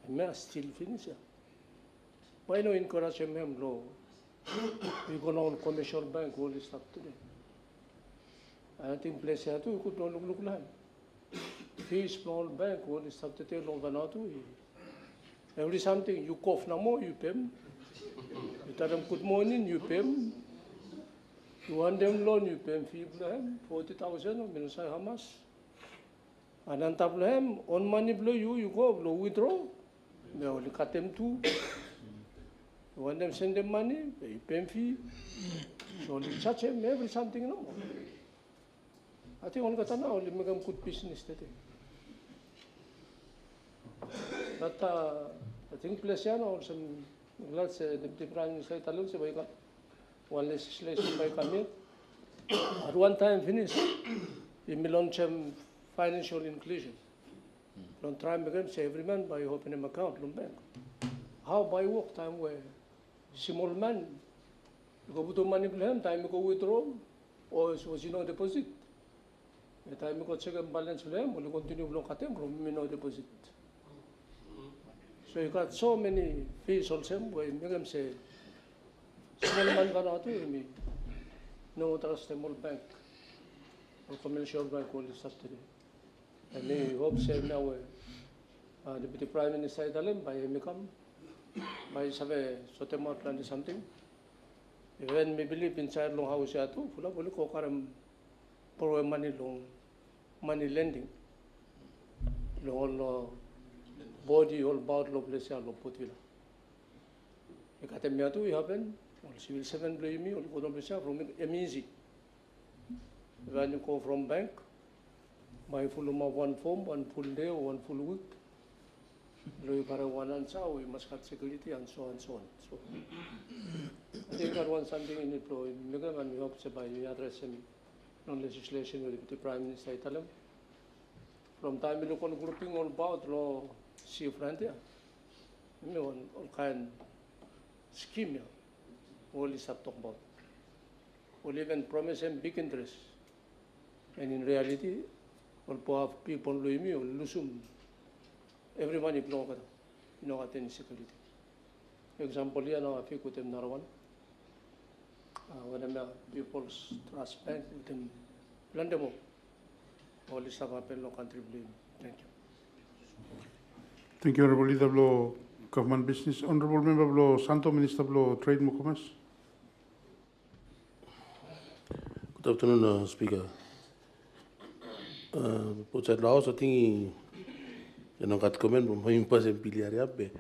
Speaker 11: I may still finish it. Why no encourage him low? We go on commercial bank, all this stuff today. I think place here too, you could not look like. Fees, small bank, all this stuff today, long Vanuatu. Every something, you cough no more, you pay them. You tell them good morning, you pay them. You want them loan, you pay them fee, 40,000 or minus how much. And on top of them, on money blow you go, blow withdraw. They only cut them too. You want them send them money, they pay them fee. So only charge them every something no more. I think on Katana only make them good business today. But I think Plesiano or some glad say the Prime Minister Talon say by one legislation by Kamil. At one time finish, we may launch financial inclusion. Don't try and begin say every man by opening an account in bank. How by work time where small man you go put money for him, time you go withdraw, or was you know deposit. The time you go check and balance for him, or you continue to look at him from no deposit. So you got so many fees also where you make them say small man Vanuatu, me no trust a small bank or commercial bank all this stuff today. And we hope say now Deputy Prime Minister Italy by Mikam, by Save Sotema plan something. When we believe inside long house here too, full of Kokaram borrow money long money lending. Long body all about low place or low put villa. You got a miatu, you happen, or civil 7 blame me, or go down from easy. When you go from bank, buy full of one form, one full day or one full week. You got one answer, we must have security and so on and so on. So I think that one something in it, and we hope by address non legislation with the Prime Minister Italy. From time we look on grouping all about law sea frontier. All kind scheme all this up talk about. We'll even promise them big interest. And in reality, all poor people lose everyone if no attain security. Example here now I think with them Narawan. When people's trust bank with them Landemo. All this stuff happen no country blame. Thank you.
Speaker 1: Thank you, Honorable Leader of Government Business. Honorable Member of Santo, Minister of Trade and Commerce.
Speaker 17: Good afternoon, Speaker. Pochat Laos, I think you know got comment from him person Biliariabe.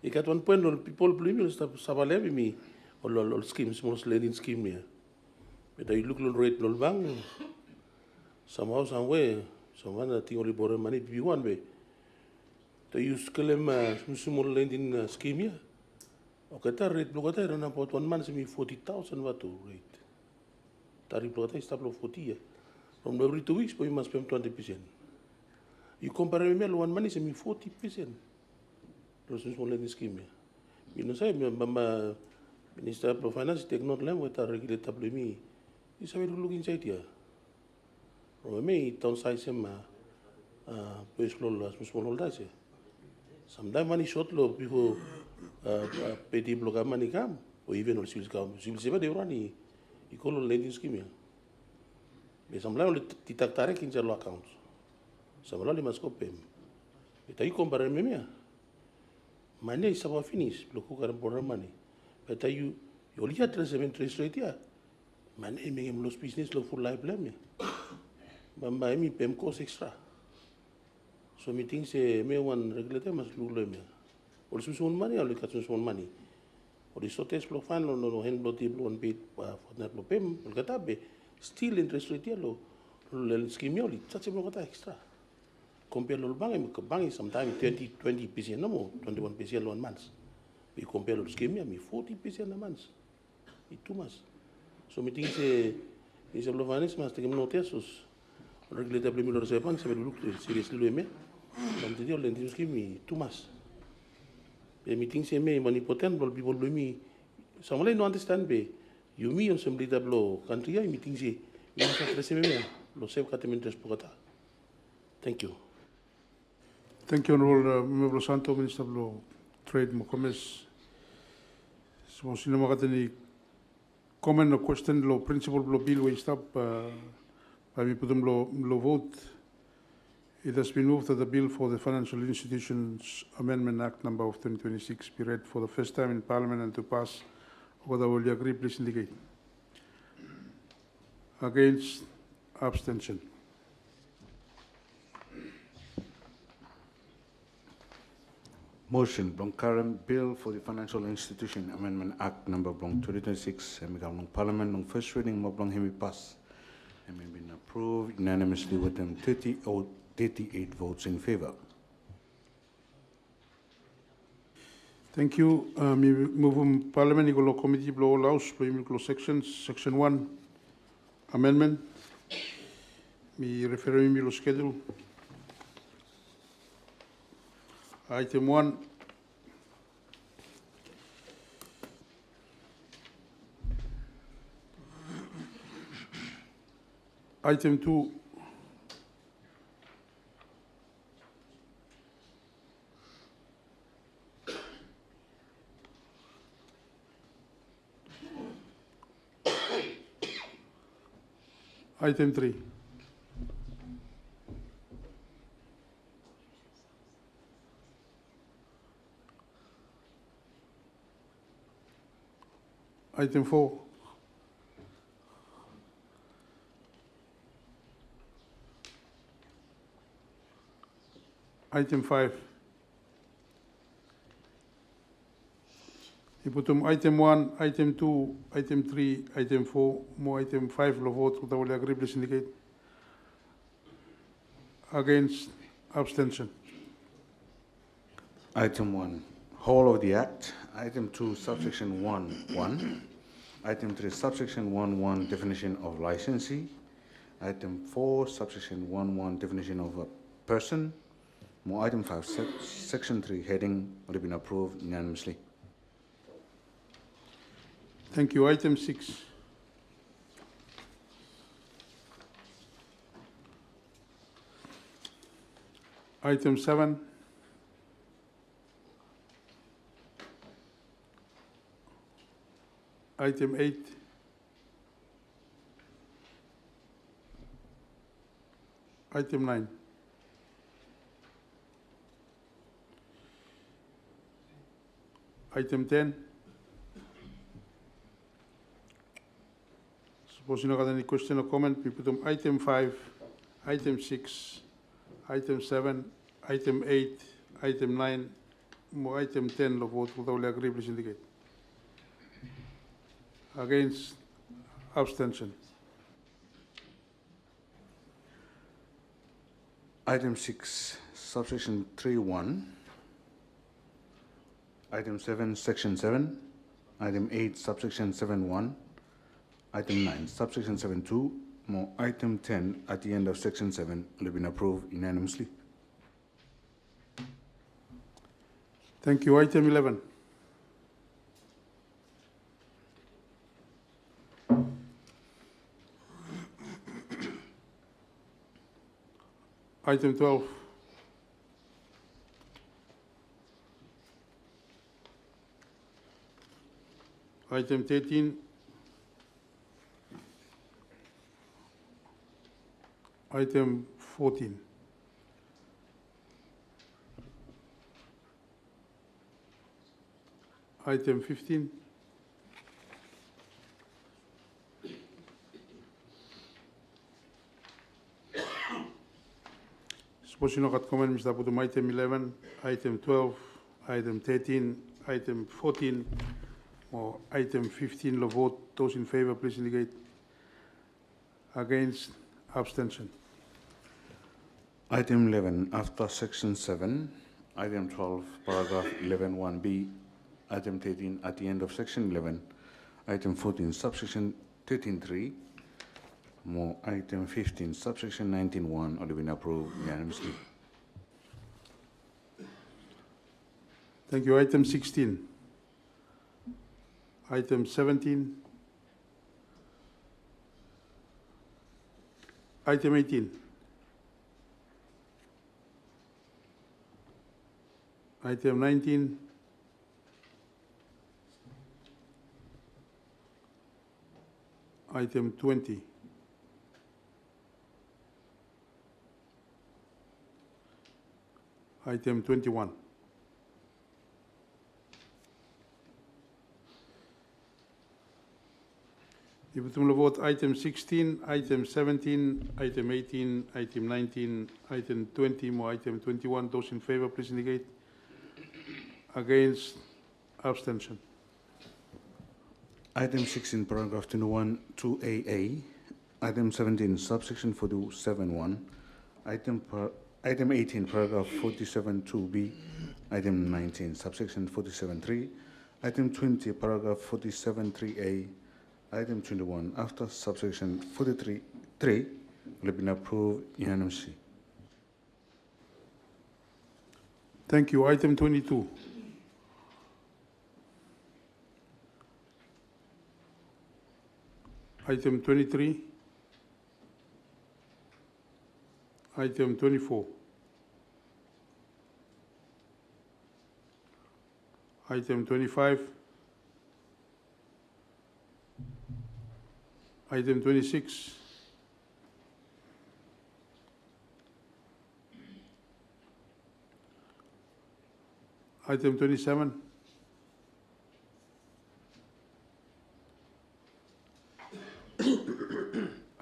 Speaker 17: He got one point on people blame Sabalevi me all schemes, small lending scheme here. But I look on rate no bang. Somehow, somewhere, someone I think only borrow money be one way. They use small lending scheme here. Okay, that rate block I run about 1 month me 40,000 Vanuatu rate. That block I stable 40 from every 2 weeks, but you must pay 20%. You compare me 1 month me 40%. Those small lending scheme here. You know, say, Mama Minister of Finance take not land with a regulatory me. Is how to look inside here. Me downsize him place low small holders. Sometimes money short low before pay the block money come or even or civil come. Civil say they run he call lending scheme. Be samla le titaktare kinja lo accounts. Samla le masko pem. Ita you compare memia. Mane is about finish. Bloku karam border money. But you only had 373 straight here. Mane me los business lo full life blame. Bamba mi pem cost extra. So meeting se me one regulator mas lulo me. Or some money or look at some money. Or the sotes lo fan lo no hen lo tip lo one bit for that lo pem. Gatabe still interest rate here lo scheme yoli. Such a lot extra. Compare lo bang is sometimes 20% no more 21% lo months. We compare lo scheme me 40% a month. It too much. So meeting se is a blovanes mas te notiasos. Regulator blame lo sepan se look seriously lo me. Don't tell them to give me too much. The meeting say me manipotent but people blame me. Someone no understand be. You me on some little blow country I meeting say we must address me lo save catamentres pogata. Thank you.
Speaker 1: Thank you, Honorable Member Santo, Minister of Trade and Commerce. So, sino makatani comment or question lo principle lo bill we stop by me putum lo vote. It has been moved that the bill for the Financial Institutions Amendment Act number of 2026 be read for the first time in Parliament and to pass. Whether will you agree, please indicate. Against, abstention.
Speaker 18: Motion, Blong current bill for the Financial Institution Amendment Act number Blong 2026, Blong Parliament on first reading, Blong Hemi pass. And been approved unanimously with them 38 votes in favor.
Speaker 1: Thank you. Move Parliament Equal Committee Blow House, Blow Sections, Section 1, Amendment. Me refer me to schedule. Item 1. Item 2. Item 3. Item 4. Item 5. Iputum item 1, item 2, item 3, item 4, more item 5 lo vote. Who will agree, please indicate. Against, abstention.
Speaker 18: Item 1, whole of the Act. Item 2, subsection 1(1). Item 3, subsection 1(1), definition of licensee. Item 4, subsection 1(1), definition of a person. More item 5, section 3, heading would have been approved unanimously.
Speaker 1: Thank you. Item 6. Item 7. Item 8. Item 9. Item 10. Suppose you don't have any question or comment, we put on item 5, item 6, item 7, item 8, item 9, more item 10 lo vote without agree, please indicate. Against, abstention.
Speaker 18: Item 6, subsection 3(1). Item 7, section 7. Item 8, subsection 7(1). Item 9, subsection 7(2). More item 10 at the end of section 7 will have been approved unanimously.
Speaker 1: Thank you. Item 11. Item 12. Item 13. Item 14. Item 15. Supposing not comment, Mr. Putum, item 11, item 12, item 13, item 14, or item 15, the vote. Those in favor, please indicate. Against, abstention.
Speaker 18: Item 11, after section 7, item 12, paragraph 11(1)b, item 13, at the end of section 11, item 14, subsection 13(3), more item 15, subsection 19(1), all have been approved unanimously.
Speaker 1: Thank you. Item 16. Item 17. Item 18. Item 19. Item 20. Item 21. If we vote item 16, item 17, item 18, item 19, item 20, more item 21, those in favor, please indicate. Against, abstention.
Speaker 18: Item 16, paragraph 21, 2AA. Item 17, subsection 47(1). Item 18, paragraph 47(2)b. Item 19, subsection 47(3). Item 20, paragraph 47(3)a. Item 21, after subsection 43(3), will have been approved unanimously.
Speaker 1: Thank you. Item 22. Item 23. Item 24. Item 25. Item 26. Item 27.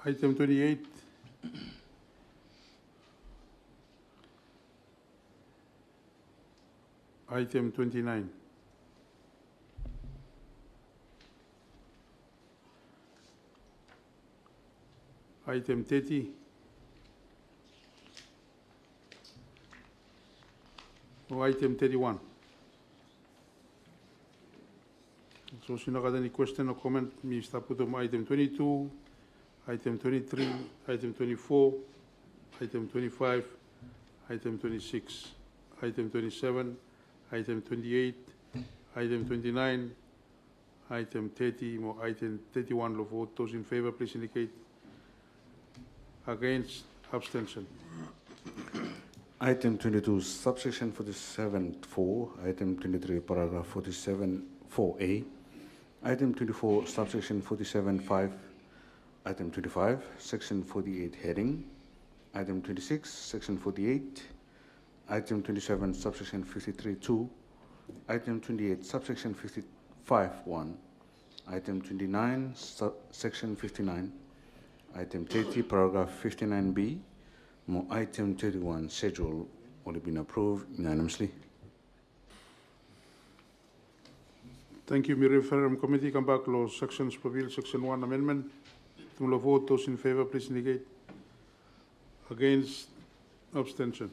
Speaker 1: Item 28. Item 29. Item 30. Or item 31. So, if you have any question or comment, Mr. Putum, item 22, item 23, item 24, item 25, item 26, item 27, item 28, item 29, item 30, or item 31, the vote. Those in favor, please indicate. Against, abstention.
Speaker 18: Item 22, subsection 47(4), item 23, paragraph 47(4)a, item 24, subsection 47(5), item 25, section 48 heading, item 26, section 48, item 27, subsection 53(2), item 28, subsection 55(1), item 29, section 59, item 30, paragraph 59(b), more item 31, schedule, all have been approved unanimously.
Speaker 1: Thank you, Referendum Committee. Come back to sections Provincial Section 1 Amendment. To vote, those in favor, please indicate. Against, abstention.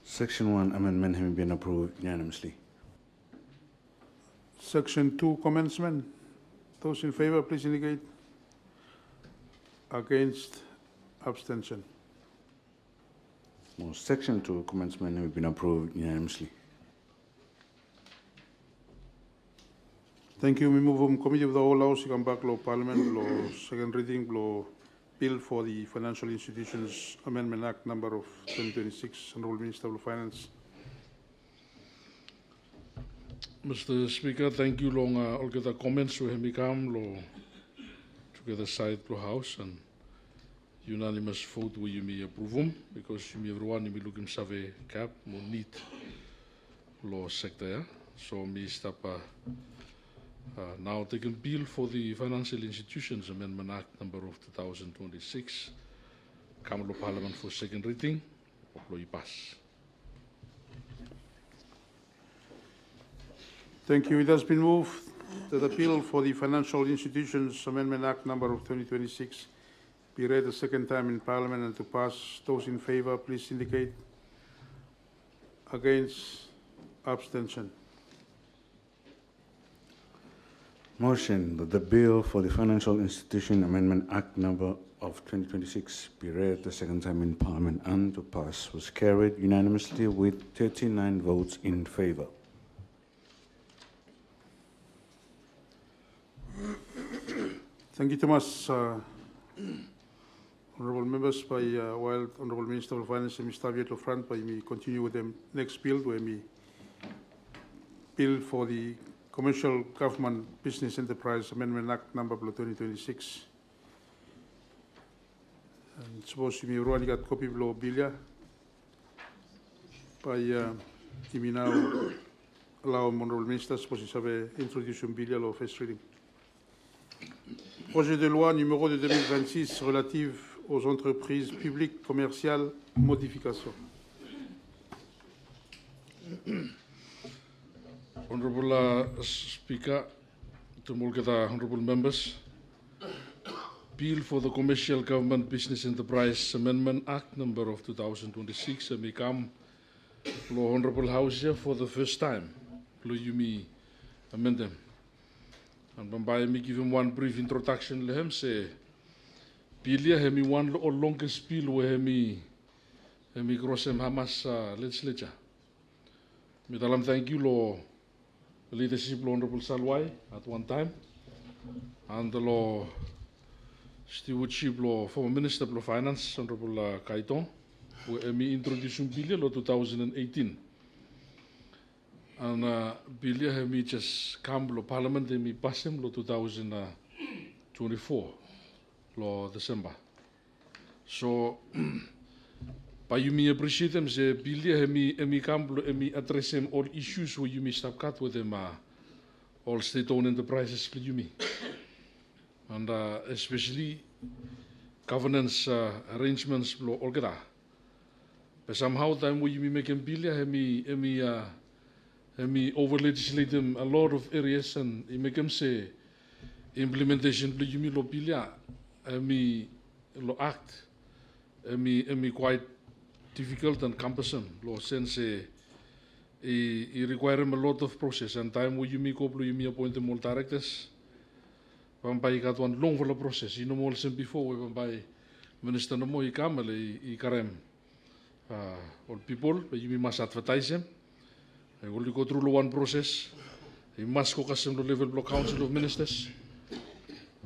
Speaker 18: Section 1 amendment having been approved unanimously.
Speaker 1: Section 2 commencement. Those in favor, please indicate. Against, abstention.
Speaker 18: More section 2 commencement have been approved unanimously.
Speaker 1: Thank you. We move from Committee of the Whole House. Come back to Parliament. Second reading. Bill for the Financial Institutions Amendment Act number of 2026. Honourable Minister of Finance.
Speaker 8: Mr. Speaker, thank you long all the comments we have become together side to House and unanimous vote where you may approve them, because you may everyone you may look him survey cap more neat law sector. Yeah? So me stop now taking bill for the Financial Institutions Amendment Act number of 2026. Come to Parliament for second reading. Hopefully pass.
Speaker 1: Thank you. It has been moved that the bill for the Financial Institutions Amendment Act number of 2026 be read a second time in Parliament and to pass. Those in favour, please indicate. Against, abstention.
Speaker 18: Motion that the bill for the Financial Institution Amendment Act number of 2026 be read the second time in Parliament and to pass was carried unanimously with 39 votes in favour.
Speaker 1: Thank you, Thomas. Honourable members, while Honourable Minister of Finance and Mr. Viet Front, me continue with the next bill, where me bill for the Commercial Government Business Enterprise Amendment Act number 2026. And suppose you may already got copy of law bill, you may now allow Honourable Minister, suppose you have a introduction bill law first reading. Projet de loi numéro de 2026 relative aux entreprises publiques commerciales, modification.
Speaker 8: Honourable Speaker, to honourable members, bill for the Commercial Government Business Enterprise Amendment Act number of 2026 may come to Honourable House here for the first time. You may amend them. And by me give him one brief introduction, let him say, bill hemi one or longest bill where hemi cross him Hamas legislature. Medalam thank you lo leadership lo Honourable Salwai at one time, and the law stewardship lo former Minister of Finance Honourable Kaiton, where me introducing bill lo 2018. And bill hemi just come lo Parliament hemi pass him lo 2024 lo December. So but you may appreciate them say bill hemi come lo hemi address them all issues where you may stop cut with them all state-owned enterprises you may. And especially governance arrangements lo all that. But somehow time where you may make them bill hemi over legislate them a lot of areas, and you make them say implementation lo you may lo bill hemi lo act hemi quite difficult and cumbersome lo sense it require them a lot of process, and time where you may go you may appoint them all directors. Pampai got one long for the process. You know more than before when by Minister no more he come he karem all people, but you must advertise them. I will go through one process. You must go custom to level block council of ministers.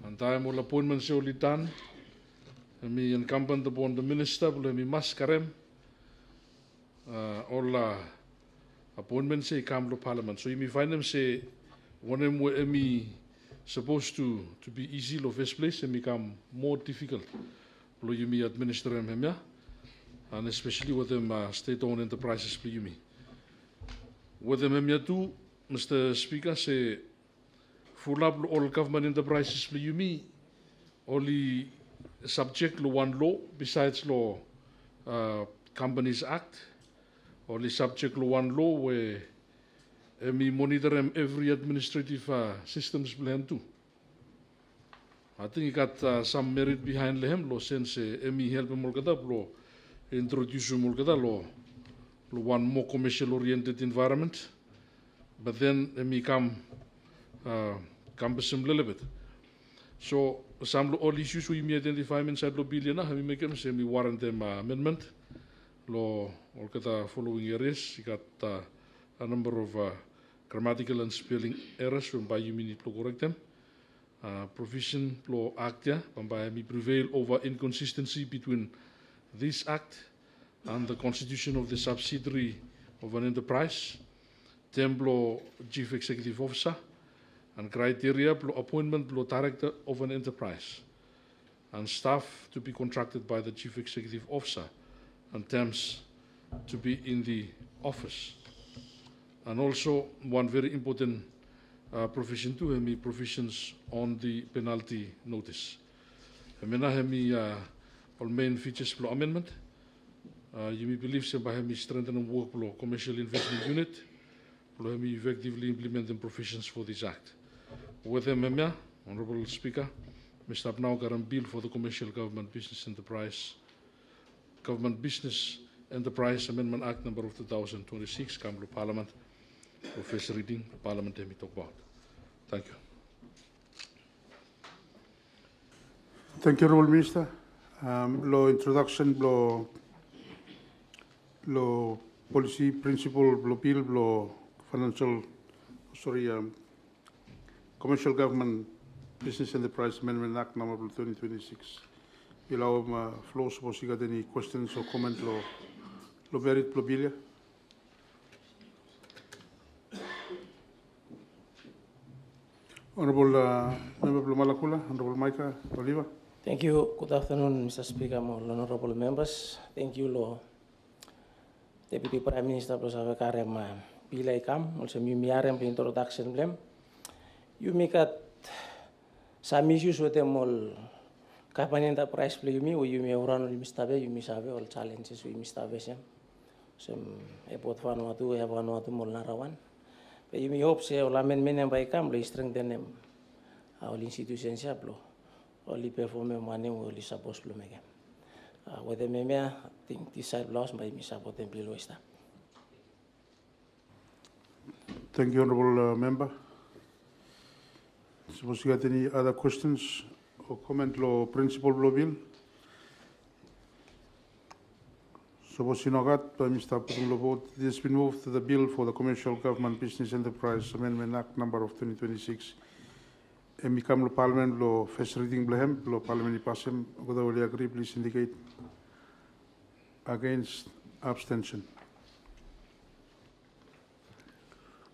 Speaker 8: And time all appointments only done. And me incumbent upon the minister, but me must karem all appointments say come to Parliament. So you may find them say one of them me supposed to be easy in the first place and become more difficult. You may administer them, yeah? And especially with them state-owned enterprises, you may. With them, too, Mr. Speaker, say full up all government enterprises, you may only subject to one law besides law Companies Act, only subject to one law where we monitor them every administrative systems plan too. I think he got some merit behind him, lo sense me help him lo introduce him lo one more commercial oriented environment, but then me come cumbersome little bit. So some all issues we may identify inside lo bill na we make them say me warrant them amendment lo all kata following areas. He got a number of grammatical and spelling errors whereby you need to correct them. Provision law act, whereby we prevail over inconsistency between this act and the constitution of the subsidiary of an enterprise. Term law chief executive officer and criteria law appointment law director of an enterprise. and staff to be contracted by the Chief Executive Officer and terms to be in the office. And also one very important provision too, hemi provisions on the penalty notice. Hemena hemi all main features for amendment. You may believe se by hemi strengthen work for commercial investment unit, for hemi effectively implement the provisions for this act. With them, Honourable Speaker, Mr. Abnau Garam Bill for the Commercial Government Business Enterprise Amendment Act number of 2026, Kamlo Parliament, for first reading, Parliament hemi talk about. Thank you.
Speaker 1: Thank you, Honourable Minister. Law introduction, law policy principle, law bill, law financial, Commercial Government Business Enterprise Amendment Act number 2026. Allow floor suppose you got any questions or comment law Berit Plobilia. Honourable Member Blomalakula, Honourable Micah Oliva.
Speaker 16: Thank you. Good afternoon, Mr. Speaker, honourable members. Thank you, Law Deputy Prime Minister Prosawe Karem Pila Ikam, also Miarem introduction blem. You make at some issues with them all company enterprise play me, or you may run you mistave, you miss all challenges we mistave. Some airport Vanuatu, have Vanuatu Molnarawan. But you may hope say all amendment by Camley strengthen them our institutions blow. Only perform money will be supposed to make them. With the member, I think this side lost by me support them below.
Speaker 1: Thank you, Honourable Member. Suppose you got any other questions or comment law principle law bill? Suppose you know got by Mr. Putumlo vote. It has been moved to the bill for the Commercial Government Business Enterprise Amendment Act number of 2026. And become Parliament law first reading blehem law Parliamentary passem. Whether we agree, please indicate. Against, abstention.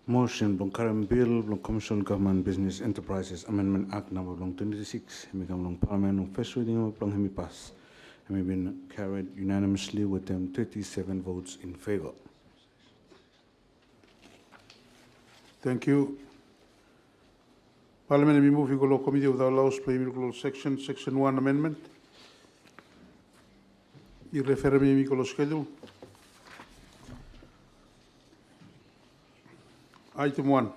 Speaker 18: Motion blong current bill blong Commercial Government Business Enterprises Amendment Act number blong 26 hemi kam blong Parliament on first reading blong hemi pass hemi been carried unanimously with them 37 votes in favour.
Speaker 1: Thank you. Parliament hemi move law committee without laws play section 1 amendment. I refer me law schedule. Item 1.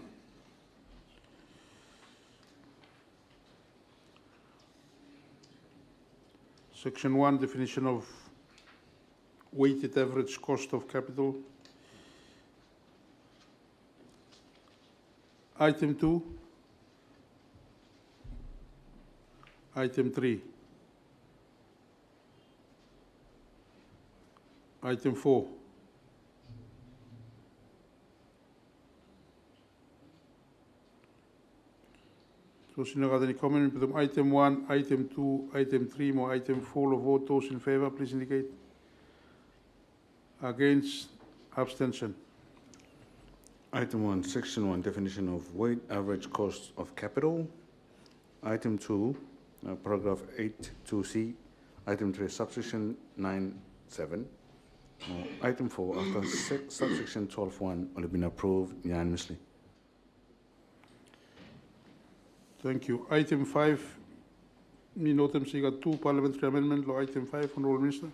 Speaker 1: Section 1, definition of weighted average cost of capital. Item 2. Item 3. Item 4. So, got any comment with item 1, item 2, item 3, more item 4 of vote. Those in favour, please indicate. Against, abstention.
Speaker 18: Item 1, Section 1, definition of weight average cost of capital. Item 2, paragraph 8, 2C. Item 3, subsection 9(7). Item 4, after subsection 12(1), will have been approved unanimously.
Speaker 1: Thank you. Item 5, me notem you got 2 parliamentary amendment. Law item 5, Honourable Minister.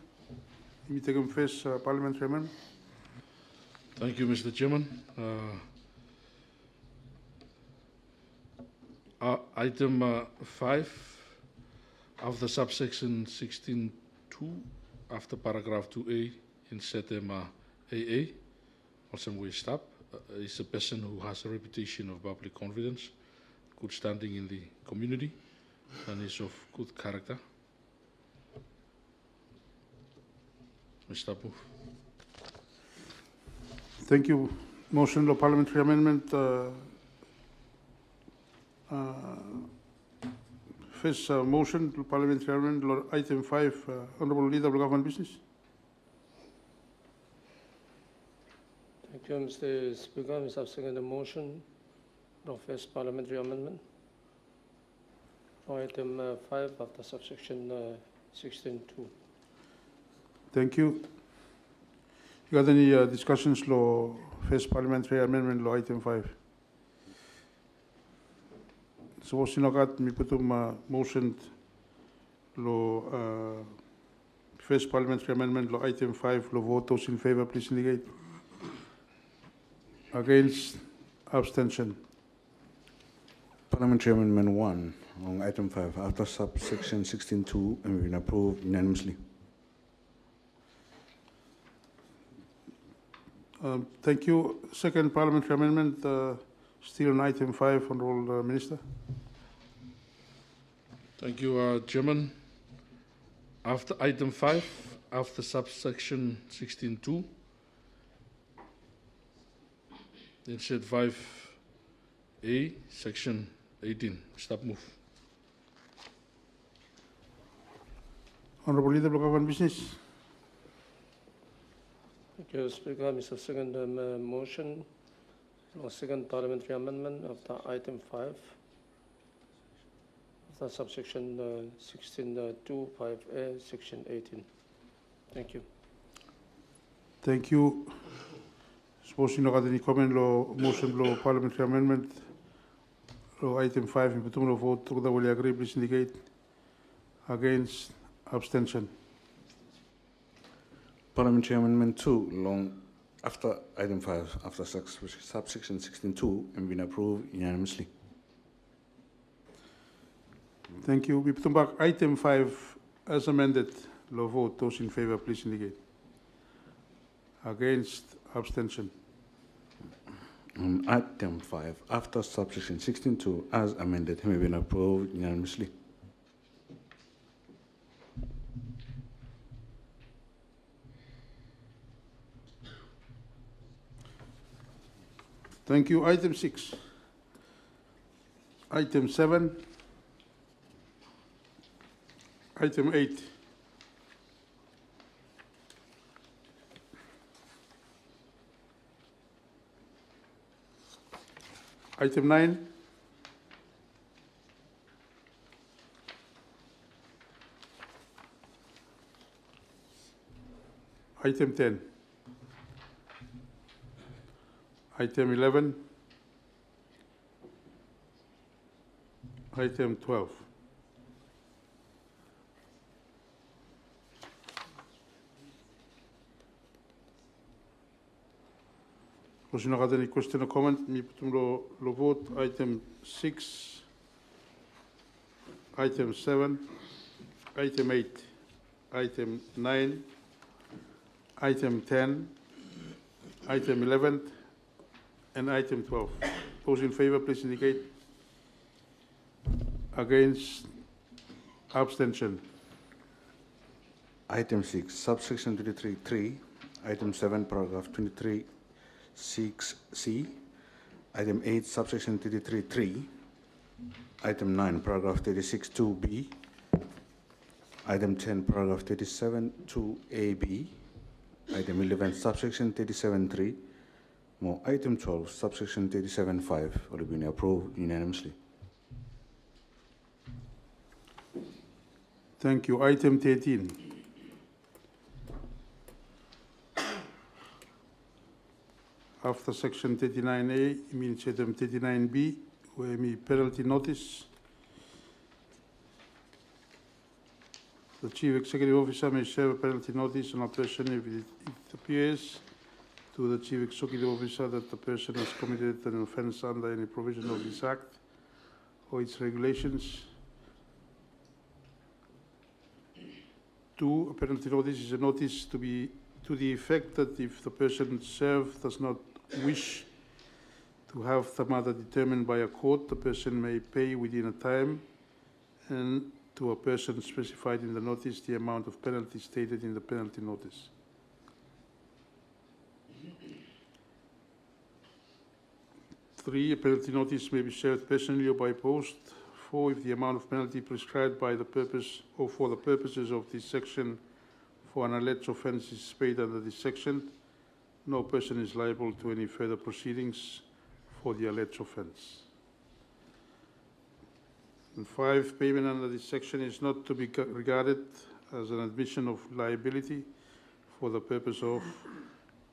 Speaker 1: Me take them first parliamentary amendment.
Speaker 8: Thank you, Mr. Chairman. Item 5, after subsection 16(2), after paragraph 2A, insert AA, also we stop, is a person who has a reputation of public confidence, good standing in the community, and is of good character. Mr. Abu.
Speaker 1: Thank you. Motion law parliamentary amendment. First motion to parliamentary amendment law item 5. Honourable Leader of Government Business.
Speaker 11: Thank you, Mr. Speaker. Mr. Second, the motion of first parliamentary amendment. Item 5 after subsection 16(2).
Speaker 1: Thank you. You got any discussions, law, first parliamentary amendment, law item 5? So, sinokat mi putum motion law first parliamentary amendment, law item 5, law vote. Those in favor, please indicate. Against, abstention.
Speaker 18: Parliamentary Amendment 1 on item 5 after subsection 16(2 and been approved unanimously.
Speaker 1: Thank you. Second parliamentary amendment, still on item 5, Honourable Minister.
Speaker 8: Thank you, Chairman. After item 5, after subsection 16(2, it said 5A, section 18. Stop move.
Speaker 1: Honourable Leader, Block of One Business.
Speaker 11: Thank you, Speaker. Mr. Second motion, second parliamentary amendment after item 5, after subsection 16(2), 5A, section 18. Thank you.
Speaker 1: Thank you. Suppose you not got any comment, law motion, law parliamentary amendment, law item 5, in particular vote, whether will you agree, please indicate. Against, abstention.
Speaker 18: Parliamentary Amendment 2 long after item 5 after subsection 16(2 and been approved unanimously.
Speaker 1: Thank you. We put back item 5 as amended. Law vote. Those in favor, please indicate. Against, abstention.
Speaker 18: On item 5 after subsection 16(2 as amended have been approved unanimously.
Speaker 1: Thank you. Item 6. Item 7. Item 8. Item 9. Item 10. Item 11. Item 12. If you have any question or comment, me put lo vote. Item 6, item 7, item 8, item 9, item 10, item 11, and item 12. Those in favor, please indicate. Against, abstention.
Speaker 18: Item 6, subsection 23(3), item 7, paragraph 23(6)(c), item 8, subsection 33(3), item 9, paragraph 36(2)(b), item 10, paragraph 37(2)(a)(b), item 11, subsection 37(3), more item 12, subsection 37(5), all have been approved unanimously.
Speaker 1: Thank you. Item 13. After section 39A, it means item 39B, where me penalty notice. The Chief Executive Officer may serve a penalty notice on a person if it appears to the Chief Executive Officer that the person has committed an offence under any provision of this Act or its regulations. 2, a penalty notice is a notice to the effect that if the person served does not wish to have the matter determined by a court, the person may pay within a time and to a person specified in the notice the amount of penalty stated in the penalty notice. Three, a penalty notice may be served personally or by post. 4, if the amount of penalty prescribed by the purpose or for the purposes of this section for an alleged offence is paid under this section, no person is liable to any further proceedings for the alleged offence. And 5, payment under this section is not to be regarded as an admission of liability for the purpose of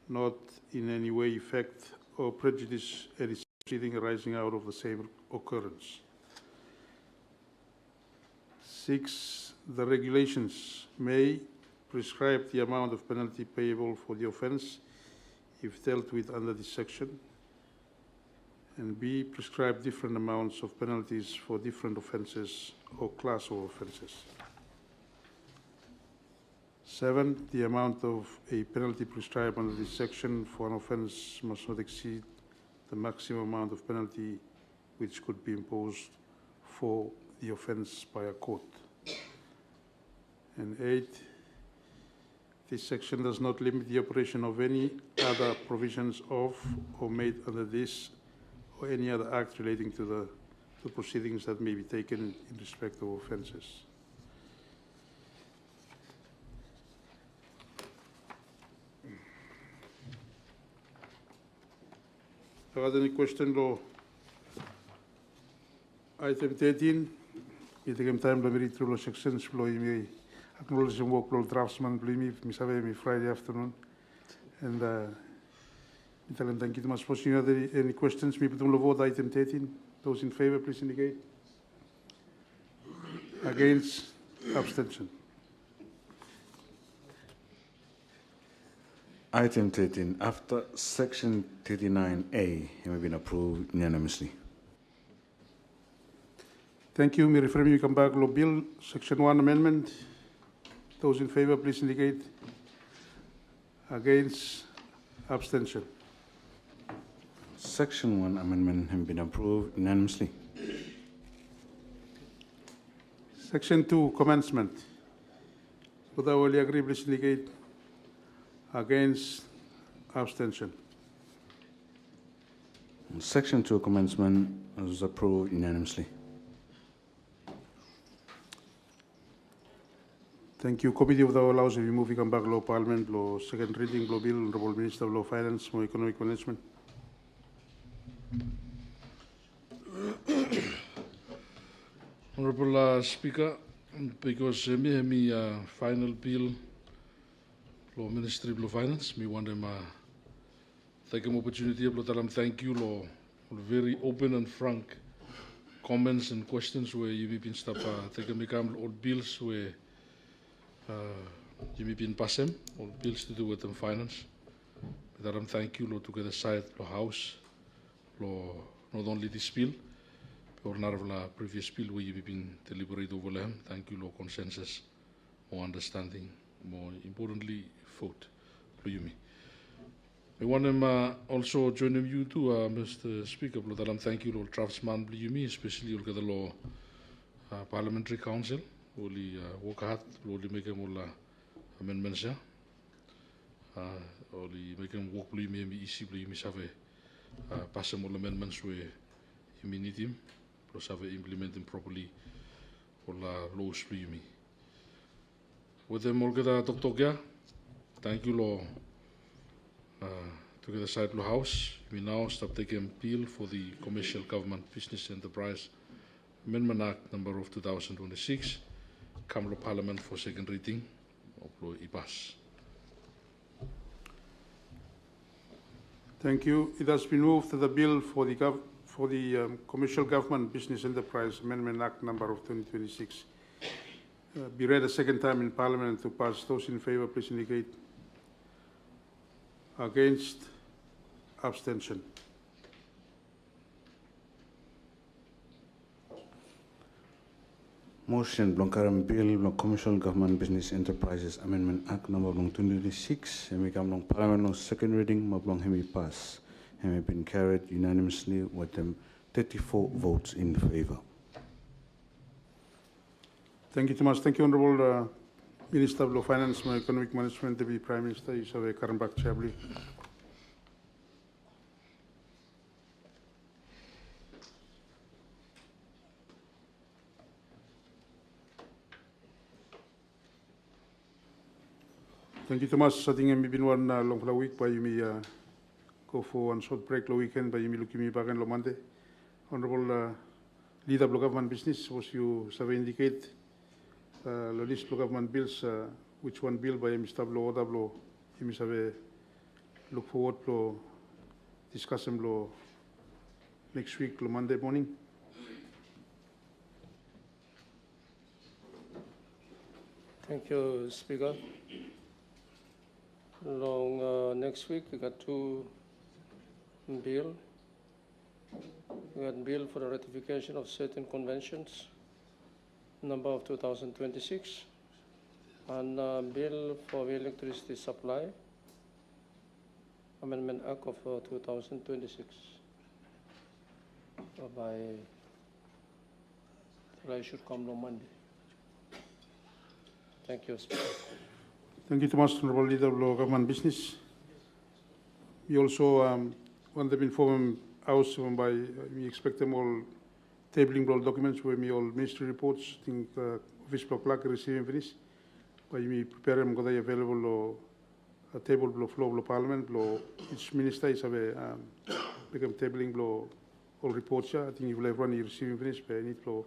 Speaker 1: not in any way affect or prejudice any proceeding arising out of the same occurrence. 6, the regulations may prescribe the amount of penalty payable for the offence if dealt with under this section, and B, prescribe different amounts of penalties for different offences or class of offences. 7, the amount of a penalty prescribed under this section for an offence must not exceed the maximum amount of penalty which could be imposed for the offence by a court. And 8, this section does not limit the operation of any other provisions of or made under this or any other act relating to the proceedings that may be taken in respect of offences. Have any question, law? Item 13, we take time to read through the sections, law, you acknowledge and work, law, draftsman, me Friday afternoon. And thank you so much for seeing any questions. Me put on the vote, item 13. Those in favor, please indicate. Against, abstention.
Speaker 18: Item 13, after section 39A, have been approved unanimously.
Speaker 1: Thank you. Me refer me come back, law bill, section 1 amendment. Those in favor, please indicate. Against, abstention.
Speaker 18: Section 1 amendment has been approved unanimously.
Speaker 1: Section 2 commencement. Would I only agree, please indicate. Against, abstention.
Speaker 18: Section 2 commencement was approved unanimously.
Speaker 1: Thank you. Committee of the House, if you move, you come back, law Parliament, law second reading, law bill, Honorable Minister of Law Finance, more economic management.
Speaker 8: Honorable Speaker, because me final bill law Ministry of Law Finance, me want them take an opportunity to tell them thank you law very open and frank comments and questions where you've been stuff taking me come all bills where you've been passing all bills to do with them finance. Tell them thank you law to get aside law house law not only this bill or not of the previous bill where you've been deliberate over them. Thank you law consensus, more understanding, more importantly vote for you me. I want them also join you too, Mr. Speaker. Thank you, Lord Draftsman, me, especially the law Parliamentary Council. Only work hard, only make them all amendments. Only make them work me easy, me have pass them all amendments where you need him, plus have implement them properly. All laws me. With them all get a doctor. Thank you, Law. To get aside Law House, we now start taking appeal for the Commercial Government Business Enterprise Amendment Act number of 2026. Come to Parliament for second reading of Law IPAS.
Speaker 1: Thank you. It has been moved that the bill for the Commercial Government Business Enterprise Amendment Act number of 2026 be read a second time in Parliament to pass. Those in favor, please indicate. Against, abstention.
Speaker 18: Motion Blonkaram Bill Commercial Government Business Enterprises Amendment Act number 2026 and we come long Parliament on second reading Mablong Hemi pass and have been carried unanimously with them 34 votes in favor.
Speaker 1: Thank you, Thomas. Thank you, Honorable Minister of Law Finance and Economic Management, Deputy Prime Minister, Isabel Karambak Chabli. Thank you, Thomas. I think I've been one long for the week, but you may go for one short break the weekend, but you may look at me back on Monday. Honorable leader of government business was you have indicate the list of government bills, which one bill by Mr. Blo, other Blo, you have look forward to discuss them next week, Monday morning.
Speaker 11: Thank you, Speaker. Next week, we got two bills. We got bill for the ratification of certain conventions, number of 2026, and bill for the electricity supply, Amendment Act of 2026. I should come on Monday. Thank you, Speaker.
Speaker 1: Thank you, Thomas, Honorable Leader of Government Business. We also want them informed House by we expect them all tabling all documents where we all ministry reports, think office block clerk receiving finish. By we prepare them because they available a table below flow below Parliament below each minister is have a become tabling below all reports. I think if everyone is receiving finish, but I need to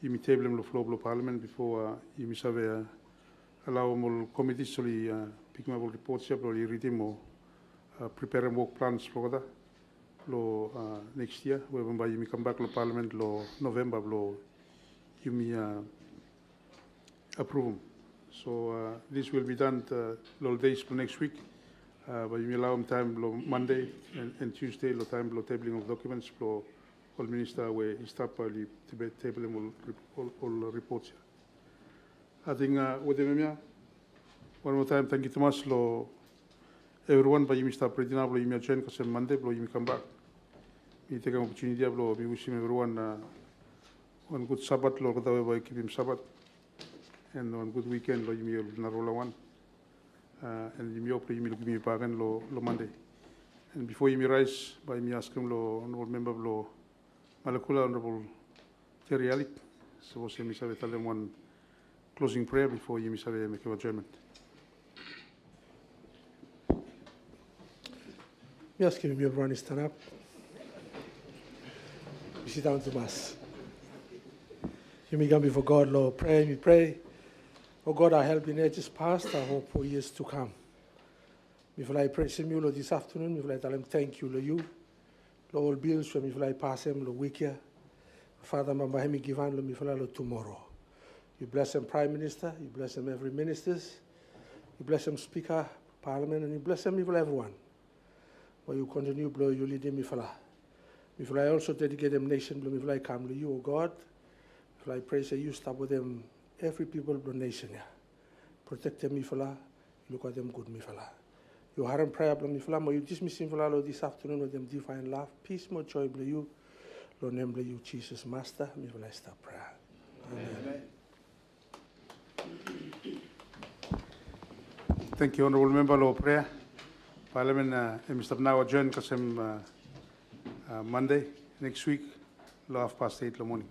Speaker 1: you table them flow below Parliament before you miss have allow all committees to pick up all reports or read them or prepare them work plans for that. Next year, whereby you may come back to Parliament November, you may approve them. So this will be done days for next week, but you may allow them time Monday and Tuesday, time tabling of documents for all minister where he start early to table them all reports. I think with them, one more time, thank you, Thomas. Everyone, but you may start pretty now, you may join because on Monday, you may come back. We take an opportunity, we wish everyone one good Sabbath, by keep him Sabbath, and one good weekend, you may Narola one, and you may hopefully you may give me back and Monday. And before you may rise, by me ask him, honorable member of Malakula, Honorable Terry Alec, so we may tell them one closing prayer before you may make your adjournment.
Speaker 19: Yes, give me everyone stand up. We sit down to Mass. You may come before God, Lord, pray, we pray. Oh God, our help in ages past, I hope for years to come. Before I praise him, Lord, this afternoon, before I tell him thank you, Lord, you. Lord, all bills, before I pass him, Lord, week here. Father, Mamba, him give on, Lord, before Lord, tomorrow. You bless him, Prime Minister, you bless him, every ministers, you bless him, Speaker, Parliament, and you bless him, before everyone. But you continue, blow, you lead him, before I also dedicate them nation, before I come to you, O God. Before I pray, say you stop with them, every people of the nation, yeah. Protect them, before look at them good, before you haram prayer, before you dismiss him, for this afternoon with them divine love, peace, more joy, bless you. Lord, name you, Jesus, Master, before I start prayer. Amen.
Speaker 1: Thank you, Honorable Member, Lord Prayer. Parliament, Mr. Now adjourned because Monday, next week, 8:30 in the morning.